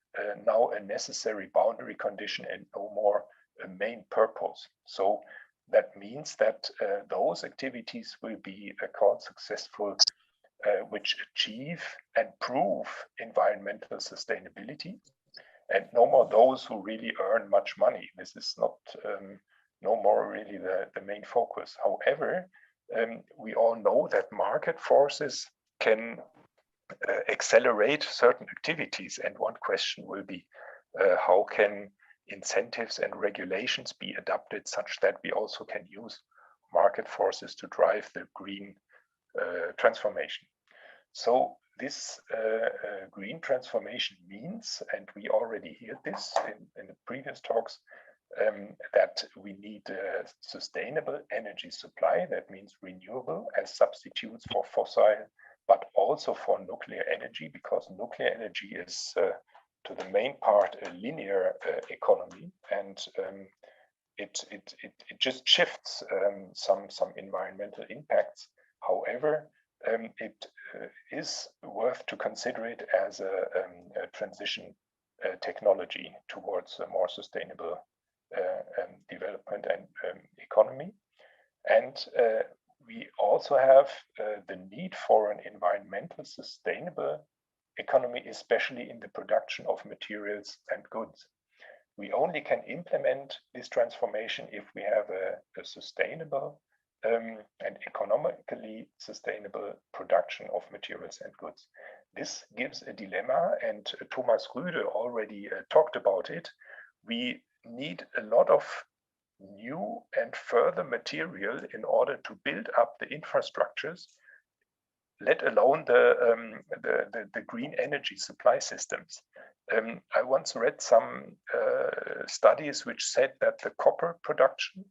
now a necessary boundary condition and no more a main purpose. So that means that those activities will be called successful which achieve and prove environmental sustainability, and no more those who really earn much money. This is not no more really the main focus. However, we all know that market forces can accelerate certain activities, and one question will be how can incentives and regulations be adapted such that we also can use market forces to drive the green transformation. So this green transformation means, and we already heard this in the previous talks, that we need a sustainable energy supply. That means renewable as substitutes for fossil, but also for nuclear energy, because nuclear energy is to the main part a linear economy, and it just shifts some environmental impacts. However, it is worth to consider it as a transition technology towards a more sustainable development and economy. And we also have the need for an environmental sustainable economy, especially in the production of materials and goods. We only can implement this transformation if we have a sustainable and economically sustainable production of materials and goods. This gives a dilemma, and Thomas Rüde already talked about it. We need a lot of new and further material in order to build up the infrastructures, let alone the green energy supply systems. I once read some studies which said that the copper production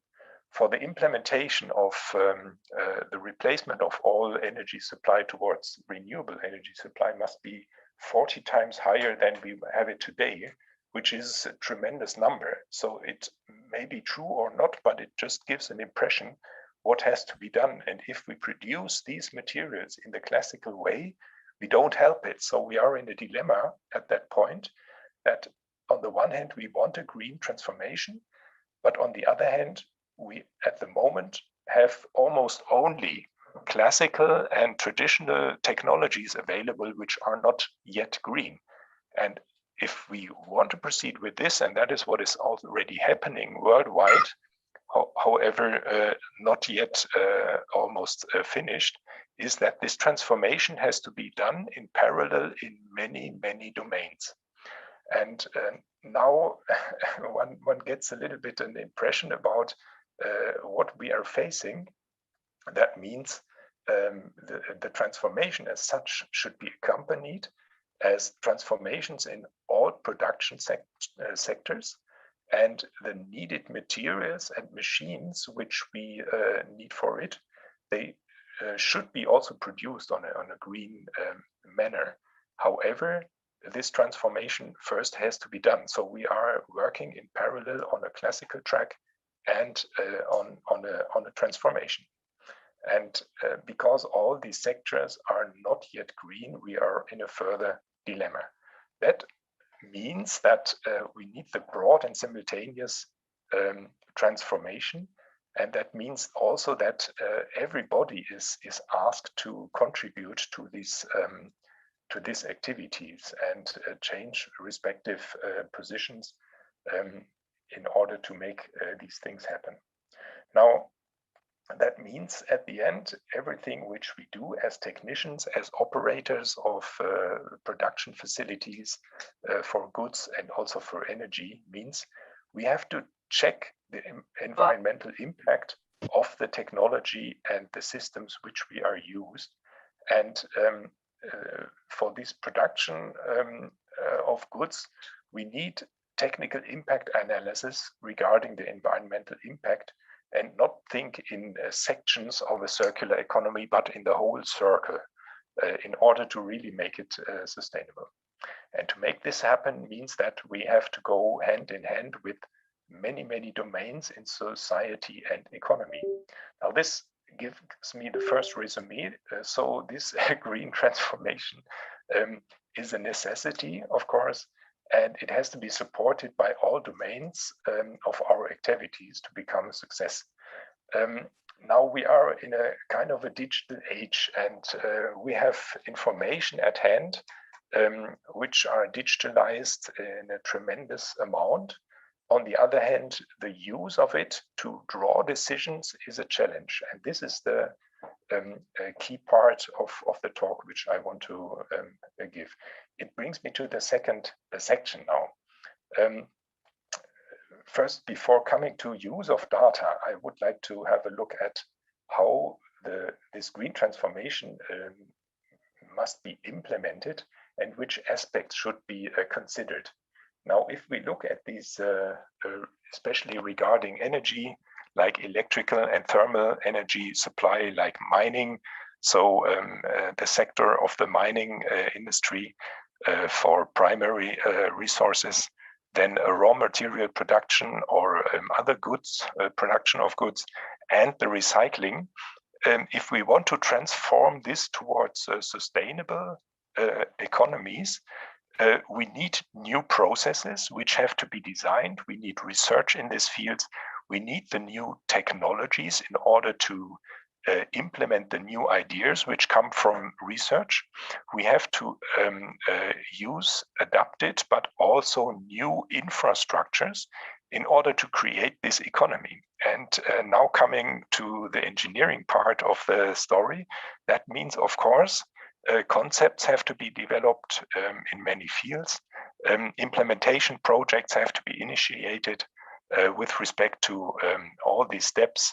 for the implementation of the replacement of all energy supply towards renewable energy supply must be 40 times higher than we have it today, which is a tremendous number. So it may be true or not, but it just gives an impression what has to be done. And if we produce these materials in the classical way, we don't help it. So we are in a dilemma at that point, that on the one hand, we want a green transformation, but on the other hand, we at the moment have almost only classical and traditional technologies available which are not yet green. And if we want to proceed with this, and that is what is already happening worldwide, however not yet almost finished, is that this transformation has to be done in parallel in many, many domains. And now one gets a little bit an impression about what we are facing. That means the transformation as such should be accompanied as transformations in all production sectors, and the needed materials and machines which we need for it, they should be also produced on a green manner. However, this transformation first has to be done. So we are working in parallel on a classical track and on a transformation. And because all these sectors are not yet green, we are in a further dilemma. That means that we need the broad and simultaneous transformation. And that means also that everybody is asked to contribute to these activities and change respective positions in order to make these things happen. Now, that means at the end, everything which we do as technicians, as operators of production facilities for goods and also for energy, means we have to check the environmental impact of the technology and the systems which we are used. And for this production of goods, we need technical impact analysis regarding the environmental impact, and not think in sections of a circular economy, but in the whole circle in order to really make it sustainable. And to make this happen means that we have to go hand in hand with many, many domains in society and economy. Now, this gives me the first resume. So this green transformation is a necessity, of course, and it has to be supported by all domains of our activities to become a success. Now we are in a kind of a digital age, and we have information at hand which are digitalized in a tremendous amount. On the other hand, the use of it to draw decisions is a challenge. And this is the key part of the talk which I want to give. It brings me to the second section now. First, before coming to use of data, I would like to have a look at how this green transformation must be implemented and which aspects should be considered. Now, if we look at these, especially regarding energy, like electrical and thermal energy supply, like mining, so the sector of the mining industry for primary resources, then a raw material production or other goods, production of goods, and the recycling. If we want to transform this towards sustainable economies, we need new processes which have to be designed. We need research in these fields. We need the new technologies in order to implement the new ideas which come from research. We have to use adapted but also new infrastructures in order to create this economy. And now coming to the engineering part of the story, that means, of course, concepts have to be developed in many fields. Implementation projects have to be initiated with respect to all these steps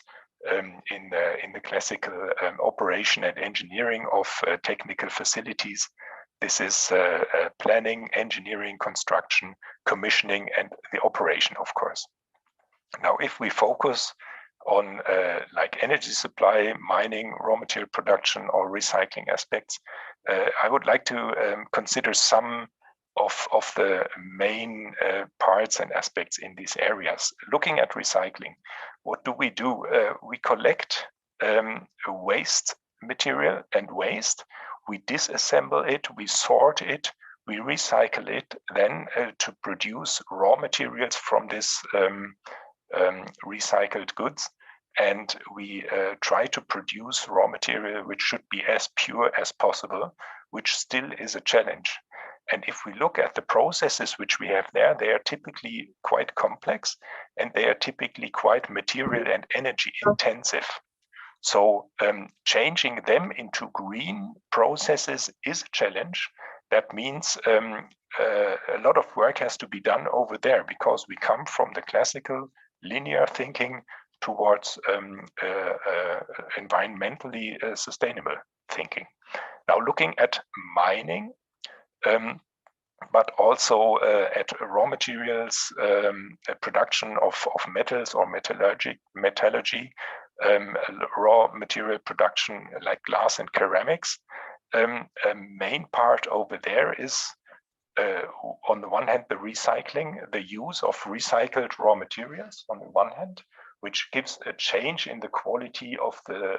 in the classical operation and engineering of technical facilities. This is planning, engineering, construction, commissioning, and the operation, of course. Now, if we focus on like energy supply, mining, raw material production, or recycling aspects, I would like to consider some of the main parts and aspects in these areas. Looking at recycling, what do? We collect waste material and waste, we disassemble it, we sort it, we recycle it, then to produce raw materials from this recycled goods. And we try to produce raw material which should be as pure as possible, which still is a challenge. And if we look at the processes which we have there, they are typically quite complex and they are typically quite material and energy intensive. So changing them into green processes is a challenge. That means a lot of work has to be done over there, because we come from the classical linear thinking towards environmentally sustainable thinking. Now, looking at mining, but also at raw materials, production of metals or metallurgy, raw material production like glass and ceramics. A main part over there is, on the one hand, the recycling, the use of recycled raw materials on the one hand, which gives a change in the quality of the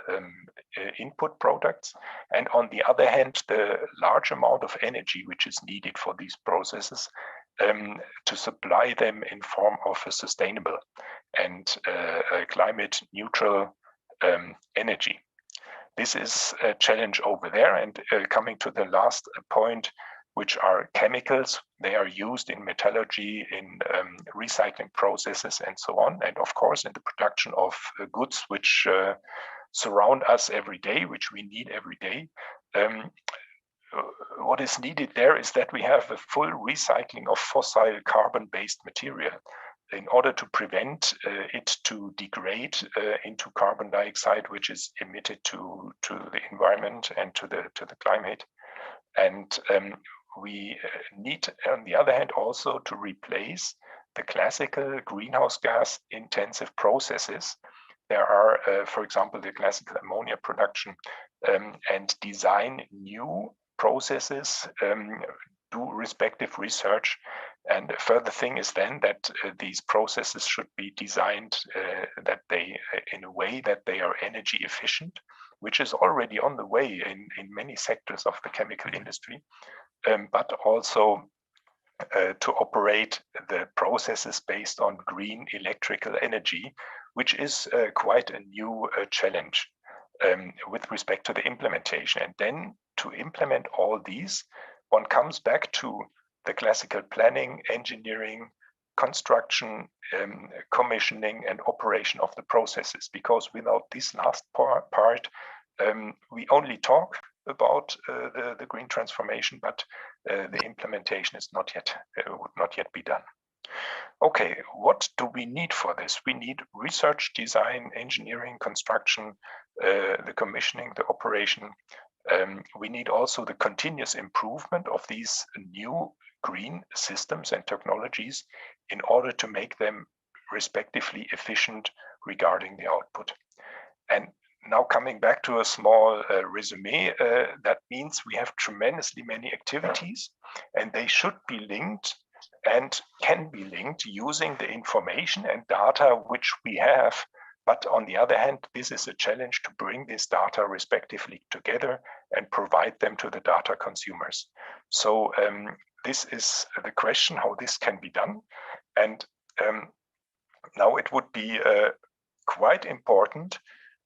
input products. And on the other hand, the large amount of energy which is needed for these processes to supply them in form of a sustainable and climate neutral energy. This is a challenge over there. And coming to the last point, which are chemicals. They are used in metallurgy, in recycling processes, and so on. And of course, in the production of goods which surround us every day, which we need every day. What is needed there is that we have a full recycling of fossil carbon-based material in order to prevent it to degrade into carbon dioxide, which is emitted to the environment and to the climate. And we need, on the other hand, also to replace the classical greenhouse gas intensive processes. There are, for example, the classical ammonia production, and design new processes, do respective research. And a further thing is then that these processes should be designed that they, in a way that they are energy efficient, which is already on the way in many sectors of the chemical industry, but also to operate the processes based on green electrical energy, which is quite a new challenge with respect to the implementation. And then to implement all these, one comes back to the classical planning, engineering, construction, commissioning, and operation of the processes, because without this last part, we only talk about the green transformation, but the implementation is not yet would not yet be done. Okay, what do we need for this? We need research, design, engineering, construction, the commissioning, the operation. We need also the continuous improvement of these new green systems and technologies in order to make them respectively efficient regarding the output. And now coming back to a small resume, that means we have tremendously many activities, and they should be linked and can be linked using the information and data which we have. But on the other hand, this is a challenge to bring this data respectively together and provide them to the data consumers. So this is the question, how this can be done. And now it would be quite important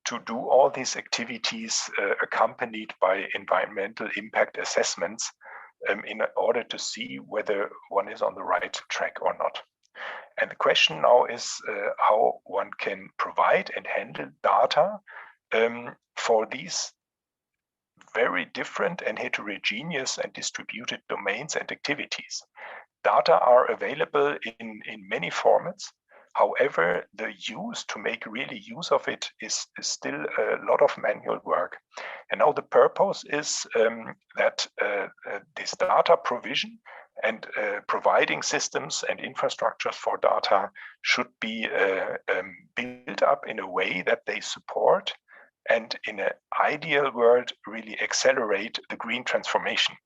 to do all these activities accompanied by environmental impact assessments in order to see whether one is on the right track or not. And the question now is how one can provide and handle data for these very different and heterogeneous and distributed domains and activities. Data are available in many formats. However, the use to make really use of it is still a lot of manual work. And now the purpose is that this data provision and providing systems and infrastructures for data should be built up in a way that they support and in an ideal world really accelerate the green transformation.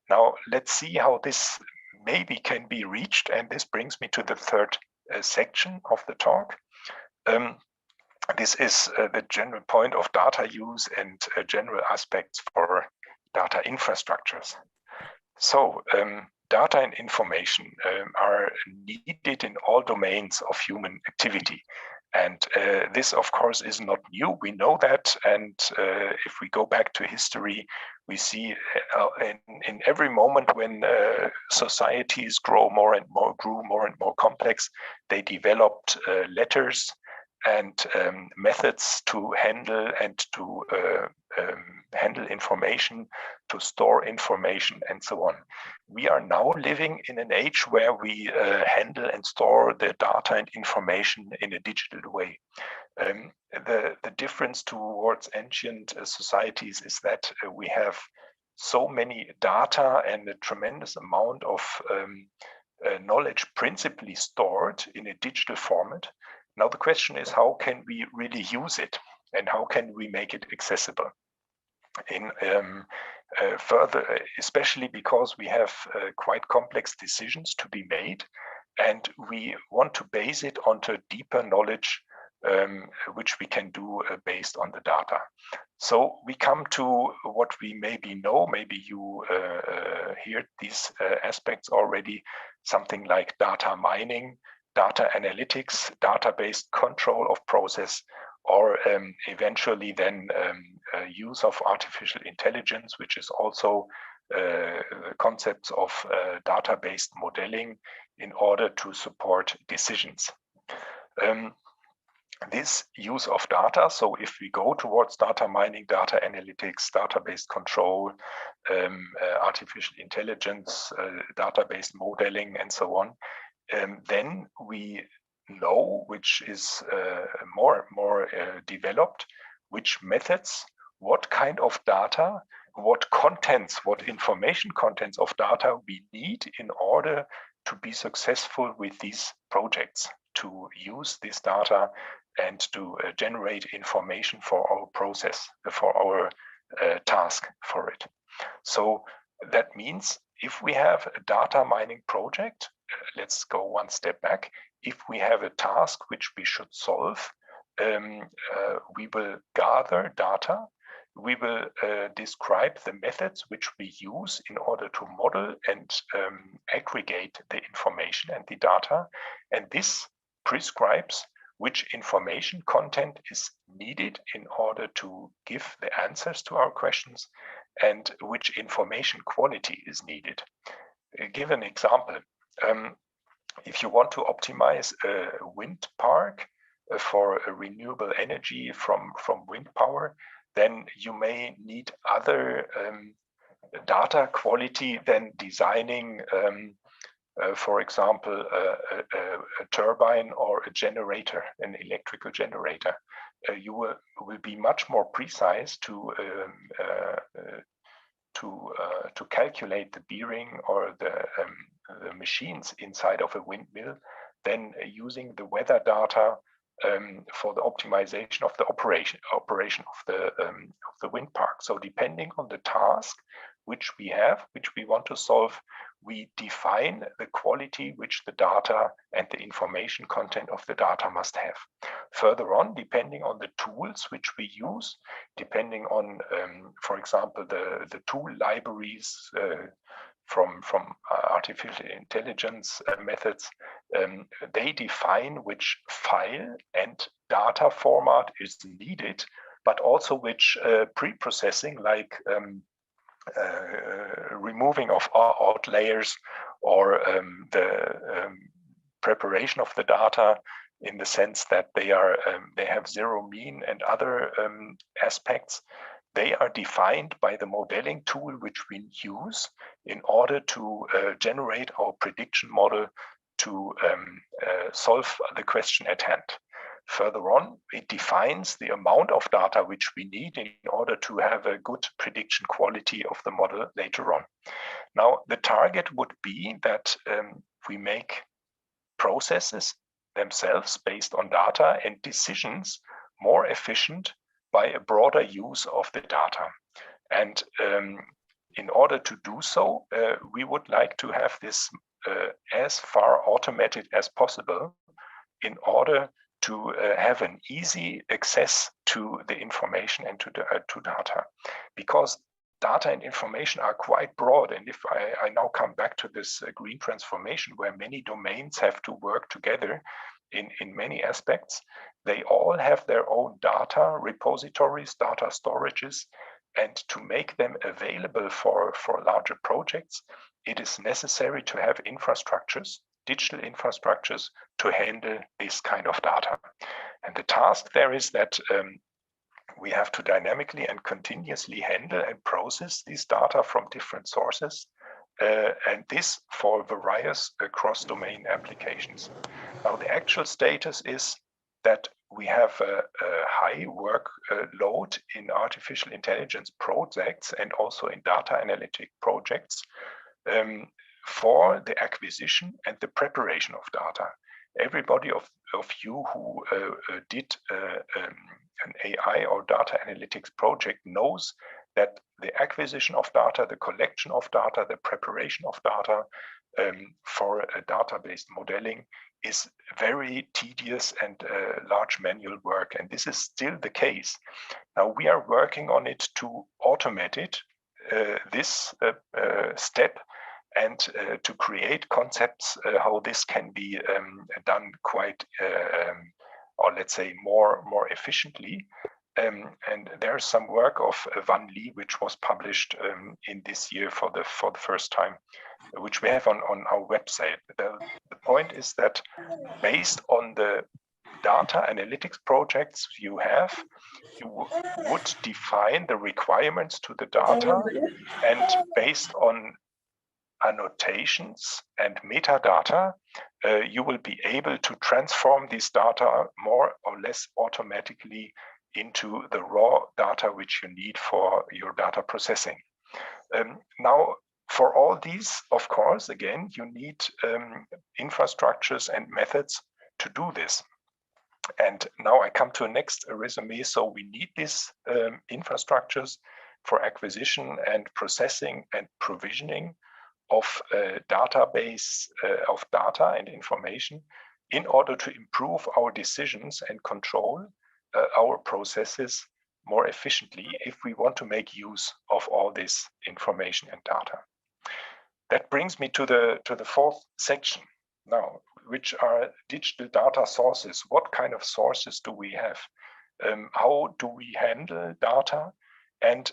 Now, let's see how this maybe can be reached. And this brings me to the third section of the talk. This is the general point of data use and general aspects for data infrastructures. So data and information are needed in all domains of human activity. And this, of course, is not new. We know that. And if we go back to history, we see in every moment when societies grew more and more complex, they developed letters and methods to handle and to handle information, to store information, and so on. We are now living in an age where we handle and store the data and information in a digital way. The difference towards ancient societies is that we have so many data and a tremendous amount of knowledge principally stored in a digital format. Now the question is, how can we really use it, and how can we make it accessible? In further, especially because we have quite complex decisions to be made, and we want to base it onto deeper knowledge which we can do based on the data. So we come to what we maybe know, maybe you heard these aspects already, something like data mining, data analytics, database control of process, or eventually then use of artificial intelligence, which is also concepts of data-based modeling in order to support decisions. This use of data, so if we go towards data mining, data analytics, database control, artificial intelligence, database modeling, and so on, then we know, which is more developed, which methods, what kind of data, what contents, what information contents of data we need in order to be successful with these projects, to use this data and to generate information for our process, for our task for it. So that means if we have a data mining project, let's go one step back. If we have a task which we should solve, we will gather data. We will describe the methods which we use in order to model and aggregate the information and the data. And this prescribes which information content is needed in order to give the answers to our questions and which information quality is needed. Give an example. If you want to optimize a wind park for a renewable energy from wind power, then you may need other data quality than designing, for example, a turbine or a generator, an electrical generator. You will be much more precise to calculate the bearing or the machines inside of a windmill than using the weather data for the optimization of the operation of the wind park. So depending on the task which we have, which we want to solve, we define the quality which the data and the information content of the data must have. Further on, depending on the tools which we use, depending on, for example, the tool libraries from artificial intelligence methods, they define which file and data format is needed, but also which pre-processing, like removing of outliers or the preparation of the data in the sense that they have zero mean and other aspects. They are defined by the modeling tool which we use in order to generate our prediction model to solve the question at hand. Further on, it defines the amount of data which we need in order to have a good prediction quality of the model later on. Now, the target would be that we make processes themselves based on data and decisions more efficient by a broader use of the data. And in order to do so, we would like to have this as far automated as possible in order to have an easy access to the information and to data. Because data and information are quite broad. And if I now come back to this green transformation where many domains have to work together in many aspects, they all have their own data repositories, data storages, and to make them available for larger projects, it is necessary to have infrastructures digital infrastructures to handle this kind of data. And the task there is that we have to dynamically and continuously handle and process these data from different sources, and this for various cross-domain applications. Now, the actual status is that we have a high workload in artificial intelligence projects and also in data analytic projects for the acquisition and the preparation of data. Everybody of you who did an AI or data analytics project knows that the acquisition of data, the collection of data, the preparation of data for a database modeling is very tedious and large manual work. And this is still the case. Now we are working on it to automate it, this step, and to create concepts how this can be done quite, or let's say more efficiently. And there's some work of Van Lee, which was published in this year for the first time, which we have on our website. The point is that based on the data analytics projects you have, you would define the requirements to the data, and based on annotations and metadata, you will be able to transform these data more or less automatically into the raw data which you need for your data processing. Now, for all these, of course, again, you need infrastructures and methods to do this. And now I come to a next resume. So we need these infrastructures for acquisition and processing and provisioning of a database of data and information in order to improve our decisions and control our processes more efficiently if we want to make use of all this information and data. That brings me to the fourth section now, which are digital data sources. What kind of sources do we have? How do we handle data, and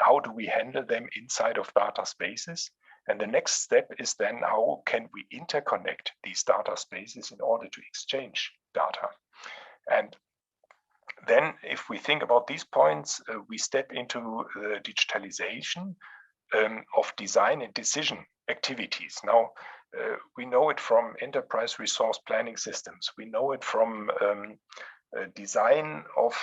how do we handle them inside of data spaces? And the next step is then how can we interconnect these data spaces in order to exchange data? And then if we think about these points, we step into the digitalization of design and decision activities. Now, we know it from enterprise resource planning systems. We know it from design of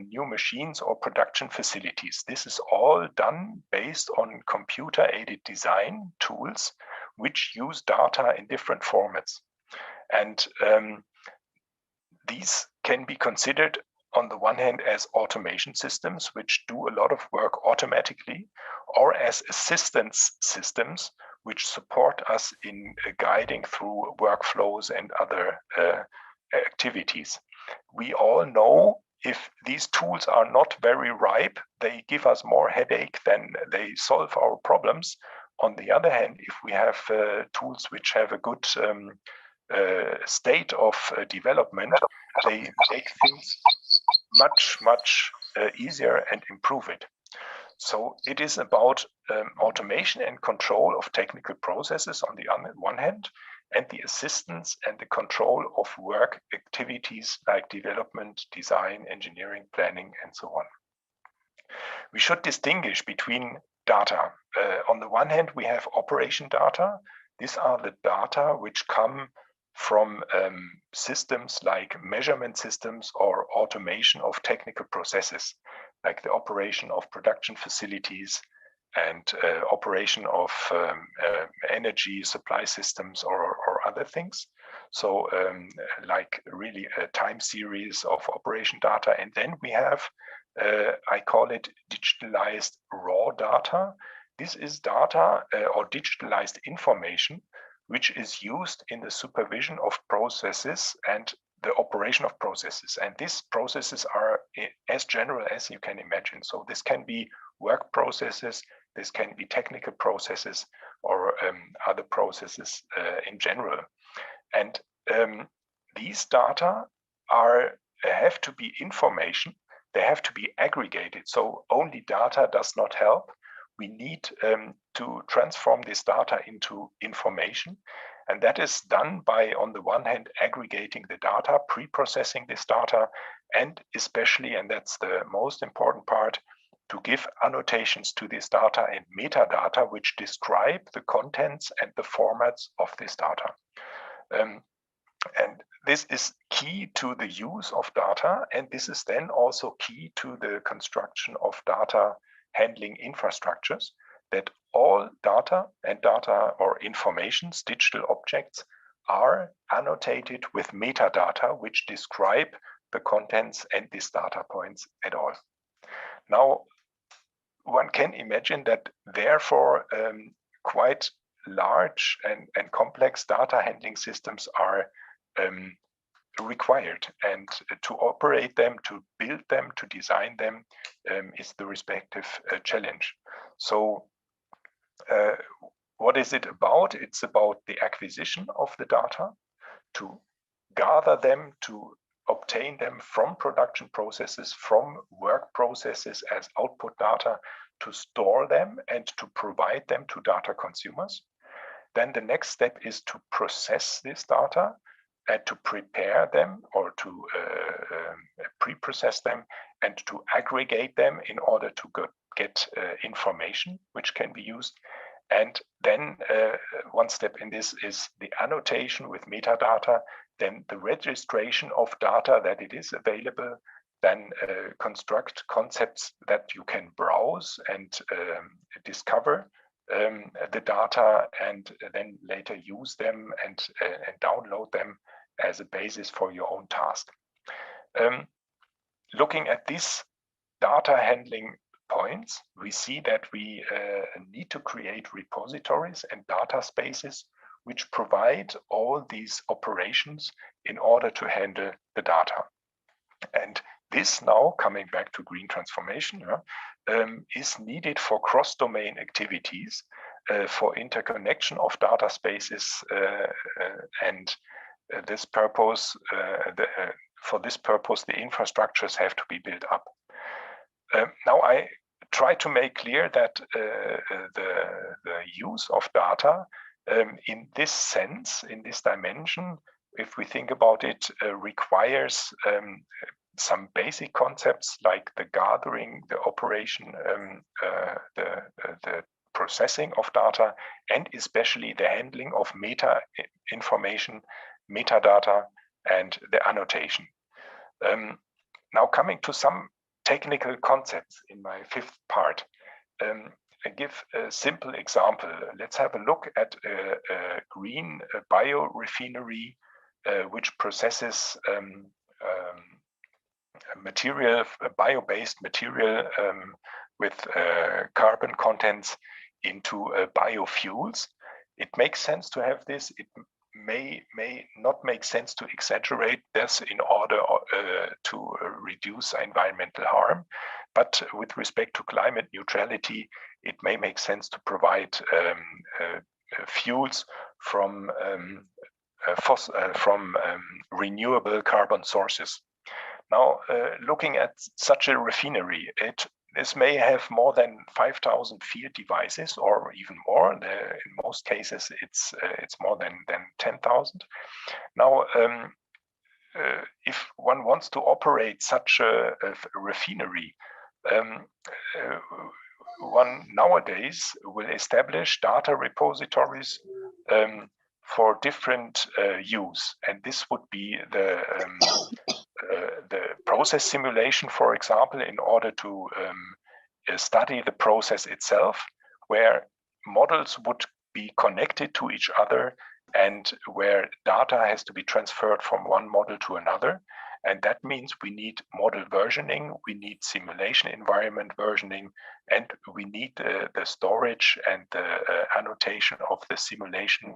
new machines or production facilities. This is all done based on computer-aided design tools, which use data in different formats. And these can be considered on the one hand as automation systems, which do a lot of work automatically, or as assistance systems, which support us in guiding through workflows and other activities. We all know if these tools are not very ripe, they give us more headache than they solve our problems. On the other hand, if we have tools which have a good state of development, they make things much easier and improve it. So it is about automation and control of technical processes on the one hand, and the assistance and the control of work activities like development, design, engineering, planning, and so on. We should distinguish between data. On the one hand, we have operation data. These are the data which come from systems like measurement systems or automation of technical processes, like the operation of production facilities and operation of energy supply systems or other things. So like really a time series of operation data. And then we have, I call it digitalized raw data. This is data or digitalized information which is used in the supervision of processes and the operation of processes. And these processes are as general as you can imagine. So this can be work processes, this can be technical processes, or other processes in general. And these data have to be information, they have to be aggregated. So only data does not help. We need to transform this data into information. And that is done by, on the one hand, aggregating the data, pre-processing this data, and especially, and that's the most important part, to give annotations to this data and metadata, which describe the contents and the formats of this data. And this is key to the use of data, and this is then also key to the construction of data handling infrastructures, that all data and data or informations, digital objects, are annotated with metadata, which describe the contents and these data points at all. Now, one can imagine that therefore quite large and complex data handling systems are required, and to operate them, to build them, to design them is the respective challenge. So what is it about? It's about the acquisition of the data, to gather them, to obtain them from production processes, from work processes as output data, to store them and to provide them to data consumers. Then the next step is to process this data and to prepare them, or to pre-process them and to aggregate them in order to get information which can be used. And then one step in this is the annotation with metadata, then the registration of data that it is available, then construct concepts that you can browse and discover the data, and then later use them and download them as a basis for your own task. Looking at these data handling points, we see that we need to create repositories and data spaces which provide all these operations in order to handle the data. And this, now coming back to green transformation, is needed for cross-domain activities, for interconnection of data spaces, and this purpose, for this purpose, the infrastructures have to be built up. Now, I try to make clear that the use of data in this sense, in this dimension, if we think about it, requires some basic concepts like the gathering, the operation, the processing of data, and especially the handling of meta information, metadata, and the annotation. Now, coming to some technical concepts in my fifth part. I give a simple example. Let's have a look at a green biorefinery which processes material, bio-based material with carbon contents into biofuels. It makes sense to have this. It may not make sense to exaggerate this in order to reduce environmental harm, but with respect to climate neutrality, it may make sense to provide fuels from renewable carbon sources. Now, looking at such a refinery, this may have more than 5,000 field devices, or even more. In most cases, it's more than 10,000. Now, if one wants to operate such a refinery, one nowadays will establish data repositories for different use, and this would be the process simulation, for example, in order to study the process itself, where models would be connected to each other and where data has to be transferred from one model to another. And that means we need model versioning, we need simulation environment versioning, and we need the storage and the annotation of the simulation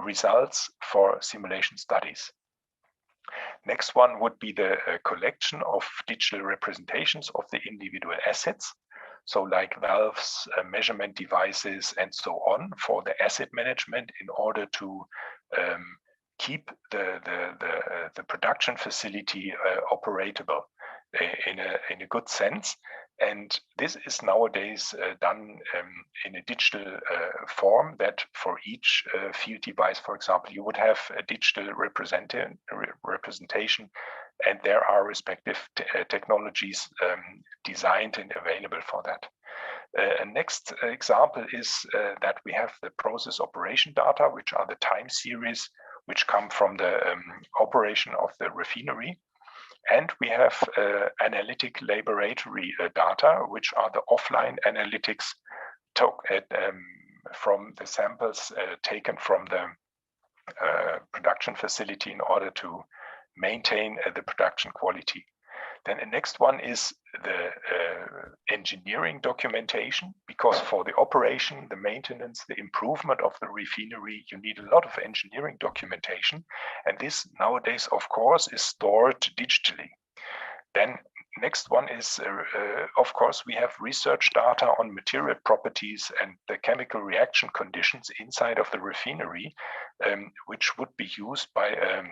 results for simulation studies. Next one would be the collection of digital representations of the individual assets. So like valves, measurement devices, and so on, for the asset management in order to keep the production facility operatable. in a good sense. And this is nowadays done in a digital form, that for each field device, for example, you would have a digital representation, and there are respective technologies designed and available for that. A next example is that we have the process operation data, which are the time series which come from the operation of the refinery. And we have analytic laboratory data, which are the offline analytics from the samples taken from the production facility in order to maintain the production quality. Then the next one is the engineering documentation, because for the operation, the maintenance, the improvement of the refinery, you need a lot of engineering documentation. And this nowadays, of course, is stored digitally. Then next one is, of course, we have research data on material properties and the chemical reaction conditions inside of the refinery, which would be used by a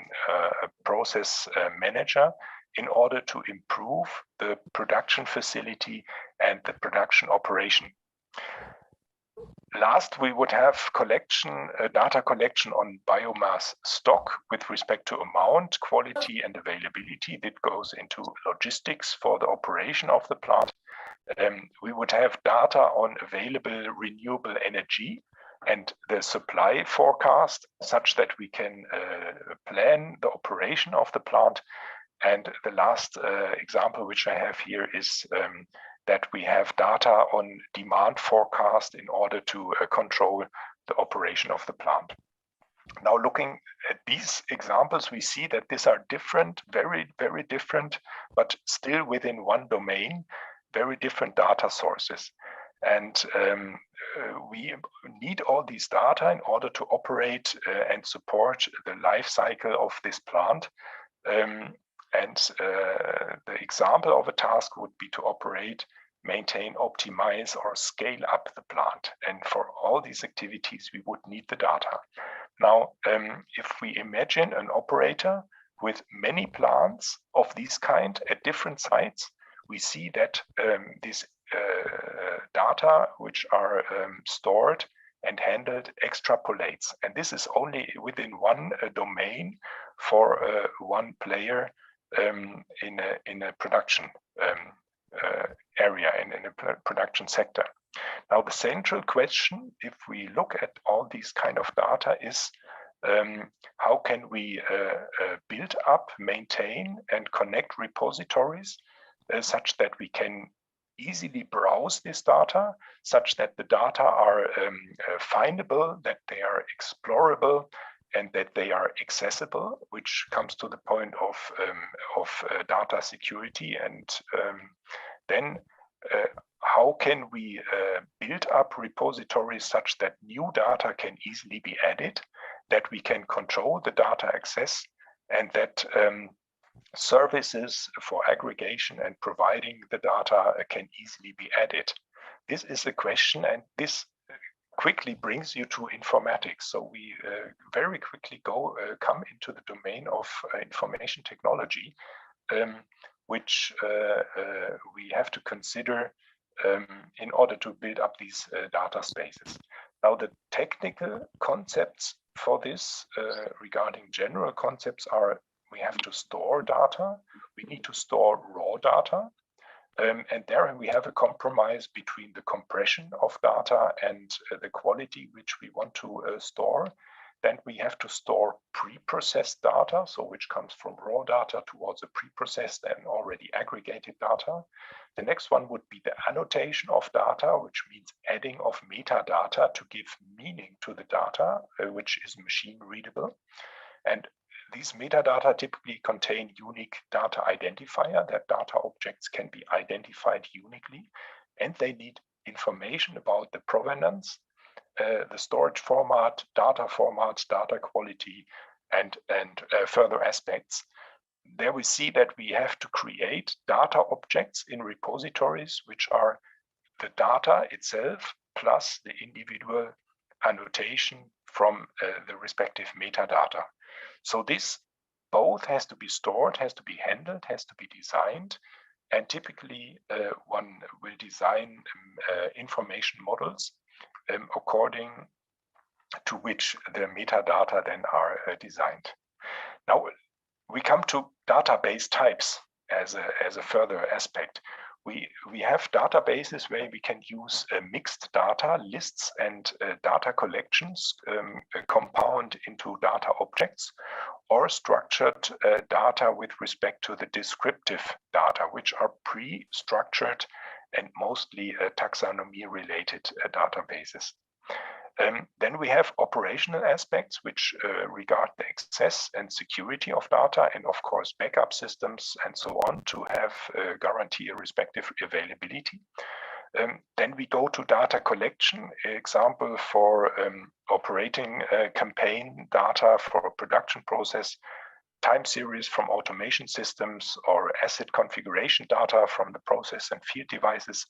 process manager in order to improve the production facility and the production operation. Last, we would have data collection on biomass stock with respect to amount, quality, and availability. That goes into logistics for the operation of the plant. We would have data on available renewable energy and the supply forecast, such that we can plan the operation of the plant. And the last example which I have here is that we have data on demand forecast in order to control the operation of the plant. Now, looking at these examples, we see that these are different, very, very different, but still within one domain, very different data sources. And we need all these data in order to operate and support the life cycle of this plant. The example of a task would be to operate, maintain, optimize, or scale up the plant. And for all these activities, we would need the data. Now, if we imagine an operator with many plants of this kind at different sites, we see that these data which are stored and handled extrapolates. And this is only within one domain for one player in a production area and in a production sector. Now, the central question, if we look at all these kind of data, is how can we build up, maintain, and connect repositories such that we can easily browse this data, such that the data are findable, that they are explorable, and that they are accessible, which comes to the point of data security. And then how can we build up repositories such that new data can easily be added, that we can control the data access, and that services for aggregation and providing the data can easily be added? This is the question, and this quickly brings you to informatics. So we very quickly come into the domain of information technology, which we have to consider in order to build up these data spaces. Now, the technical concepts for this regarding general concepts are: we have to store data, we need to store raw data, and there we have a compromise between the compression of data and the quality which we want to store. Then we have to store pre-processed data, so which comes from raw data towards a pre-processed and already aggregated data. The next one would be the annotation of data, which means adding of metadata to give meaning to the data, which is machine readable. And these metadata typically contain unique data identifier, that data objects can be identified uniquely, and they need information about the provenance, the storage format, data formats, data quality, and further aspects. There we see that we have to create data objects in repositories, which are the data itself plus the individual annotation from the respective metadata. So this both has to be stored, has to be handled, has to be designed And typically, one will design information models according to which the metadata then are designed. Now, we come to database types as a further aspect. We have databases where we can use mixed data, lists and data collections compound into data objects, or structured data with respect to the descriptive data, which are pre-structured and mostly taxonomy-related databases. Then we have operational aspects which regard the access and security of data, and of course backup systems and so on to have guarantee a respective availability. Then we go to data collection, example for operating campaign data for a production process, time series from automation systems, or asset configuration data from the process and field devices.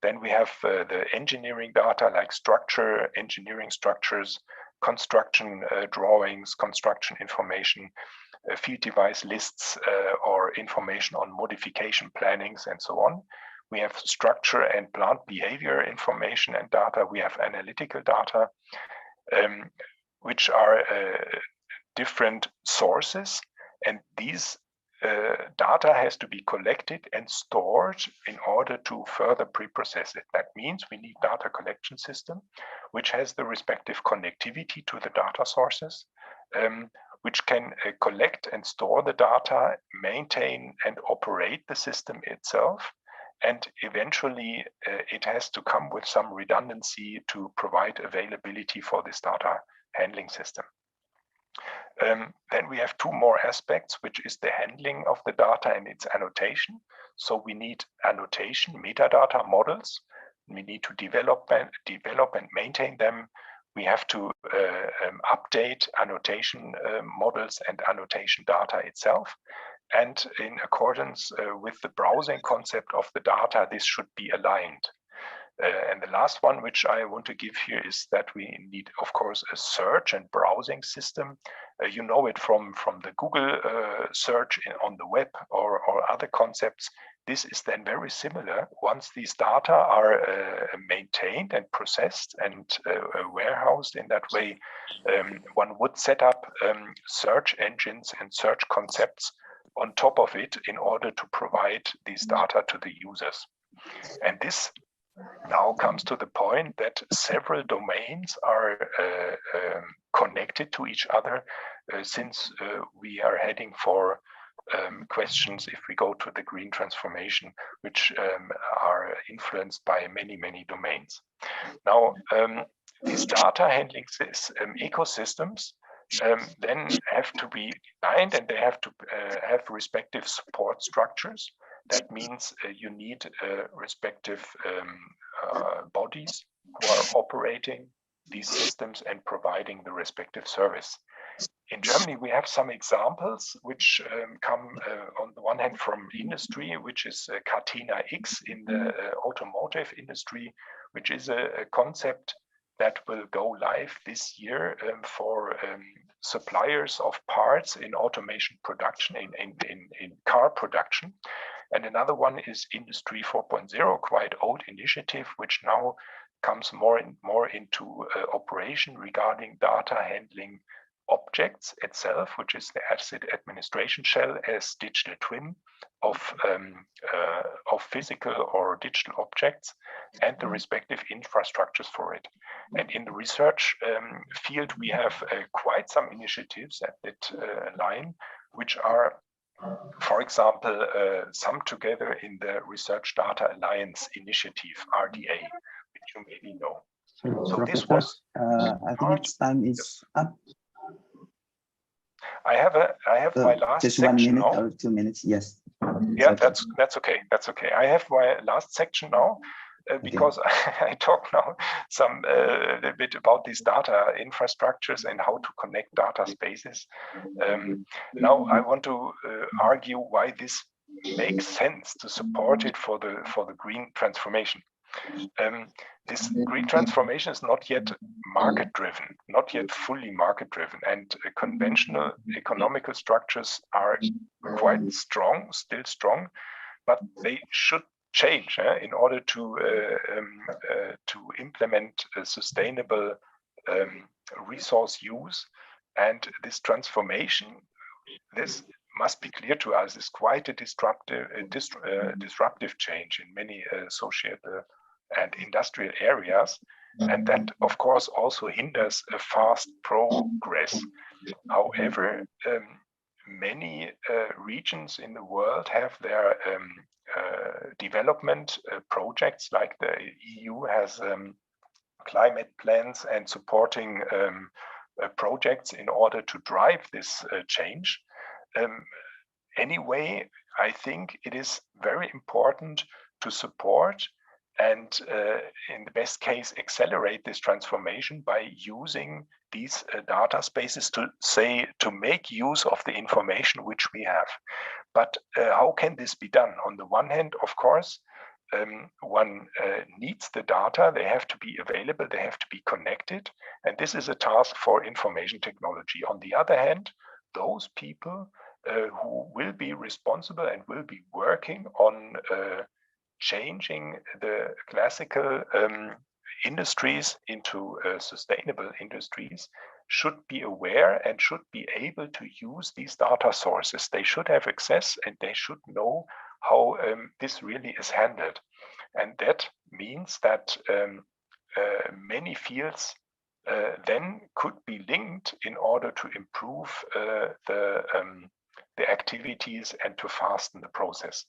Then we have the engineering data like structure, engineering structures, construction drawings, construction information, field device lists, or information on modification plannings and so on. We have structure and plant behavior information and data. We have analytical data, which are different sources, and these data has to be collected and stored in order to further pre-process it. That means we need data collection system, which has the respective connectivity to the data sources, which can collect and store the data, maintain and operate the system itself. And eventually it has to come with some redundancy to provide availability for this data handling system. Then we have two more aspects, which is the handling of the data and its annotation. So we need annotation, metadata models. We need to develop and maintain them. We have to update annotation models and annotation data itself. And in accordance with the browsing concept of the data, this should be aligned. And the last one, which I want to give here, is that we need, of course, a search and browsing system. You know it from the Google search on the web or other concepts. This is then very similar. Once these data are maintained and processed and warehoused in that way, one would set up search engines and search concepts on top of it in order to provide these data to the users. And this now comes to the point that several domains are connected to each other since we are heading for questions if we go to the green transformation, which are influenced by many domains. Now, these data handling ecosystems then have to be designed, and they have to have respective support structures. That means you need respective bodies who are operating these systems and providing the respective service. In Germany, we have some examples which come on the one hand from industry, which is Catena X in the automotive industry, which is a concept that will go live this year for suppliers of parts in automation production, in car production. And another one is Industry 4.0, quite old initiative, which now comes more and more into operation regarding data handling objects itself, which is the asset administration shell as digital twin of physical or digital objects and the respective infrastructures for it. And in the research field, we have quite some initiatives at that line, which are, for example, summed together in the Research Data Alliance Initiative, RDA, which you maybe know. So this was. I think its time is up. I have my last just section 1 minute now. or 2 minutes. Yes. Yeah, that's okay. That's okay. I have my last section now because I talk now a bit about these data infrastructures and how to connect data spaces. Now I want to argue why this makes sense to support it for the green transformation. This green transformation is not yet market-driven, not yet fully market-driven, and conventional economical structures are quite strong, still strong, but they should change in order to implement a sustainable resource use. And this transformation, this must be clear to us, is quite a disruptive change in many societal and industrial areas, and that of course also hinders a fast progress. However, many regions in the world have their development projects, like the EU has climate plans and supporting projects in order to drive this change. Anyway, I think it is very important to support and in the best case accelerate this transformation by using these data spaces to make use of the information which we have. But how can this be done? On the one hand, of course, one needs the data, they have to be available, they have to be connected, and this is a task for information technology. On the other hand, those people who will be responsible and will be working on changing the classical industries into sustainable industries should be aware and should be able to use these data sources. They should have access and they should know how this really is handled. And that means that many fields then could be linked in order to improve the activities and to fasten the process.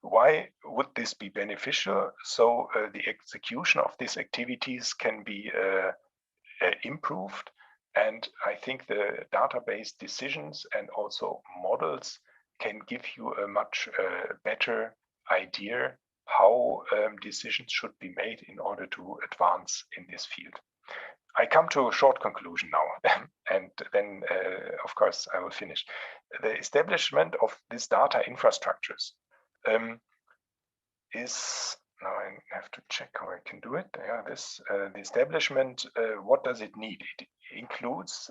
Why would this be beneficial? So the execution of these activities can be improved, and I think the database decisions and also models can give you a much better idea how decisions should be made in order to advance in this field. I come to a short conclusion now, and then, of course, I will finish. The establishment of these data infrastructures is, now I have to check how I can do it. Yeah, the establishment, what does it need? It includes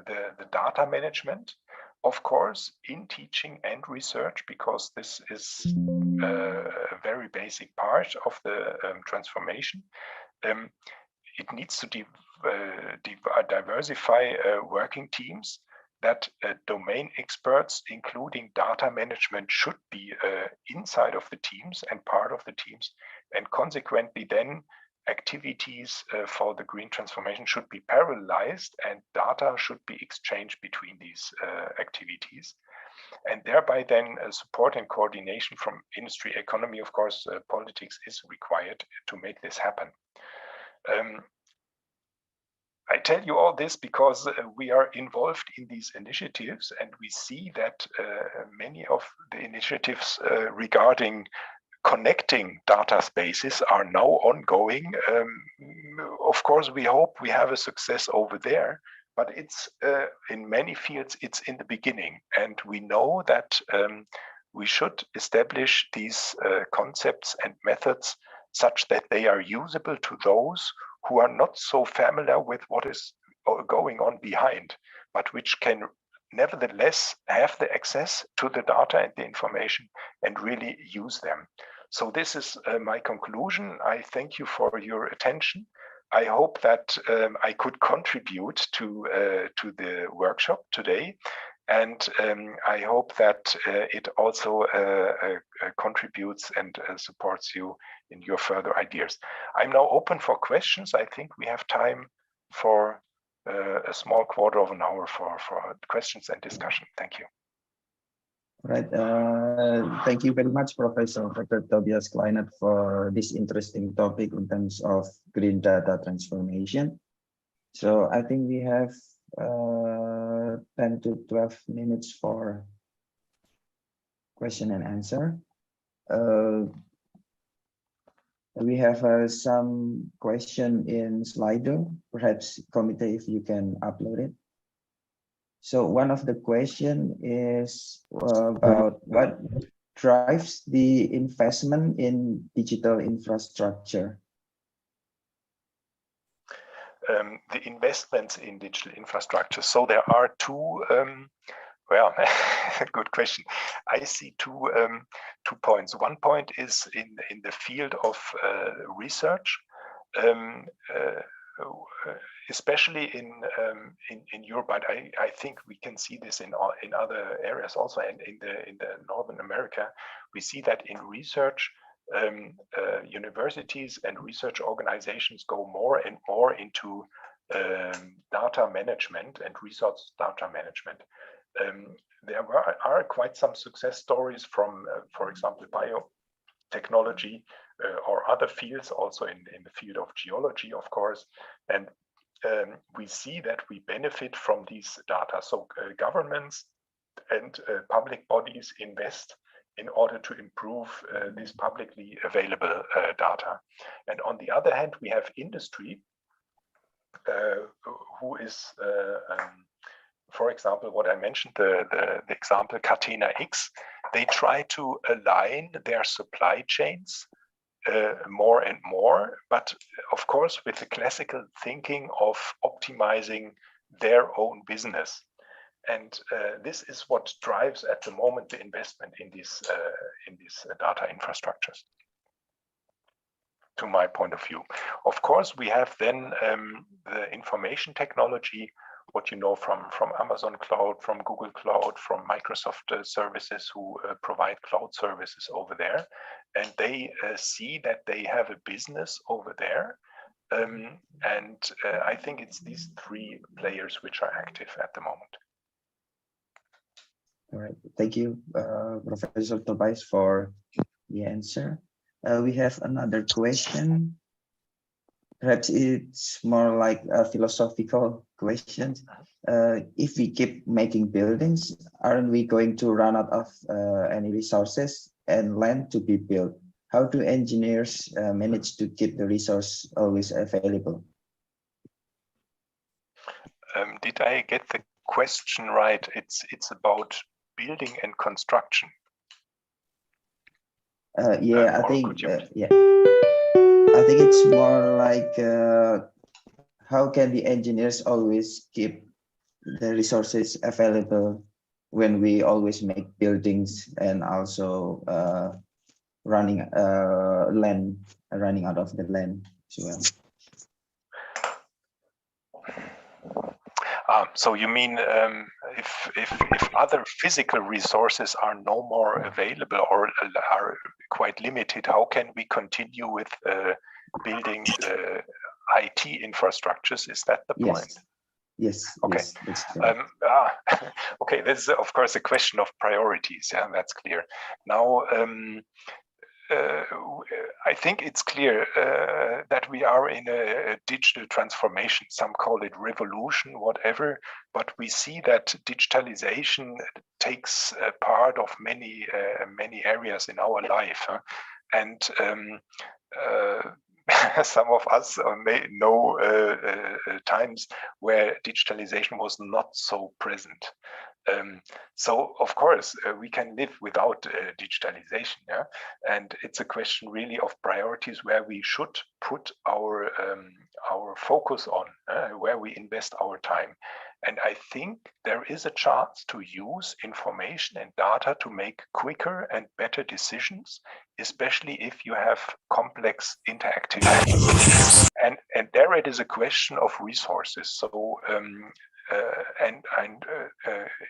the data management, of course, in teaching and research, because this is a very basic part of the transformation. It needs to diversify working teams, that domain experts, including data management, should be inside of the teams and part of the teams, and consequently then activities for the green transformation should be parallelized and data should be exchanged between these activities. And thereby then support and coordination from industry, economy, of course, politics is required to make this happen. I tell you all this because we are involved in these initiatives, and we see that many of the initiatives regarding connecting data spaces are now ongoing. Of course, we hope we have a success over there, but it's in many fields, it's in the beginning. And we know that we should establish these concepts and methods such that they are usable to those who are not so familiar with what is going on behind, but which can nevertheless have the access to the data and the information and really use them. So this is my conclusion. I thank you for your attention. I hope that I could contribute to the workshop today. And I hope that it also contributes and supports you in your further ideas. I'm now open for questions. I think we have time for a small quarter of an hour for questions and discussion. Thank you. Right. Thank you very much, Professor Dr. Tobias Kleinert, for this interesting topic in terms of green data transformation. So I think we have 10 to 12 minutes for question and answer. We have some question in Slido. Perhaps committee, if you can upload it. So one of the question is about what drives the investment in digital infrastructure. The investments in digital infrastructure. So there are two Well, good question. I see two points. One point is in the field of research, especially in Europe, but I think we can see this in other areas also, and in the Northern America, we see that in research, universities and research organizations go more and more into data management and resource data management. There are quite some success stories from, for example, biotechnology or other fields, also in the field of geology, of course. And we see that we benefit from these data. So governments and public bodies invest in order to improve this publicly available data. And on the other hand, we have industry who is, for example, what I mentioned, the example Catena X, they try to align their supply chains more and more, but of course with the classical thinking of optimizing their own business. And this is what drives at the moment the investment in these data infrastructures, to my point of view. Of course, we have then the information technology, what you know from Amazon Cloud, from Google Cloud, from Microsoft services who provide cloud services over there. And they see that they have a business over there. And I think it's these three players which are active at the moment. All right, thank you, Professor Tobias, for the answer. We have another question. Perhaps it's more like a philosophical question. If we keep making buildings, aren't we going to run out of any resources and land to be built? How do engineers manage to keep the resource always available? Did I get the question right? It's about building and construction. Yeah, I think yeah. I think it's more like how can the engineers always keep the resources available when we always make buildings and also running out of the land as well. So you mean if other physical resources are no more available or are quite limited, how can we continue with building IT infrastructures? Is that the point? Yes. Okay. Yes, okay. This is of course a question of priorities. Yeah, that's clear. Now, I think it's clear that we are in a digital transformation. Some call it revolution, whatever, but we see that digitalization takes part of many areas in our life. And some of us may know times where digitalization was not so present. So of course we can live without digitalization, yeah? And it's a question really of priorities where we should put our focus on, where we invest our time. And I think there is a chance to use information and data to make quicker and better decisions, especially if you have complex interactivity. And there it is a question of resources. So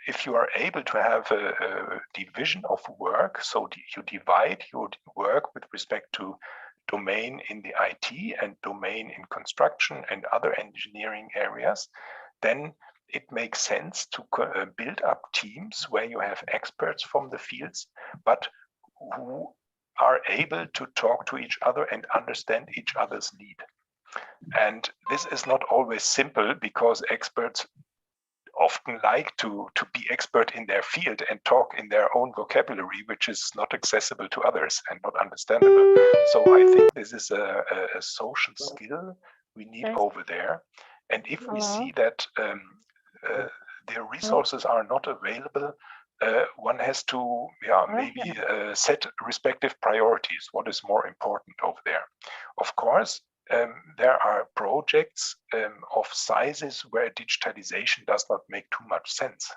if you are able to have a division of work, so you divide your work with respect to domain in the IT and domain in construction and other engineering areas, then it makes sense to build up teams where you have experts from the fields, but who are able to talk to each other and understand each other's need. And this is not always simple because experts often like to be expert in their field and talk in their own vocabulary, which is not accessible to others and not understandable. So I think this is a social skill we need over there. And if we see that the resources are not available, one has to maybe set respective priorities. What is more important over there? Of course, there are projects of sizes where digitalization does not make too much sense,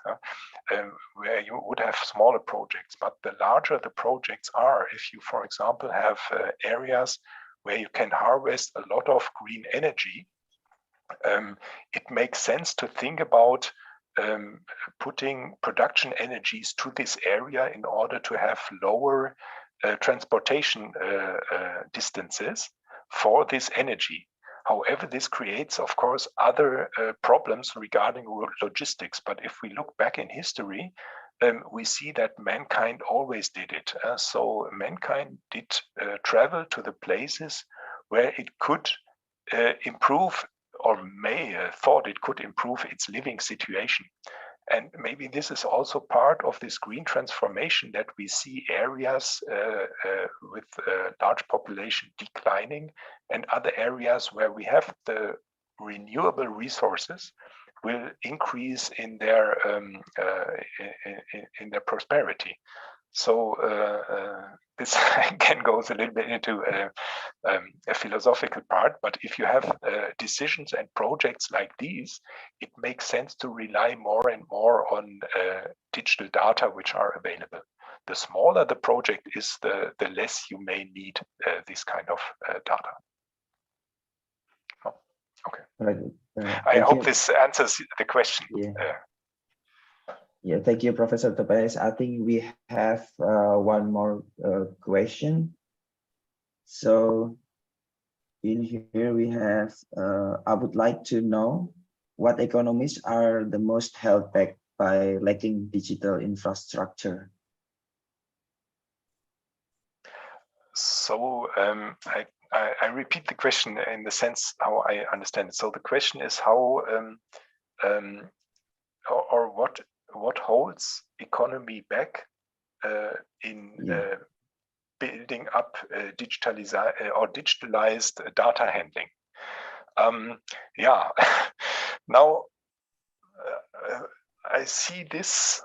where you would have smaller projects. But the larger the projects are, if you, for example, have areas where you can harvest a lot of green energy, it makes sense to think about putting production energies to this area in order to have lower transportation distances for this energy. However, this creates, of course, other problems regarding logistics. But if we look back in history, we see that mankind always did it. So mankind did travel to the places where it could improve, or thought it could improve its living situation. And maybe this is also part of this green transformation, that we see areas with large population declining, and other areas where we have the renewable resources will increase in their prosperity. So this again goes a little bit into a philosophical part, but if you have decisions and projects like these, it makes sense to rely more and more on digital data which are available. The smaller the project is, the less you may need this kind of data. Oh, okay. Right. I hope this answers the question. Yeah. Yeah, thank you, Professor Tobias. I think we have one more question. So in here we have, I would like to know what economies are the most held back by lacking digital infrastructure. So I repeat the question in the sense how I understand it. So the question is how, or what holds economy back in building up digitalized data handling. Yeah, now I see this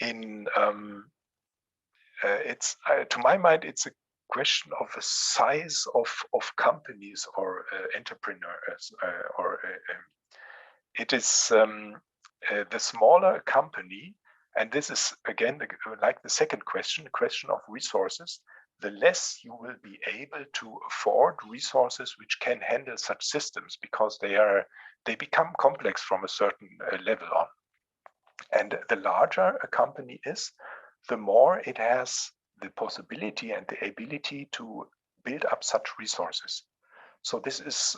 in it's to my mind it's a question of the size of companies or entrepreneurs, or it is the smaller company, and this is again like the second question, the question of resources. The less you will be able to afford resources which can handle such systems, because they become complex from a certain level on. And the larger a company is, the more it has the possibility and the ability to build up such resources. So this is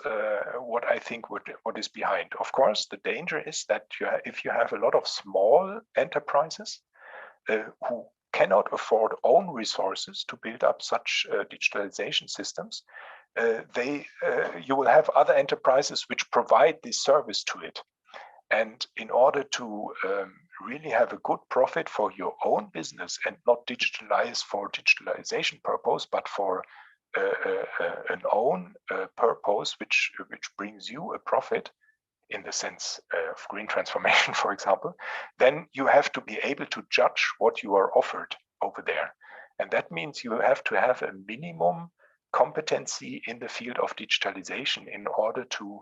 what I think what is behind. Of course, the danger is that if you have a lot of small enterprises who cannot afford own resources to build up such digitalization systems, you will have other enterprises which provide this service to it. And in order to really have a good profit for your own business and not digitalize for digitalization purpose, but for an own purpose which brings you a profit in the sense of green transformation, for example, then you have to be able to judge what you are offered over there. And that means you have to have a minimum competency in the field of digitalization in order to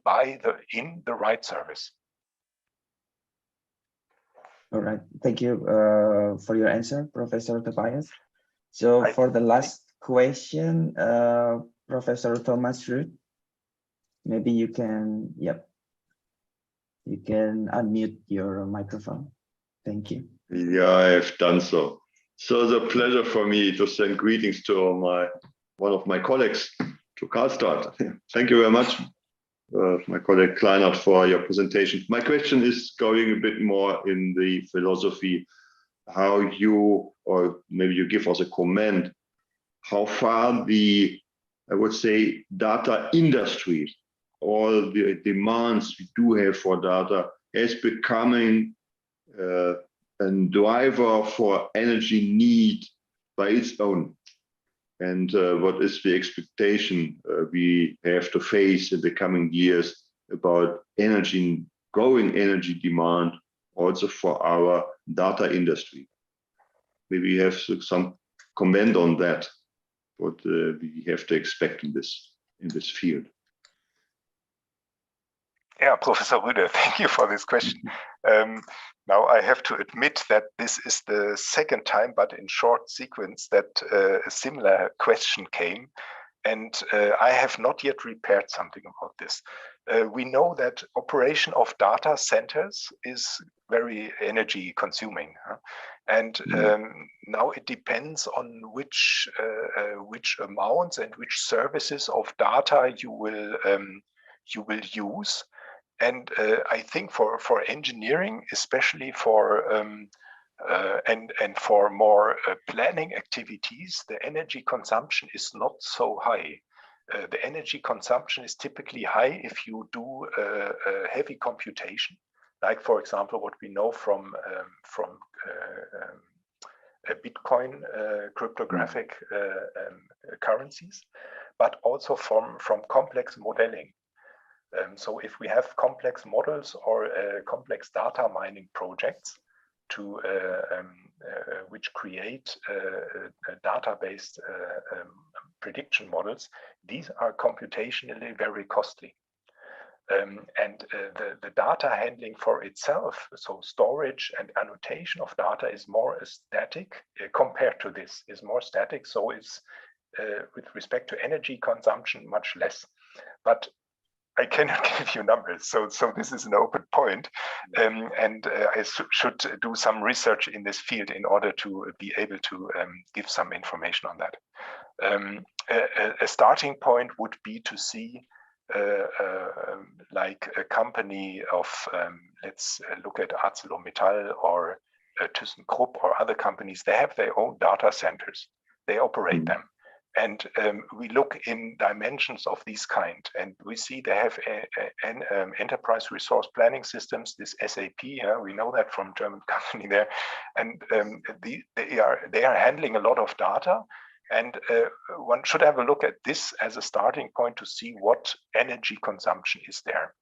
buy the right service. All right, thank you for your answer, Professor Tobias. So for the last question, Professor Thomas Ruth, maybe you can, you can unmute your microphone. Thank you. Yeah, I have done so. So it's a pleasure for me to send greetings to one of my colleagues, to Karlstad. Thank you very much, my colleague Kleinert, for your presentation. My question is going a bit more in the philosophy, how you, or maybe you give us a comment, how far the, I would say, data industry, all the demands we do have for data, is becoming a driver for energy need by its own. And what is the expectation we have to face in the coming years about growing energy demand also for our data industry? Maybe you have some comment on that, what we have to expect in this. in this field? Yeah, Professor Rüde, thank you for this question. Now I have to admit that this is the second time, but in short sequence, that a similar question came, and I have not yet prepared something about this. We know that operation of data centers is very energy consuming, and now it depends on which amounts and which services of data you will use. And I think for engineering, especially for and for more planning activities, the energy consumption is not so high. The energy consumption is typically high if you do heavy computation, like for example what we know from Bitcoin cryptographic currencies, but also from complex modeling. So if we have complex models or complex data mining projects to which create data-based prediction models, these are computationally very costly. And the data handling for itself, so storage and annotation of data, is more static compared to this, is more static. So it's with respect to energy consumption much less. But I cannot give you numbers, so this is an open point, and I should do some research in this field in order to be able to give some information on that. A starting point would be to see like a company of, let's look at ArcelorMittal or ThyssenKrupp or other companies. They have their own data centers, they operate them. And we look in dimensions of these kind, and we see they have enterprise resource planning systems, this SAP, we know that from German company there, and they are handling a lot of data, and one should have a look at this as a starting point to see what energy consumption is there.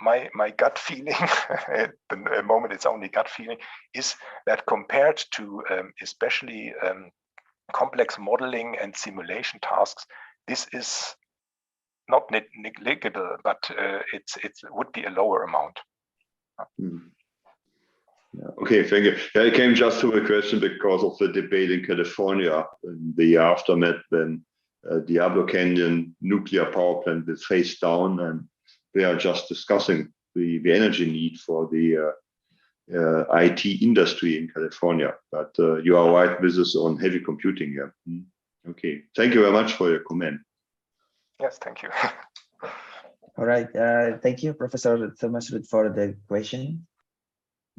My gut feeling, at the moment it's only gut feeling, is that compared to especially complex modeling and simulation tasks, this is not negligible, but it would be a lower amount. Okay, thank you. I came just to a question because of the debate in California in the aftermath when Diablo Canyon nuclear power plant was phased down, and we are just discussing the energy need for the IT industry in California, but you are right, this is on heavy computing here. Okay, thank you very much for your comment. Yes, thank you. All right, thank you, Professor Thomas Ruth, for the question.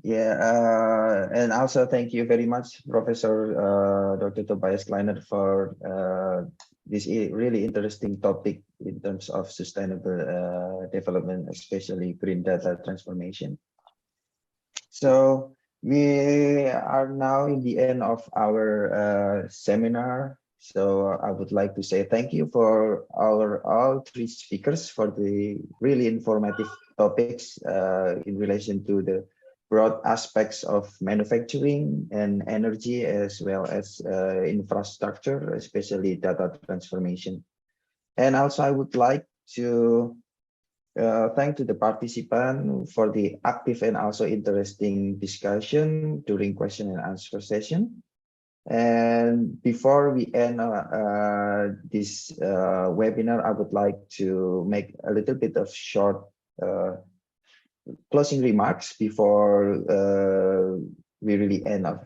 Yeah, and also thank you very much, Professor Dr. Tobias Kleiner, for this really interesting topic in terms of sustainable development, especially green data transformation. So we are now in the end of our seminar. So I would like to say thank you for all three speakers for the really informative topics in relation to the broad aspects of manufacturing and energy, as well as infrastructure, especially data transformation. And also I would like to thank to the participant for the active and also interesting discussion during question and answer session. And before we end this webinar, I would like to make a little bit of short closing remarks before we really end up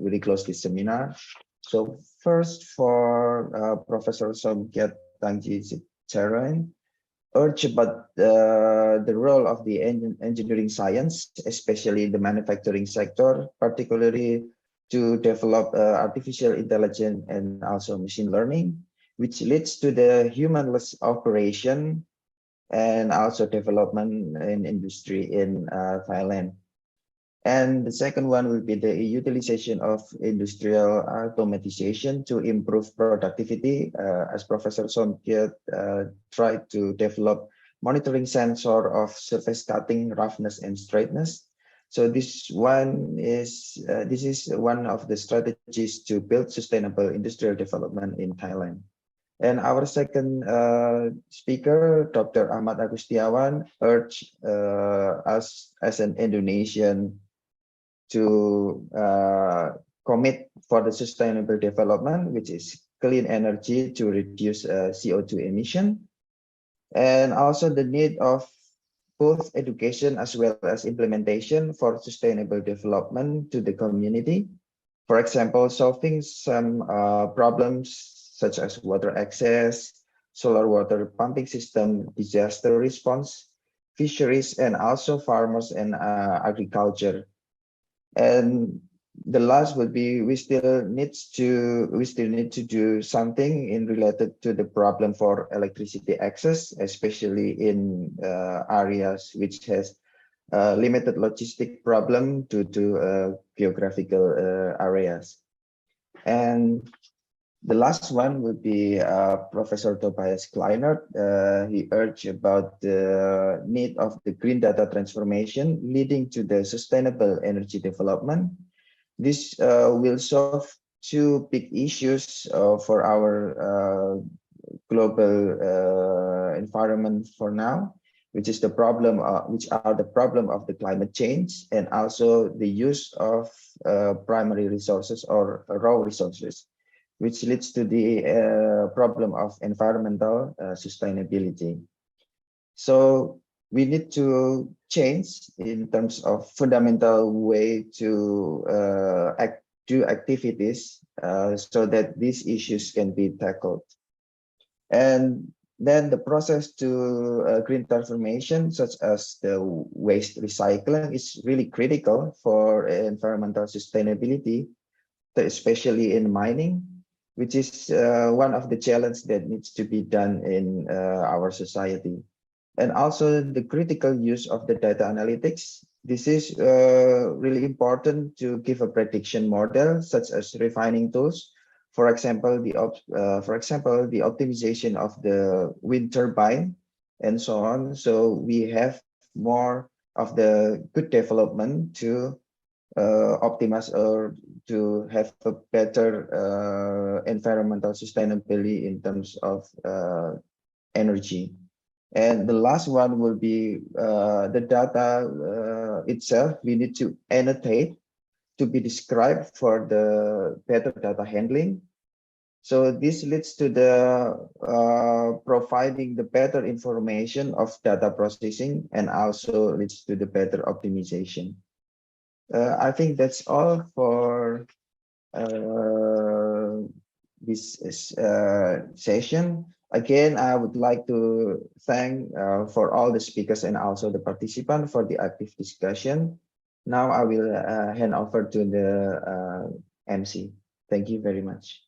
really close this seminar. So first, for Professor Somkiat Tangji Charan, urge about the role of the engineering science, especially the manufacturing sector, particularly to develop artificial intelligence and also machine learning, which leads to the humanless operation and also development in industry in Thailand. And the second one will be the utilization of industrial automatization to improve productivity, as Professor Somkiat tried to develop monitoring sensor of surface cutting, roughness, and straightness. So this is one of the strategies to build sustainable industrial development in Thailand. And our second speaker, Dr. Ahmad Agustiawan, urged us as an Indonesian to commit for the sustainable development, which is clean energy to reduce CO2 emission, and also the need of both education as well as implementation for sustainable development to the community. For example, solving some problems such as water access, solar water pumping system, disaster response, fisheries, and also farmers and agriculture. And the last would be we still need to do something in related to the problem for electricity access, especially in areas which has limited logistic problem due to geographical areas. And the last one would be Professor Tobias Kleinert. He urged about the need of the green data transformation leading to the sustainable energy development. This will solve two big issues for our global environment for now, which is the problem, which are the problem of the climate change and also the use of primary resources or raw resources, which leads to the problem of environmental sustainability. So we need to change in terms of fundamental way to do activities so that these issues can be tackled. And then the process to green transformation, such as the waste recycling, is really critical for environmental sustainability, especially in mining, which is one of the challenges that needs to be done in our society. And also the critical use of the data analytics. This is really important to give a prediction model, such as refining tools. For example, the optimization of the wind turbine and so on. So we have more of the good development to optimize or to have a better environmental sustainability in terms of energy. And the last one will be the data itself. We need to annotate to be described for the better data handling. So this leads to the providing the better information of data processing and also leads to the better optimization. I think that's all for this session. Again, I would like to thank for all the speakers and also the participants for the active discussion. Now I will hand over to the MC. Thank you very much.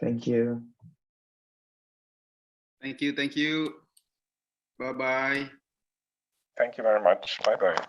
Thank you. Thank you. Thank you. Bye-bye. Thank you very much. Bye-bye.